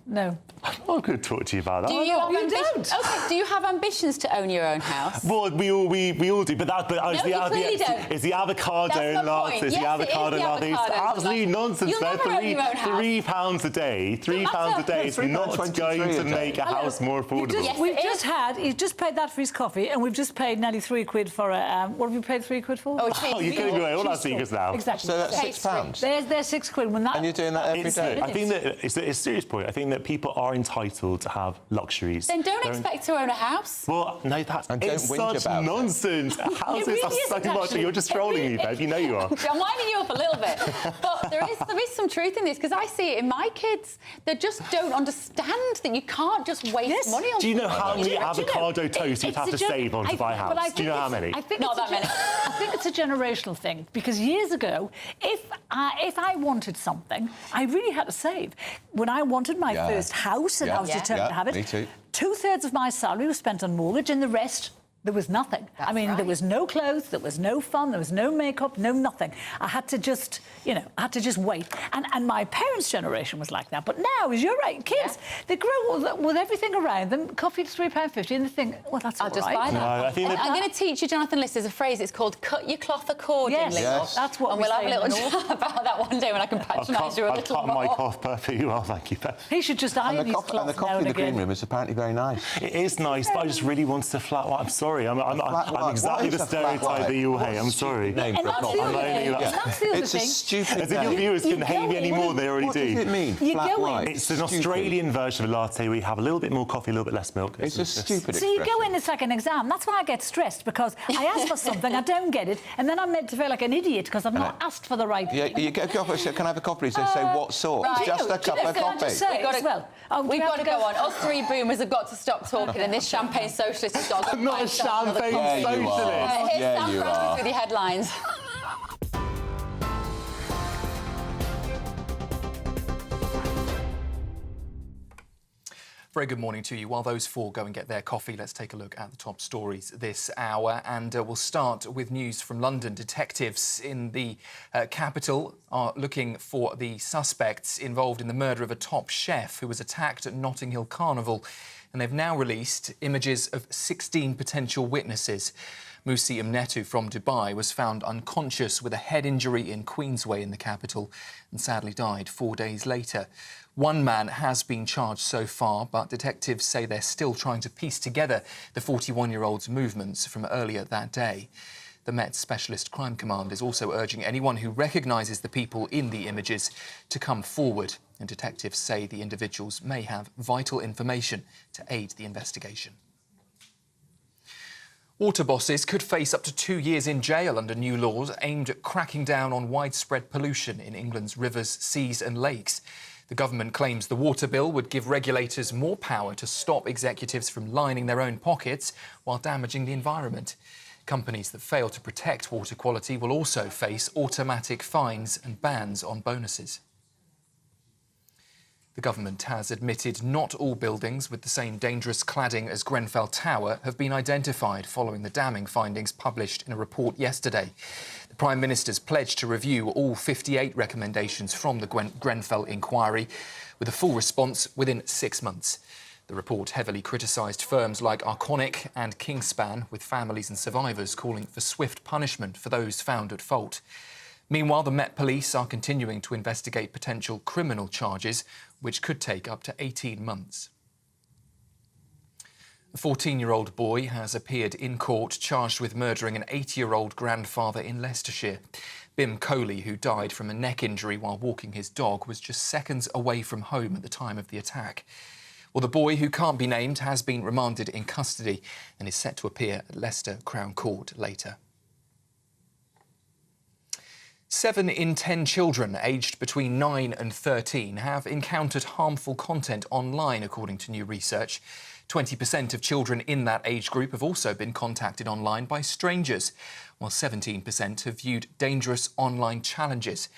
No. I'm not going to talk to you about that. Do you have ambitions? Okay. Do you have ambitions to own your own house? Well, we all do, but it's the avocado latte. It's the avocado latte. It's absolutely nonsense. You'll never own your own house. £3 a day. £3 a day is not going to make a house more affordable. He's just paid that for his coffee, and we've just paid nearly £3 for a... what have you paid £3 for? Oh, you're giving away all our secrets now. Exactly. So that's £6. There's £6 when that... And you're doing that every day? I think that it's a serious point. I think that people are entitled to have luxuries. Then don't expect to own a house. Well, no, it's such nonsense. Houses are so much... You're just trolling me, babe. You know you are. I'm winding you up a little bit. But there is some truth in this, because I see it in my kids. They just don't understand that you can't just waste money on... Do you know how many avocado toasts you'd have to save on to buy a house? Do you know how many? Not that many. I think it's a generational thing, because years ago, if I wanted something, I really had to save. When I wanted my first house and I was determined to have it, me too. 2/3 of my salary was spent on mortgage, and the rest... there was nothing. There was no clothes, there was no fun, there was no makeup, no nothing. I had to just, wait. And my parents' generation was like that. But now, as you're right, kids, they grow with everything around them. Coffee is £3.50, and they think, well, that's all right. I'll just buy that. No, I'm going to teach you, Jonathan Liss, there's a phrase, it's called cut your cloth accordingly. Yes. That's what we'll have a little chat about that one day when I can patronise you a little more. I've cut my cloth perfectly well, thank you, Beth. He should just iron his cloth now and again. And the coffee in the green room is apparently very nice. It is nice, but I just really wanted to flat white. I'm sorry. I'm exactly the stereotype that you all hate. I'm sorry. It's a stupid As if your viewers couldn't hate me anymore, they already do. What does it mean? Flat white. It's an Australian version of a latte. We have a little bit more coffee, a little bit less milk. It's a stupid So you go in, it's like an exam. That's why I get stressed, because I ask for something, I don't get it, and then I'm meant to feel like an idiot because I've not asked for the right thing. Yeah, you get a coffee. So can I have a coffee? So say what sort? Just a cup of coffee. We've got to go on. Us three boomers have got to stop talking, and this champagne socialist has got to... I'm not a champagne socialist. Here's Sam Francis with your headlines. Very good morning to you. While those four go and get their coffee, let's take a look at the top stories this hour. And we'll start with news from London. Detectives in the capital are looking for the suspects involved in the murder of a top chef who was attacked at Notting Hill Carnival. And they've now released images of 16 potential witnesses. Musi Mnetu from Dubai was found unconscious with a head injury in Queensway in the capital and sadly died 4 days later. One man has been charged so far, but detectives say they're still trying to piece together the 41-year-old's movements from earlier that day. The Met Specialist Crime Command is also urging anyone who recognises the people in the images to come forward, and detectives say the individuals may have vital information to aid the investigation. Water bosses could face up to 2 years in jail under new laws aimed at cracking down on widespread pollution in England's rivers, seas and lakes. The government claims the water bill would give regulators more power to stop executives from lining their own pockets while damaging the environment. Companies that fail to protect water quality will also face automatic fines and bans on bonuses. The government has admitted not all buildings with the same dangerous cladding as Grenfell Tower have been identified following the damning findings published in a report yesterday. The Prime Minister's pledged to review all 58 recommendations from the Grenfell Inquiry with a full response within 6 months. The report heavily criticised firms like Arconic and Kingspan, with families and survivors calling for swift punishment for those found at fault. Meanwhile, the Met Police are continuing to investigate potential criminal charges, which could take up to 18 months. A 14-year-old boy has appeared in court charged with murdering an 80-year-old grandfather in Leicestershire. Bim Coley, who died from a neck injury while walking his dog, was just seconds away from home at the time of the attack. Well, the boy, who can't be named, has been remanded in custody and is set to appear at Leicester Crown Court later. 7 in 10 children aged between 9 and 13 have encountered harmful content online, according to new research. 20% of children in that age group have also been contacted online by strangers, while 17% have viewed dangerous online challenges.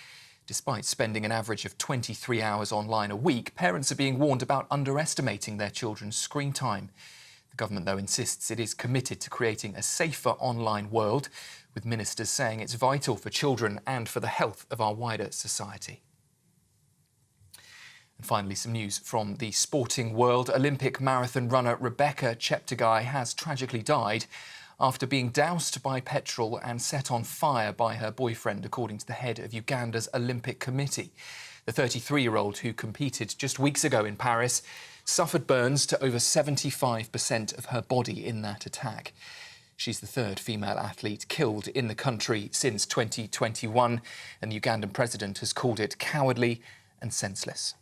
Despite spending an average of 23 hours online a week, parents are being warned about underestimating their children's screen time. The government, though, insists it is committed to creating a safer online world, with ministers saying it's vital for children and for the health of our wider society. And finally, some news from the sporting world. Olympic marathon runner Rebecca Cheptegei has tragically died after being doused by petrol and set on fire by her boyfriend, according to the head of Uganda's Olympic Committee. The 33-year-old, who competed just weeks ago in Paris, suffered burns to over 75% of her body in that attack. She's the third female athlete killed in the country since 2021, and the Ugandan president has called it cowardly and senseless.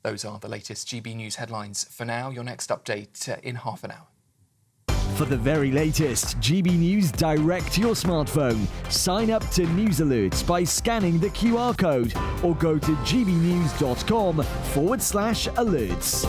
Those are the latest GB News headlines for now. Your next update in half an hour. For the very latest GB News direct to your smartphone, sign up to News Alerts by scanning the QR code or go to gbnews.com/alerts.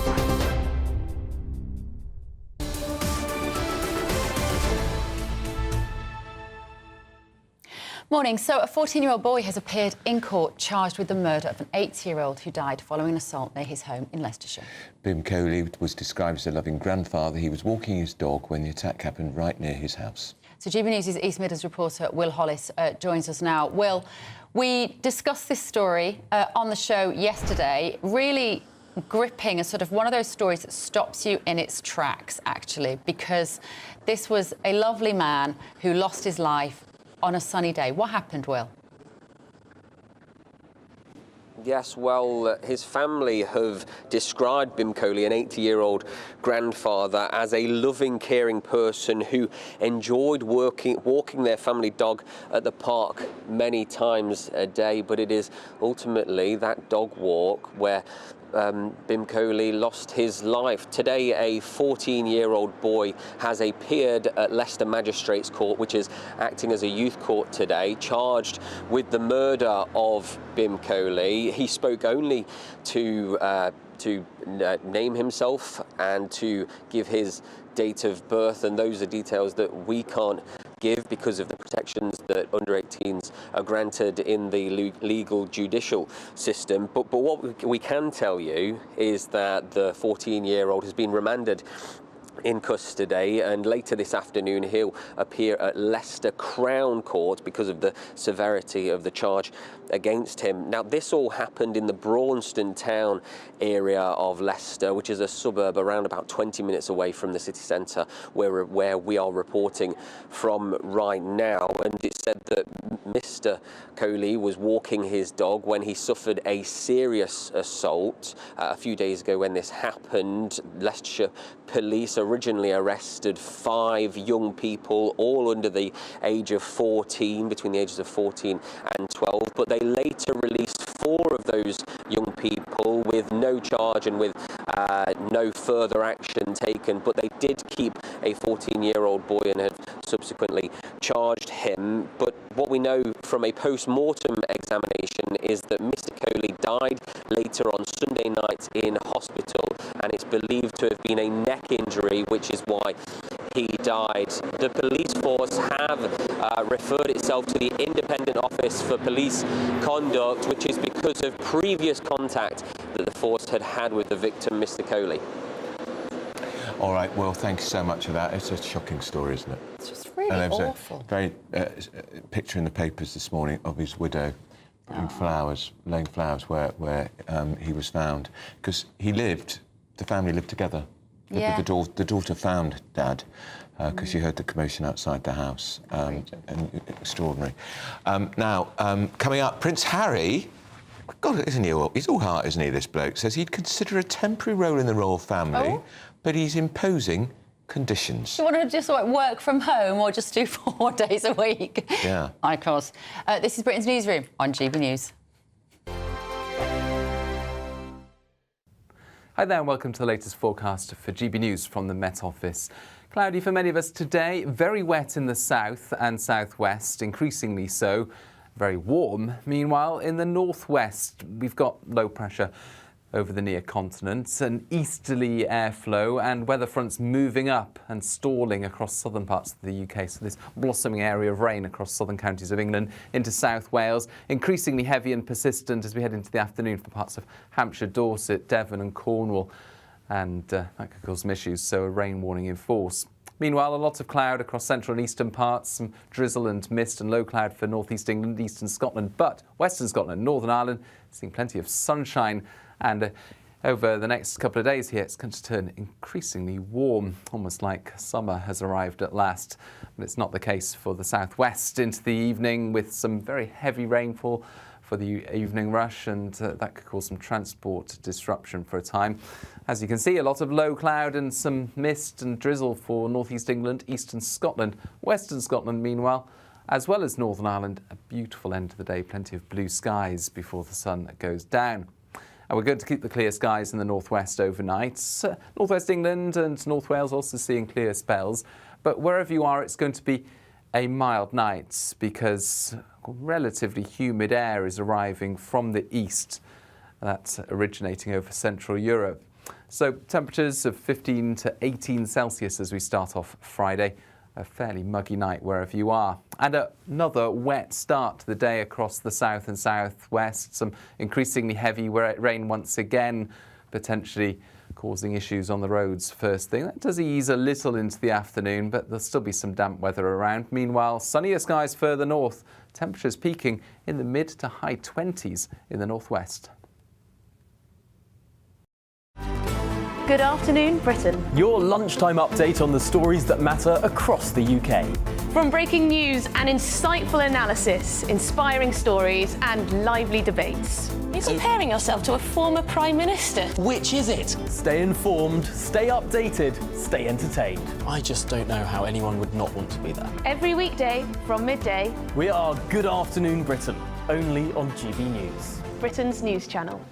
Morning. So a 14-year-old boy has appeared in court charged with the murder of an 80-year-old who died following an assault near his home in Leicestershire. Bim Coley was described as a loving grandfather. He was walking his dog when the attack happened right near his house. So GB News' East Midlands reporter Will Hollis joins us now. Will, we discussed this story on the show yesterday, really gripping, a sort of one of those stories that stops you in its tracks, actually, because this was a lovely man who lost his life on a sunny day. What happened, Will? Yes, well, his family have described Bim Coley, an 80-year-old grandfather, as a loving, caring person who enjoyed walking their family dog at the park many times a day. But it is ultimately that dog walk where Bim Coley lost his life. Today, a 14-year-old boy has appeared at Leicester Magistrates Court, which is acting as a youth court today, charged with the murder of Bim Coley. He spoke only to name himself and to give his date of birth, and those are details that we can't give because of the protections that under 18s are granted in the legal judicial system. But what we can tell you is that the 14-year-old has been remanded in custody, and later this afternoon he'll appear at Leicester Crown Court because of the severity of the charge against him. Now, this all happened in the Braunston town area of Leicester, which is a suburb around about 20 minutes away from the city centre where we are reporting from right now. And it said that Mr. Coley was walking his dog when he suffered a serious assault. A few days ago when this happened, Leicestershire police originally arrested 5 young people, all under the age of 14, between the ages of 14 and 12, but they later released 4 of those young people with no charge and with no further action taken. But they did keep a 14-year-old boy and have subsequently charged him. But what we know from a post-mortem examination is that Mr. Coley died later on Sunday night in hospital, and it's believed to have been a neck injury, which is why he died. The police force have referred itself to the Independent Office for Police Conduct, which is because of previous contact that the force had had with the victim, Mr. Coley. All right, well, thank you so much for that. It's a shocking story, isn't it? It's just really awful. Very picture in the papers this morning of his widow putting laying flowers where he was found, because the family lived together. Yeah. The daughter found Dad because she heard the commotion outside the house. And extraordinary. Now, coming up, Prince Harry God, isn't he all? He's all heart, isn't he, this bloke? Says he'd consider a temporary role in the royal family, but he's imposing conditions. Do you want to just work from home or just do 4 days a week? Yeah. Of course. This is Britain's Newsroom on GB News. Hi there and welcome to the latest forecast for GB News from the Met Office. Cloudy for many of us today, very wet in the south and southwest, increasingly so. Very warm. Meanwhile, in the northwest, we've got low pressure over the near continent, an easterly airflow and weather fronts moving up and stalling across southern parts of the UK. So this blossoming area of rain across southern counties of England into South Wales, increasingly heavy and persistent as we head into the afternoon for parts of Hampshire, Dorset, Devon and Cornwall. And that could cause some issues, so a rain warning in force. Meanwhile, a lot of cloud across central and eastern parts, some drizzle and mist and low cloud for northeast England, eastern Scotland, but western Scotland, Northern Ireland, seeing plenty of sunshine. And over the next couple of days here, it's going to turn increasingly warm, almost like summer has arrived at last. But it's not the case for the southwest into the evening, with some very heavy rainfall for the evening rush, and that could cause some transport disruption for a time. As you can see, a lot of low cloud and some mist and drizzle for northeast England, eastern Scotland, western Scotland, meanwhile, as well as Northern Ireland. A beautiful end to the day, plenty of blue skies before the sun goes down. And we're going to keep the clear skies in the northwest overnight. Northwest England and North Wales also seeing clear spells. But wherever you are, it's going to be a mild night because relatively humid air is arriving from the east. That's originating over Central Europe. So temperatures of 15 to 18 Celsius as we start off Friday. A fairly muggy night wherever you are. And another wet start to the day across the south and southwest. Some increasingly heavy rain once again, potentially causing issues on the roads first thing. That does ease a little into the afternoon, but there'll still be some damp weather around. Meanwhile, sunnier skies further north. Temperatures peaking in the mid to high 20s in the northwest. Good afternoon, Britain. Your lunchtime update on the stories that matter across the UK. From breaking news and insightful analysis, inspiring stories and lively debates. You're comparing yourself to a former Prime Minister. Which is it? Stay informed, stay updated, stay entertained. I just don't know how anyone would not want to be there. Every weekday from midday. We are Good Afternoon Britain, only on GB News. Britain's news channel.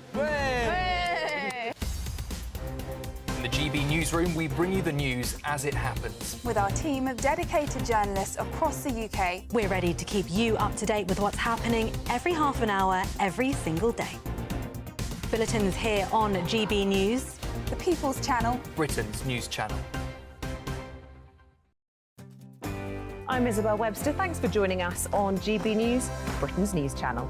In the GB Newsroom, we bring you the news as it happens. With our team of dedicated journalists across the UK, we're ready to keep you up to date with what's happening every half an hour, every single day. Bulletins here on GB News, the People's Channel, Britain's news channel. I'm Isabel Webster. Thanks for joining us on GB News, Britain's news channel.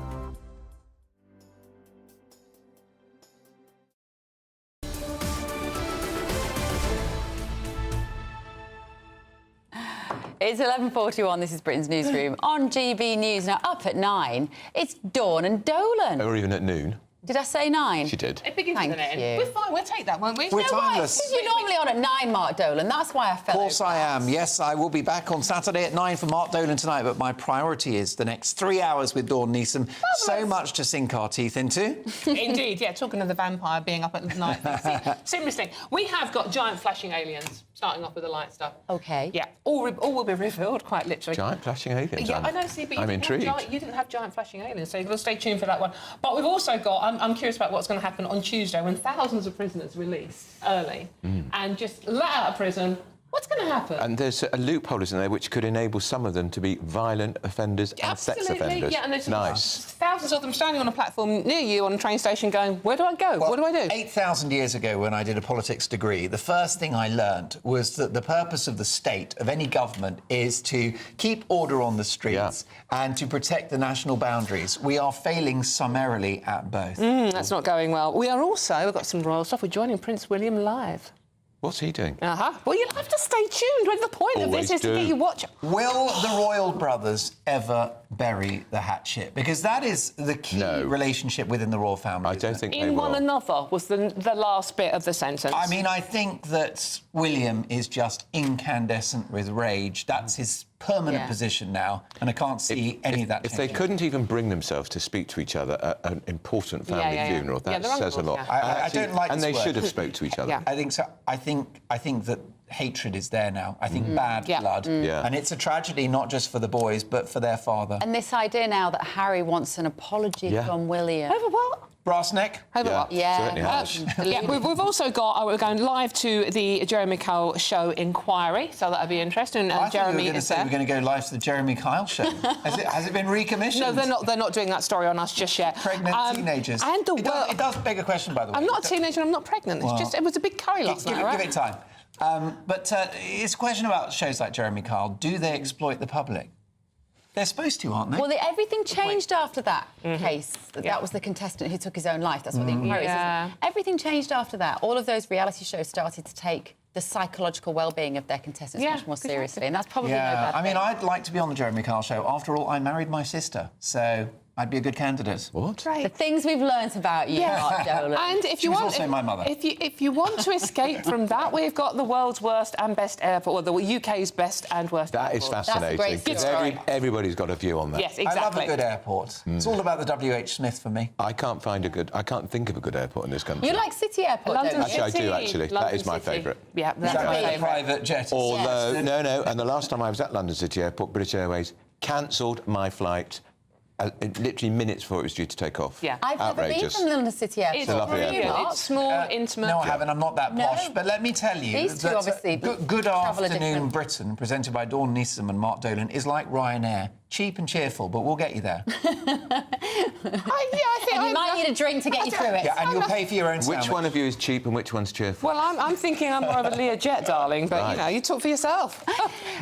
It's 11:41. This is Britain's Newsroom on GB News. Now, up at 9, it's Dawn and Dolan. Or even at noon. Did I say 9? She did. It begins Thank with an you. N. We're fine. We'll take that, won't we? We're timeless. You're normally on at 9, Mark Dolan. That's why I fell Of course over. I am. Yes, I will be back on Saturday at 9 for Mark Dolan tonight, but my priority is the next 3 hours with Dawn Neeson. So much to sink our teeth into. Indeed, yeah. Talking of the vampire being up at night. Seriously, we have got giant flashing aliens. Starting off with the light stuff. OK. Yeah, all will be revealed, quite literally. Giant flashing aliens. Yeah, I know, see, but I'm intrigued. You didn't have giant flashing aliens, so you've got to stay tuned for that one. But we've also got, I'm curious about what's going to happen on Tuesday when thousands of prisoners release early and just let out of prison. What's going to happen? And there's a loophole, isn't there, which could enable some of them to be violent offenders and sex offenders. Yeah, and there's nice. thousands of them standing on a platform near you on a train station going, where do I go? Well, what do I do? 8,000 years ago, when I did a politics degree, the first thing I learnt was that the purpose of the state, of any government, is to keep order on the streets and to protect the national boundaries. We are failing summarily at both. That's not going well. We've got some royal stuff. We're joining Prince William live. What's he doing? Well, you'll have to stay tuned. The point of this is to get you watch. Will the royal brothers ever bury the hatchet? Because that is the key relationship within the royal family. I don't think In one another was the last bit of the sentence. I mean, I think that William is just incandescent with rage. That's his permanent position now, and I can't see any of that If they couldn't even bring themselves to speak to each other at an important family funeral, that says a lot. I don't like And this they word. should have spoke to each other. I think so. I think that hatred is there now. I think bad blood. And it's a tragedy not just for the boys, but for their father. And this idea now that Harry wants an apology from William. Over what? Brass neck? Over what? We've also got, we're going live to the Jeremy Kyle show inquiry, so that'll be interesting. I thought Jeremy you were going to say we're going to go live to the Jeremy Kyle show. Has it been recommissioned? No, they're not doing that story on us just yet. Pregnant teenagers. And it does beg a question, by the way. I'm not a teenager, I'm not pregnant. Well, It's just, it was a big curry last night, right? Give it time. But it's a question about shows like Jeremy Kyle. Do they exploit the public? They're supposed to, aren't they? Well, everything changed after that case. That was the contestant who took his own life. That's what the inquiry is. Everything changed after that. All of those reality shows started to take the psychological well-being of their contestants much more seriously, and that's probably no bad thing. I mean, I'd like to be on the Jeremy Kyle show. After all, I married my sister, so I'd be a good candidate. What? The things we've learnt about you, Mark Dolan. And if She you was want, also my mother. If you want to escape from that, we've got the world's worst and best airport, or the UK's best and worst. That is fascinating. That's a great story. Everybody's got a view on that. Yes, exactly. I love a good airport. It's all about the W.H. Smith for me. I can't think of a good airport in this country. You like City Airport, London don't you? Actually, I do, actually. That is my favourite. Yeah, Is that like a private jet? Although, no, and the last time I was at London City Airport, British Airways cancelled my flight literally minutes before it was due to take off. Yeah. I've never been from London City Airport. It's lovely airport. It's small, intimate. No, I haven't. I'm not that posh. But let me tell you, These two obviously Good travel a Afternoon different- Britain, presented by Dawn Neeson and Mark Dolan, is like Ryanair. Cheap and cheerful, but we'll get you there. I think And you might need a drink to get you through it. Yeah, and you'll pay for your own sandwich. Which one of you is cheap and which one's cheerful? Well, I'm thinking I'm more of a Learjet, darling, but, you talk for yourself.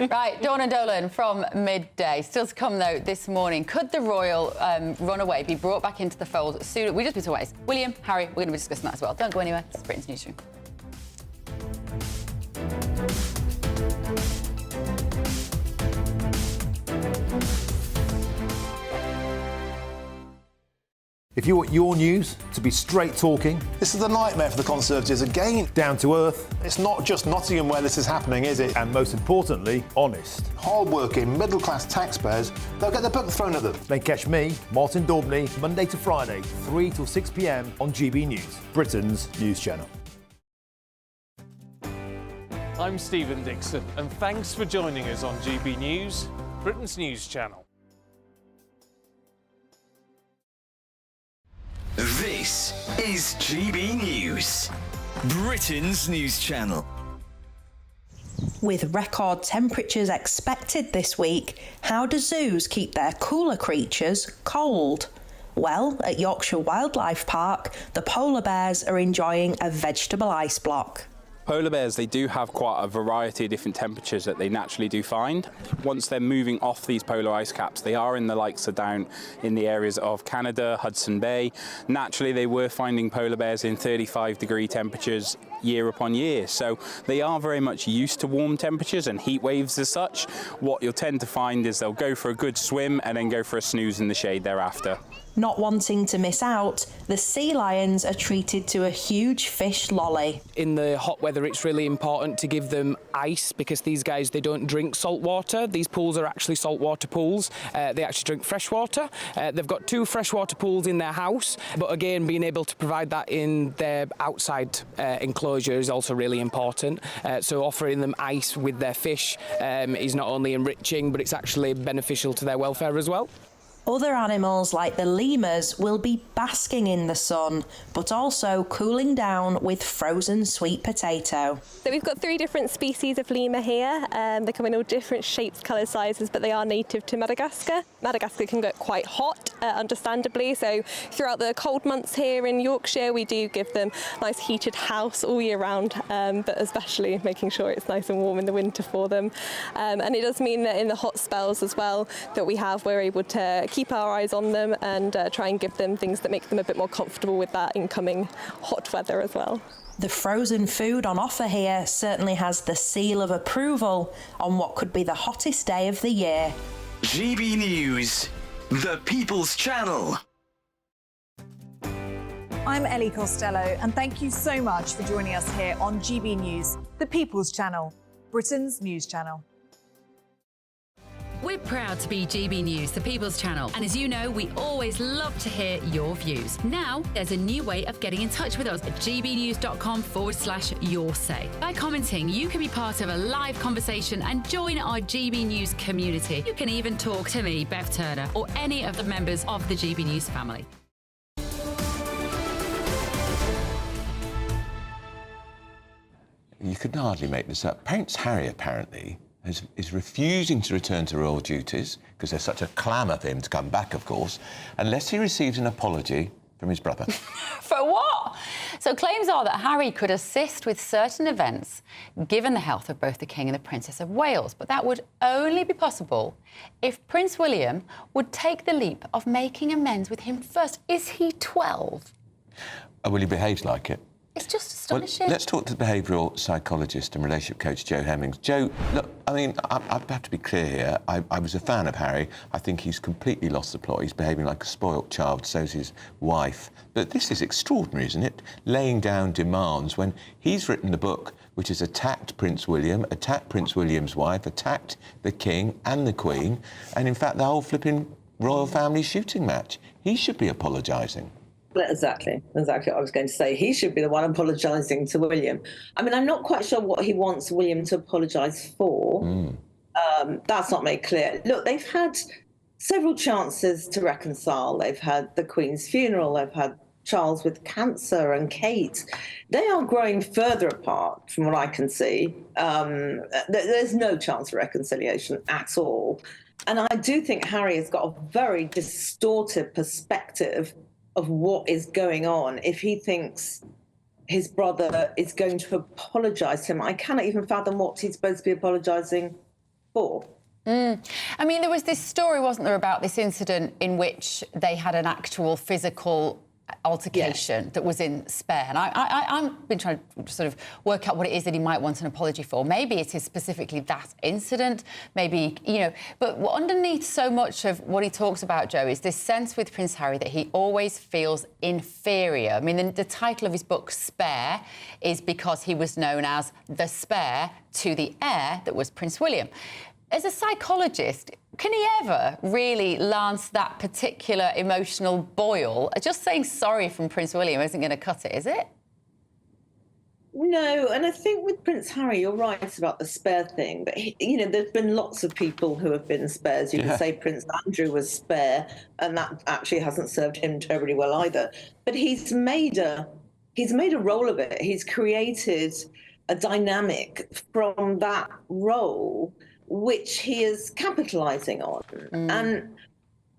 Right, Dawn and Dolan from midday. Still to come, though, this morning. Could the royal runaway be brought back into the fold sooner? We just be talking about William, Harry, we're going to be discussing that as well. Don't go anywhere. It's Britain's Newsroom. If you want your news to be straight talking, This is the nightmare for the Conservatives again. down to earth, It's not just Nottingham where this is happening, is it? and most importantly, honest, Hard-working, middle-class taxpayers, they'll get their book thrown at them. then catch me, Martin Daubney, Monday to Friday, 3 till 6 p.m. on GB News, Britain's news channel. I'm Stephen Dixon, and thanks for joining us on GB News, Britain's news channel. This is GB News, Britain's news channel. With record temperatures expected this week, how do zoos keep their cooler creatures cold? Well, at Yorkshire Wildlife Park, the polar bears are enjoying a vegetable ice block. Polar bears, they do have quite a variety of different temperatures that they naturally do find. Once they're moving off these polar ice caps, they are in the likes of down in the areas of Canada, Hudson Bay. Naturally, they were finding polar bears in 35-degree temperatures year upon year. So they are very much used to warm temperatures and heat waves as such. What you'll tend to find is they'll go for a good swim and then go for a snooze in the shade thereafter. Not wanting to miss out, the sea lions are treated to a huge fish lolly. In the hot weather, it's really important to give them ice because these guys, they don't drink salt water. These pools are actually saltwater pools. They actually drink fresh water. They've got 2 freshwater pools in their house, but again, being able to provide that in their outside enclosure is also really important. So offering them ice with their fish is not only enriching, but it's actually beneficial to their welfare as well. Other animals like the lemurs will be basking in the sun, but also cooling down with frozen sweet potato. So we've got 3 different species of lemur here. They come in all different shapes, colours, sizes, but they are native to Madagascar. Madagascar can get quite hot, understandably, so throughout the cold months here in Yorkshire, we do give them a nice heated house all year round, but especially making sure it's nice and warm in the winter for them. And it does mean that in the hot spells as well that we're able to keep our eyes on them and try and give them things that make them a bit more comfortable with that incoming hot weather as well. The frozen food on offer here certainly has the seal of approval on what could be the hottest day of the year. GB News, The People's Channel. I'm Ellie Costello, and thank you so much for joining us here on GB News, the People's Channel, Britain's news channel. We're proud to be GB News, the People's Channel, and as you know, we always love to hear your views. Now, there's a new way of getting in touch with us at gbnews.com/yoursay. By commenting, you can be part of a live conversation and join our GB News community. You can even talk to me, Bev Turner, or any of the members of the GB News family. You could hardly make this up. Prince Harry, apparently, is refusing to return to royal duties, because there's such a clamour for him to come back, of course, unless he receives an apology from his brother. For what? So claims are that Harry could assist with certain events, given the health of both the King and the Princess of Wales. But that would only be possible if Prince William would take the leap of making amends with him first. Is he 12? Oh, well, he behaves like it. It's just astonishing. Well, let's talk to the behavioural psychologist and relationship coach Jo Hemmings. Jo, look, I mean, I have to be clear here. I was a fan of Harry. I think he's completely lost the plot. He's behaving like a spoilt child, so's his wife. But this is extraordinary, isn't it? Laying down demands when he's written the book which has attacked Prince William, attacked Prince William's wife, attacked the King and the Queen, and in fact the whole flipping royal family shooting match. He should be apologising. Exactly what I was going to say. He should be the one apologising to William. I mean, I'm not quite sure what he wants William to apologise for. That's not made clear. Look, they've had several chances to reconcile. They've had the Queen's funeral, they've had Charles with cancer and Kate. They are growing further apart from what I can see. There's no chance of reconciliation at all. And I do think Harry has got a very distorted perspective of what is going on. If he thinks his brother is going to apologise to him, I cannot even fathom what he's supposed to be apologising for. I mean, there was this story, wasn't there, about this incident in which they had an actual physical altercation that was in Spare. And I've been trying to sort of work out what it is that he might want an apology for. Maybe it is specifically that incident, maybe, you know, but underneath so much of what he talks about, Jo, is this sense with Prince Harry that he always feels inferior. I mean, the title of his book, Spare, is because he was known as the spare to the heir that was Prince William. As a psychologist, can he ever really lance that particular emotional boil? Just saying sorry from Prince William isn't going to cut it, is it? No, and I think with Prince Harry, you're right about the spare thing. But, you know, there's been lots of people who have been spares. You can say Prince Andrew was spare, and that actually hasn't served him terribly well either. But he's made a role of it. He's created a dynamic from that role which he is capitalising on.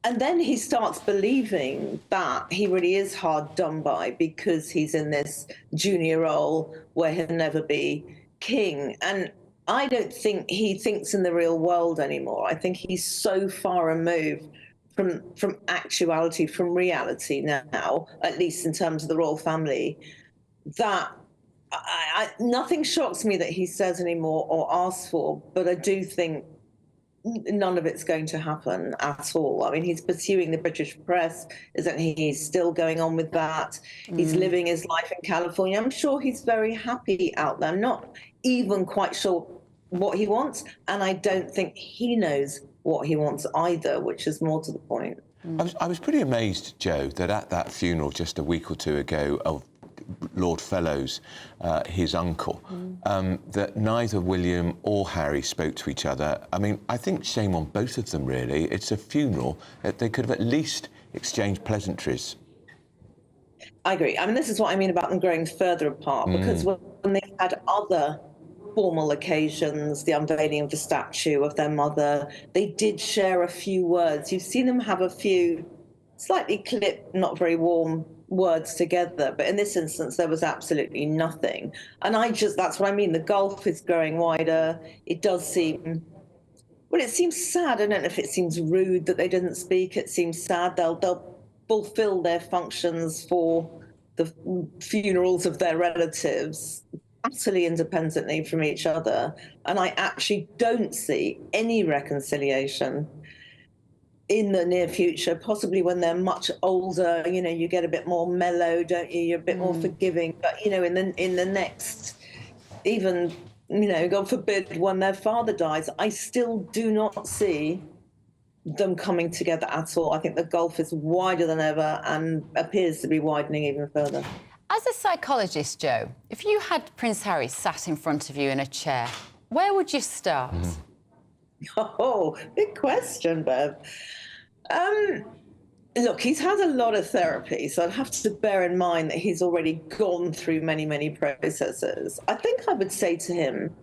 And then he starts believing that he really is hard done by because he's in this junior role where he'll never be king. And I don't think he thinks in the real world anymore. I think he's so far removed from actuality, from reality now, at least in terms of the royal family, that nothing shocks me that he says anymore or asks for, but I do think none of it's going to happen at all. I mean, he's pursuing the British press, isn't he? He's still going on with that. He's living his life in California. I'm sure he's very happy out there. I'm not even quite sure what he wants, and I don't think he knows what he wants either, which is more to the point. I was pretty amazed, Jo, that at that funeral just a week or two ago of Lord Fellows, his uncle, that neither William or Harry spoke to each other. I mean, I think shame on both of them, really. It's a funeral. They could have at least exchanged pleasantries. I agree. I mean, this is what I mean about them growing further apart, because when they've had other formal occasions, the unveiling of the statue of their mother, they did share a few words. You've seen them have a few slightly clipped, not very warm words together, but in this instance there was absolutely nothing. And that's what I mean, the gulf is growing wider. It does seem, well, it seems sad. I don't know if it seems rude that they didn't speak. It seems sad. They'll fulfill their functions for the funerals of their relatives utterly independently from each other, and I actually don't see any reconciliation in the near future, possibly when they're much older, you know, you get a bit more mellow, don't you? You're a bit more forgiving. But, you know, in the next, even, you know, God forbid, when their father dies, I still do not see them coming together at all. I think the gulf is wider than ever and appears to be widening even further. As a psychologist, Jo, if you had Prince Harry sat in front of you in a chair, where would you start? Oh, big question, Bev. Look, he's had a lot of therapy, so I'd have to bear in mind that he's already gone through many, many processes. I think I would say to him,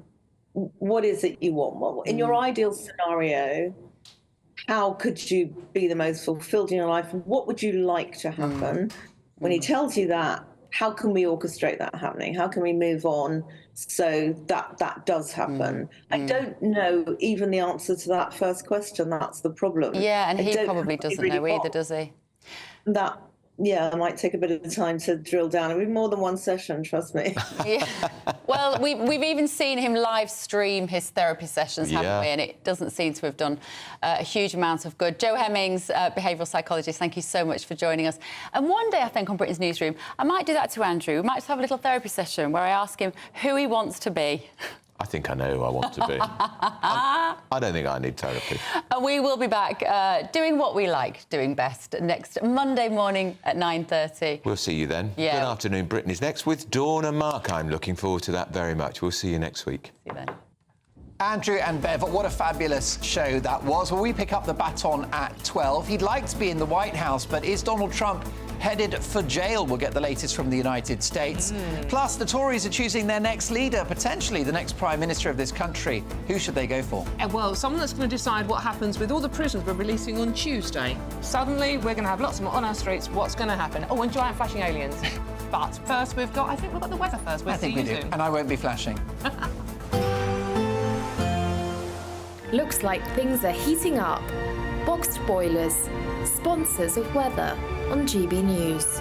what is it you want? Well, in your ideal scenario, how could you be the most fulfilled in your life? What would you like to happen? When he tells you that, how can we orchestrate that happening? How can we move on so that does happen? I don't know even the answer to that first question. That's the problem. Yeah, and he probably doesn't know either, does he? That, yeah, it might take a bit of time to drill down. It'll be more than one session, trust me. Yeah. Well, we've even seen him live stream his therapy sessions, haven't we? And it doesn't seem to have done a huge amount of good. Jo Hemmings, behavioural psychologist, thank you so much for joining us. And one day, I think, on Britain's Newsroom, I might do that to Andrew. We might just have a little therapy session where I ask him who he wants to be. I think I know who I want to be. I don't think I need therapy. And we will be back doing what we like doing best next Monday morning at 9:30. We'll see you then. Yeah. Good afternoon, Britain is next with Dawn and Mark. I'm looking forward to that very much. We'll see you next week. See you then. Andrew and Bev, what a fabulous show that was. Well, we pick up the baton at 12. He'd like to be in the White House, but is Donald Trump headed for jail? We'll get the latest from the United States. Plus, the Tories are choosing their next leader, potentially the next Prime Minister of this country. Who should they go for? Well, someone that's going to decide what happens with all the prisoners we're releasing on Tuesday. Suddenly, we're going to have lots of them on our streets. What's going to happen? Oh, and giant flashing aliens. But first, I think we've got the weather first. I think we do. And I won't be flashing. Looks like things are heating up. Boxed boilers, sponsors of weather on GB News.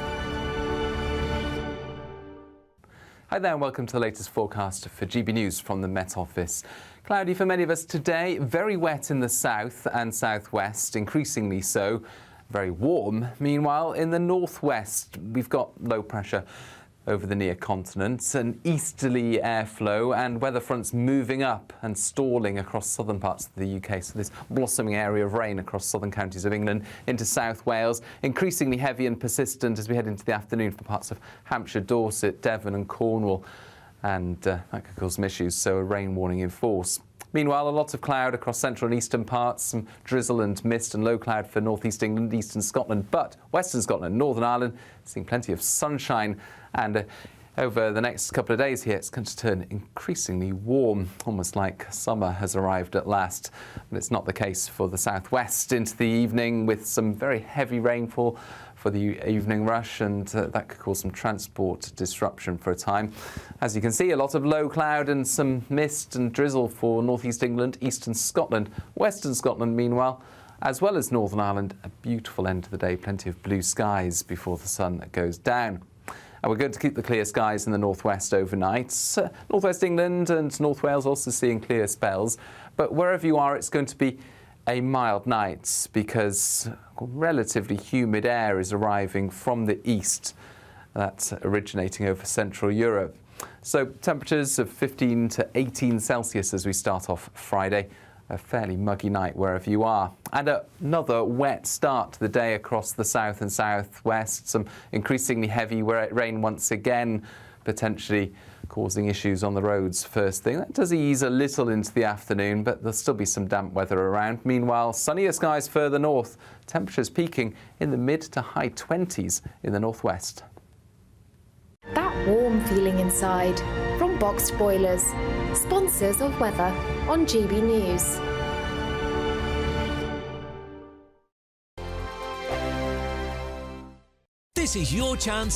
Hi there and welcome to the latest forecast for GB News from the Met Office. Cloudy for many of us today, very wet in the south and southwest, increasingly so. Very warm. Meanwhile, in the northwest, we've got low pressure over the near continent, an easterly airflow and weather fronts moving up and stalling across southern parts of the UK. So this blossoming area of rain across southern counties of England into South Wales, increasingly heavy and persistent as we head into the afternoon for parts of Hampshire, Dorset, Devon and Cornwall. And that could cause some issues, so a rain warning in force. Meanwhile, a lot of cloud across central and eastern parts, some drizzle and mist and low cloud for northeast England, eastern Scotland, but western Scotland, Northern Ireland, seeing plenty of sunshine. And over the next couple of days here, it's going to turn increasingly warm, almost like summer has arrived at last. But it's not the case for the southwest into the evening, with some very heavy rainfall for the evening rush, and that could cause some transport disruption for a time. As you can see, a lot of low cloud and some mist and drizzle for northeast England, eastern Scotland, western Scotland, meanwhile, as well as Northern Ireland. A beautiful end to the day, plenty of blue skies before the sun goes down. And we're going to keep the clear skies in the northwest overnight. Northwest England and North Wales also seeing clear spells. But wherever you are, it's going to be a mild night because relatively humid air is arriving from the east. That's originating over Central Europe. So temperatures of 15 to 18 Celsius as we start off Friday. A fairly muggy night wherever you are. And another wet start to the day across the south and southwest. Some increasingly heavy rain once again, potentially causing issues on the roads first thing. That does ease a little into the afternoon, but there'll still be some damp weather around. Meanwhile, sunnier skies further north. Temperatures peaking in the mid to high 20s in the northwest. That warm feeling inside from Boxed Boilers, sponsors of weather on GB News. This is your chance